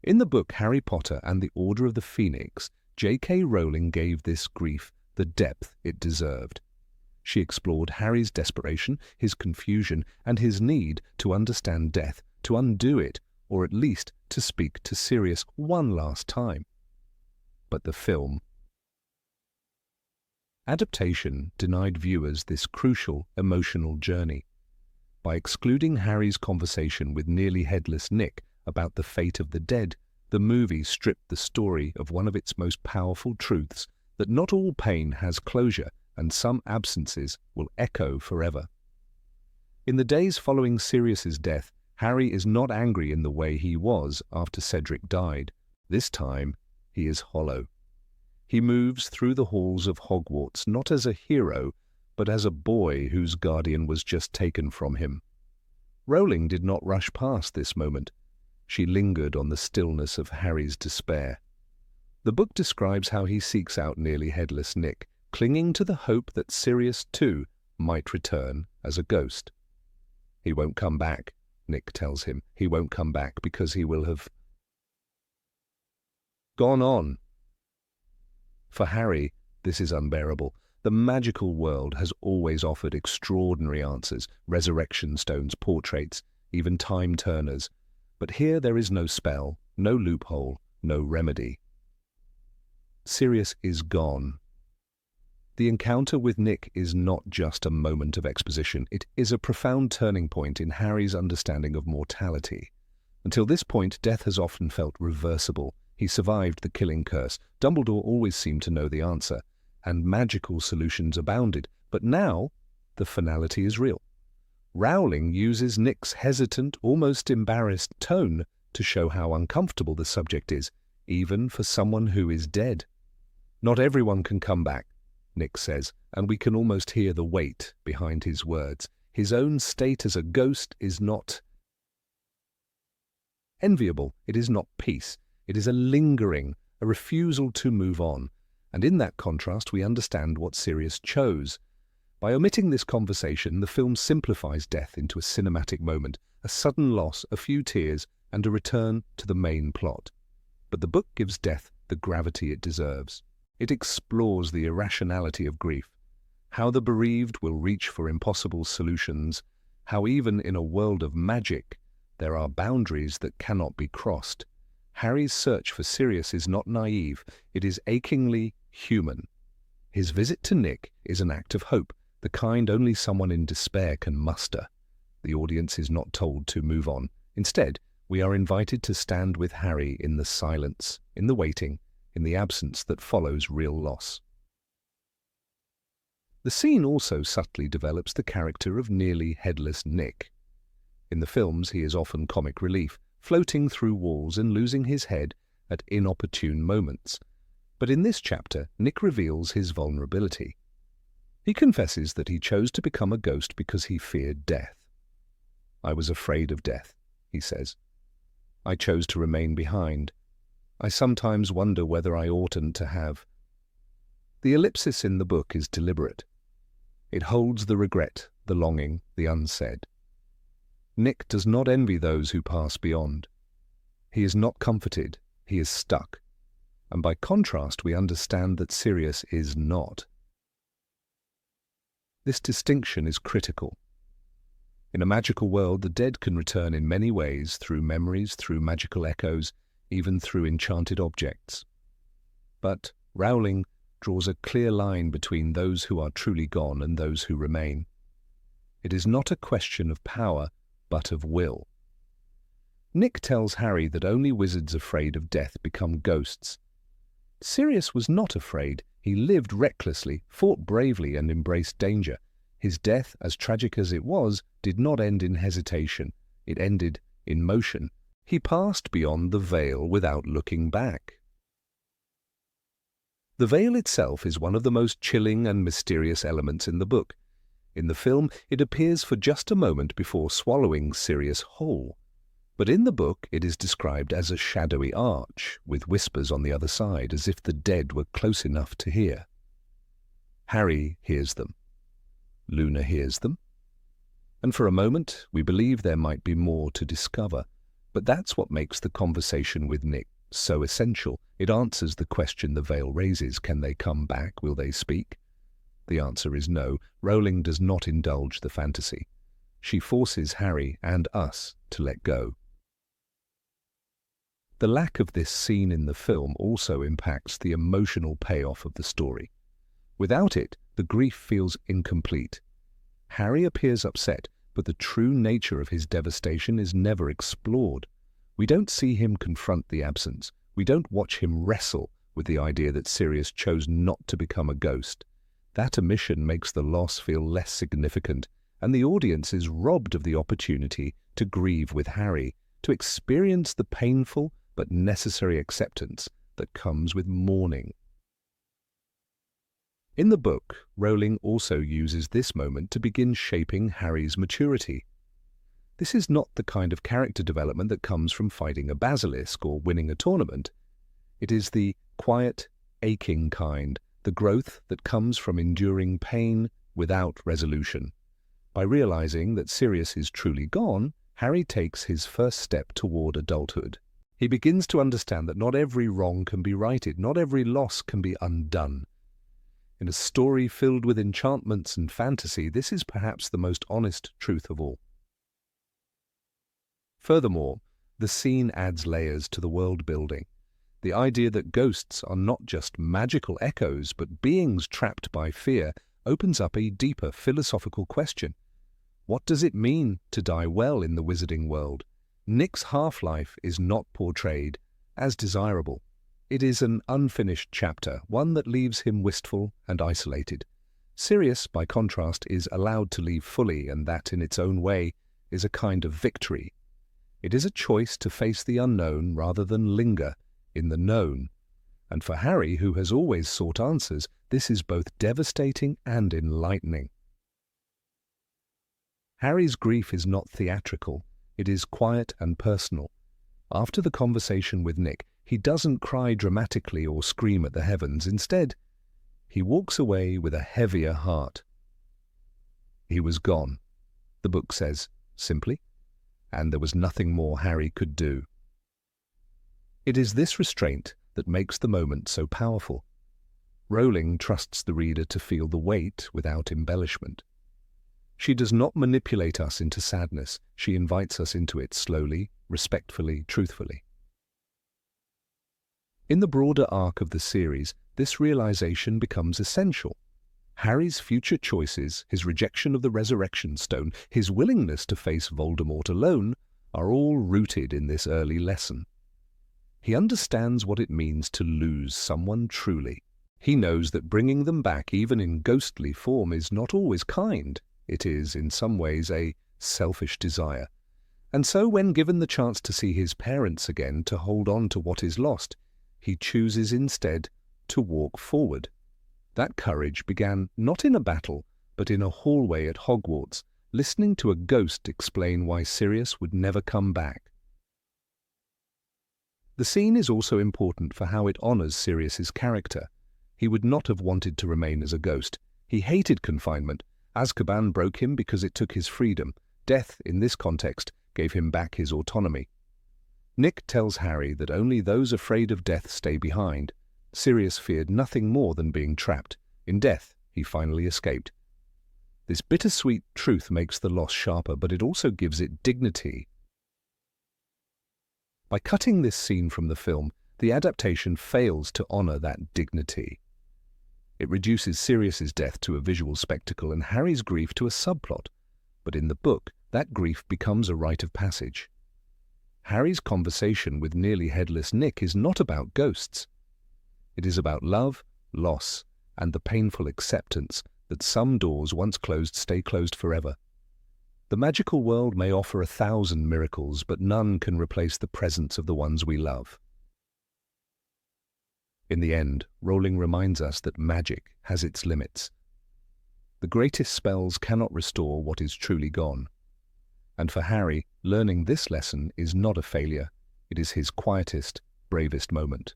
In the book Harry Potter and the Order of the Phoenix, J.K. Rowling gave this grief the depth it deserved. She explored Harry's desperation, his confusion, and his need to understand death, to undo it, or at least to speak to Sirius one last time. But the film adaptation denied viewers this crucial emotional journey. By excluding Harry's conversation with nearly headless Nick about the fate of the dead, the movie stripped the story of one of its most powerful truths, that not all pain has closure and some absences will echo forever. In the days following Sirius's death, Harry is not angry in the way he was after Cedric died. This time, he is hollow. He moves through the halls of Hogwarts not as a hero, but as a boy whose guardian was just taken from him. Rowling did not rush past this moment. She lingered on the stillness of Harry's despair. The book describes how he seeks out nearly headless Nick, clinging to the hope that Sirius, too, might return as a ghost. He won't come back, Nick tells him. He won't come back because he will have gone on. For Harry, this is unbearable. The magical world has always offered extraordinary answers, resurrection stones, portraits, even time turners. But here there is no spell, no loophole, no remedy. Sirius is gone. The encounter with Nick is not just a moment of exposition. It is a profound turning point in Harry's understanding of mortality. Until this point, death has often felt reversible. He survived the killing curse. Dumbledore always seemed to know the answer, and magical solutions abounded. But now, the finality is real. Rowling uses Nick's hesitant, almost embarrassed tone to show how uncomfortable the subject is, even for someone who is dead. Not everyone can come back, Nick says, and we can almost hear the weight behind his words. His own state as a ghost is not enviable. It is not peace. It is a lingering, a refusal to move on. And in that contrast, we understand what Sirius chose. By omitting this conversation, the film simplifies death into a cinematic moment, a sudden loss, a few tears, and a return to the main plot. But the book gives death the gravity it deserves. It explores the irrationality of grief, how the bereaved will reach for impossible solutions, how even in a world of magic, there are boundaries that cannot be crossed. Harry's search for Sirius is not naive, it is achingly human. His visit to Nick is an act of hope, the kind only someone in despair can muster. The audience is not told to move on. Instead, we are invited to stand with Harry in the silence, in the waiting, in the absence that follows real loss. The scene also subtly develops the character of nearly headless Nick. In the films, he is often comic relief, floating through walls and losing his head at inopportune moments. But in this chapter, Nick reveals his vulnerability. He confesses that he chose to become a ghost because he feared death. "I was afraid of death," he says. "I chose to remain behind. I sometimes wonder whether I oughtn't to have." The ellipsis in the book is deliberate. It holds the regret, the longing, the unsaid. Nick does not envy those who pass beyond. He is not comforted, he is stuck. And by contrast, we understand that Sirius is not. This distinction is critical. In a magical world, the dead can return in many ways, through memories, through magical echoes, even through enchanted objects. But Rowling draws a clear line between those who are truly gone and those who remain. It is not a question of power, but of will. Nick tells Harry that only wizards afraid of death become ghosts. Sirius was not afraid. He lived recklessly, fought bravely, and embraced danger. His death, as tragic as it was, did not end in hesitation. It ended in motion. He passed beyond the veil without looking back. The veil itself is one of the most chilling and mysterious elements in the book. In the film, it appears for just a moment before swallowing Sirius whole. But in the book, it is described as a shadowy arch, with whispers on the other side, as if the dead were close enough to hear. Harry hears them. Luna hears them. And for a moment, we believe there might be more to discover. But that's what makes the conversation with Nick so essential. It answers the question the veil raises. Can they come back? Will they speak? The answer is no. Rowling does not indulge the fantasy. She forces Harry and us to let go. The lack of this scene in the film also impacts the emotional payoff of the story. Without it, the grief feels incomplete. Harry appears upset, but the true nature of his devastation is never explored. We don't see him confront the absence. We don't watch him wrestle with the idea that Sirius chose not to become a ghost. That omission makes the loss feel less significant, and the audience is robbed of the opportunity to grieve with Harry, to experience the painful but necessary acceptance that comes with mourning. In the book, Rowling also uses this moment to begin shaping Harry's maturity. This is not the kind of character development that comes from fighting a basilisk or winning a tournament. It is the quiet, aching kind, the growth that comes from enduring pain without resolution. By realizing that Sirius is truly gone, Harry takes his first step toward adulthood. He begins to understand that not every wrong can be righted, not every loss can be undone. In a story filled with enchantments and fantasy, this is perhaps the most honest truth of all. Furthermore, the scene adds layers to the world building. The idea that ghosts are not just magical echoes, but beings trapped by fear, opens up a deeper philosophical question. What does it mean to die well in the wizarding world? Nick's half-life is not portrayed as desirable. It is an unfinished chapter, one that leaves him wistful and isolated. Sirius, by contrast, is allowed to leave fully, and that, in its own way, is a kind of victory. It is a choice to face the unknown rather than linger in the known. And for Harry, who has always sought answers, this is both devastating and enlightening. Harry's grief is not theatrical. It is quiet and personal. After the conversation with Nick, he doesn't cry dramatically or scream at the heavens. Instead, he walks away with a heavier heart. He was gone, the book says, simply, and there was nothing more Harry could do. It is this restraint that makes the moment so powerful. Rowling trusts the reader to feel the weight without embellishment. She does not manipulate us into sadness. She invites us into it slowly, respectfully, truthfully. In the broader arc of the series, this realization becomes essential. Harry's future choices, his rejection of the Resurrection Stone, his willingness to face Voldemort alone, are all rooted in this early lesson. He understands what it means to lose someone truly. He knows that bringing them back, even in ghostly form, is not always kind. It is, in some ways, a selfish desire. And so, when given the chance to see his parents again, to hold on to what is lost, he chooses instead to walk forward. That courage began not in a battle, but in a hallway at Hogwarts, listening to a ghost explain why Sirius would never come back. The scene is also important for how it honors Sirius's character. He would not have wanted to remain as a ghost. He hated confinement. Azkaban broke him because it took his freedom. Death, in this context, gave him back his autonomy. Nick tells Harry that only those afraid of death stay behind. Sirius feared nothing more than being trapped. In death, he finally escaped. This bittersweet truth makes the loss sharper, but it also gives it dignity. By cutting this scene from the film, the adaptation fails to honor that dignity. It reduces Sirius's death to a visual spectacle and Harry's grief to a subplot, but in the book, that grief becomes a rite of passage. Harry's conversation with nearly headless Nick is not about ghosts. It is about love, loss, and the painful acceptance that some doors once closed stay closed forever. The magical world may offer 1,000 miracles, but none can replace the presence of the ones we love. In the end, Rowling reminds us that magic has its limits. The greatest spells cannot restore what is truly gone. And for Harry, learning this lesson is not a failure. It is his quietest, bravest moment.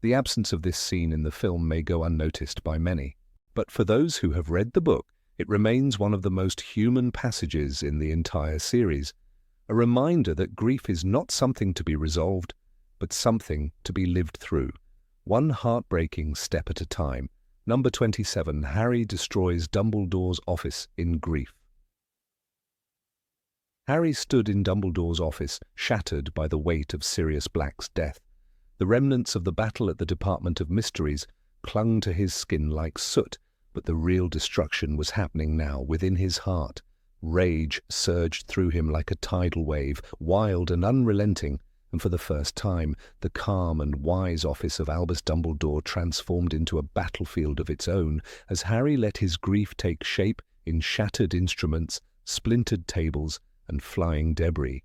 The absence of this scene in the film may go unnoticed by many, but for those who have read the book, it remains one of the most human passages in the entire series, a reminder that grief is not something to be resolved, but something to be lived through, one heartbreaking step at a time. Number 27, Harry destroys Dumbledore's office in grief. Harry stood in Dumbledore's office, shattered by the weight of Sirius Black's death. The remnants of the battle at the Department of Mysteries clung to his skin like soot, but the real destruction was happening now within his heart. Rage surged through him like a tidal wave, wild and unrelenting, and for the first time, the calm and wise office of Albus Dumbledore transformed into a battlefield of its own, as Harry let his grief take shape in shattered instruments, splintered tables, and flying debris.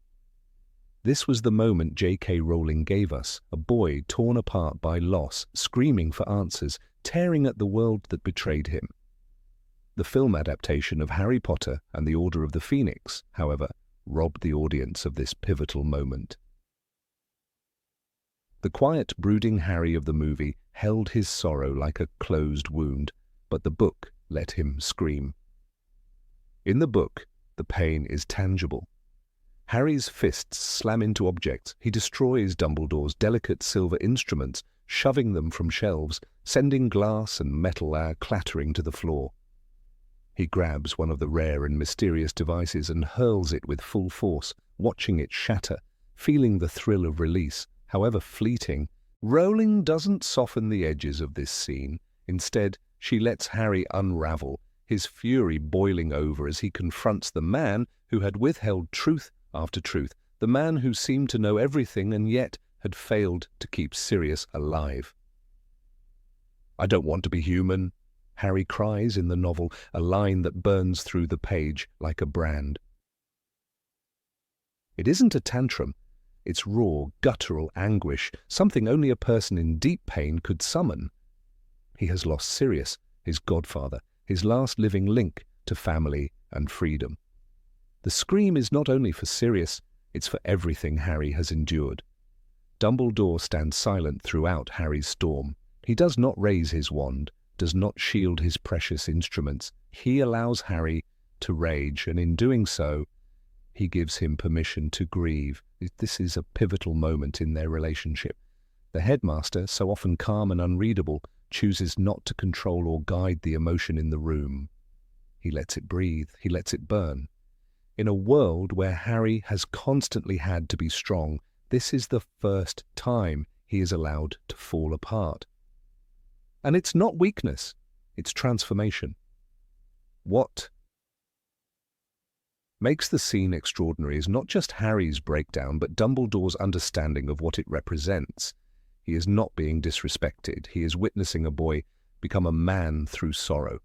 This was the moment J.K. Rowling gave us, a boy torn apart by loss, screaming for answers, tearing at the world that betrayed him. The film adaptation of Harry Potter and the Order of the Phoenix, however, robbed the audience of this pivotal moment. The quiet, brooding Harry of the movie held his sorrow like a closed wound, but the book let him scream. In the book, the pain is tangible. Harry's fists slam into objects. He destroys Dumbledore's delicate silver instruments, shoving them from shelves, sending glass and metal clattering to the floor. He grabs one of the rare and mysterious devices and hurls it with full force, watching it shatter, feeling the thrill of release, however fleeting. Rowling doesn't soften the edges of this scene. Instead, she lets Harry unravel, his fury boiling over as he confronts the man who had withheld truth after truth, the man who seemed to know everything and yet had failed to keep Sirius alive. "I don't want to be human," Harry cries in the novel, a line that burns through the page like a brand. It isn't a tantrum. It's raw, guttural anguish, something only a person in deep pain could summon. He has lost Sirius, his godfather, his last living link to family and freedom. The scream is not only for Sirius, it's for everything Harry has endured. Dumbledore stands silent throughout Harry's storm. He does not raise his wand, does not shield his precious instruments. He allows Harry to rage, and in doing so, he gives him permission to grieve. This is a pivotal moment in their relationship. The headmaster, so often calm and unreadable, chooses not to control or guide the emotion in the room. He lets it breathe, he lets it burn. In a world where Harry has constantly had to be strong, this is the first time he is allowed to fall apart. And it's not weakness, it's transformation. What makes the scene extraordinary is not just Harry's breakdown, but Dumbledore's understanding of what it represents. He is not being disrespected. He is witnessing a boy become a man through sorrow.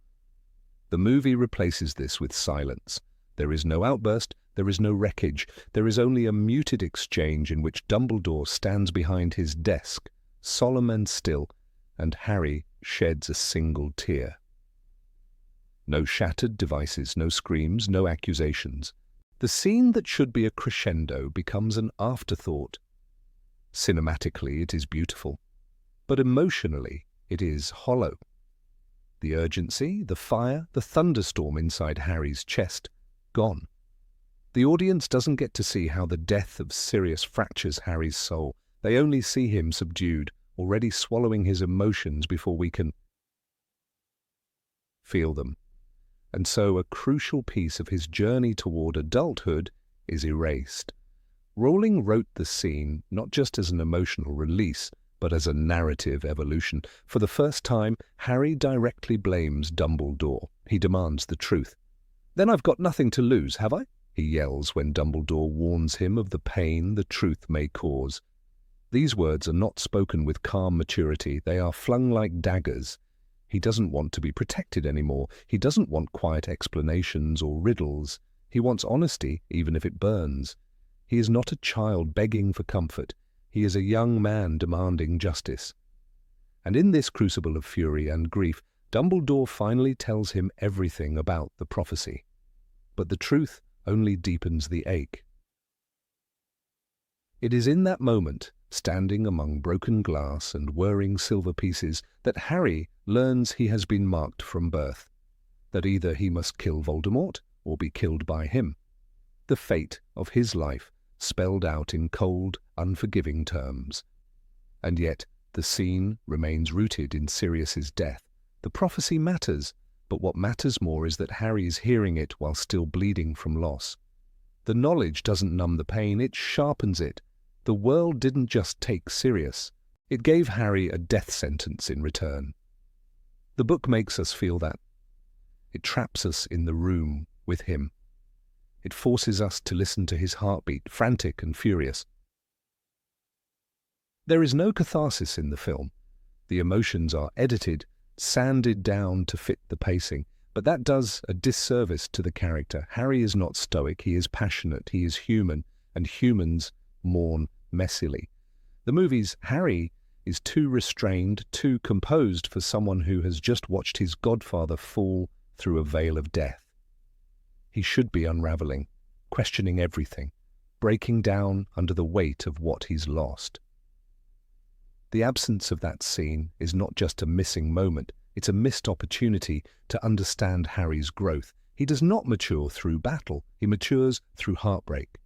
The movie replaces this with silence. There is no outburst, there is no wreckage, there is only a muted exchange in which Dumbledore stands behind his desk, solemn and still, and Harry sheds a single tear. No shattered devices, no screams, no accusations. The scene that should be a crescendo becomes an afterthought. Cinematically, it is beautiful, but emotionally, it is hollow. The urgency, the fire, the thunderstorm inside Harry's chest, gone. The audience doesn't get to see how the death of Sirius fractures Harry's soul. They only see him subdued, already swallowing his emotions before we can feel them. And so a crucial piece of his journey toward adulthood is erased. Rowling wrote the scene not just as an emotional release, but as a narrative evolution. For the first time, Harry directly blames Dumbledore. He demands the truth. "Then I've got nothing to lose, have I?" he yells when Dumbledore warns him of the pain the truth may cause. These words are not spoken with calm maturity. They are flung like daggers. He doesn't want to be protected anymore. He doesn't want quiet explanations or riddles. He wants honesty, even if it burns. He is not a child begging for comfort. He is a young man demanding justice. And in this crucible of fury and grief, Dumbledore finally tells him everything about the prophecy. But the truth only deepens the ache. It is in that moment, standing among broken glass and whirring silver pieces, that Harry learns he has been marked from birth, that either he must kill Voldemort or be killed by him. The fate of his life spelled out in cold, unforgiving terms. And yet the scene remains rooted in Sirius's death. The prophecy matters, but what matters more is that Harry is hearing it while still bleeding from loss. The knowledge doesn't numb the pain, it sharpens it. The world didn't just take Sirius, it gave Harry a death sentence in return. The book makes us feel that. It traps us in the room with him. It forces us to listen to his heartbeat, frantic and furious. There is no catharsis in the film. The emotions are edited, sanded down to fit the pacing, but that does a disservice to the character. Harry is not stoic, he is passionate, he is human, and humans mourn messily. The movie's Harry is too restrained, too composed for someone who has just watched his godfather fall through a veil of death. He should be unraveling, questioning everything, breaking down under the weight of what he's lost. The absence of that scene is not just a missing moment, it's a missed opportunity to understand Harry's growth. He does not mature through battle, he matures through heartbreak.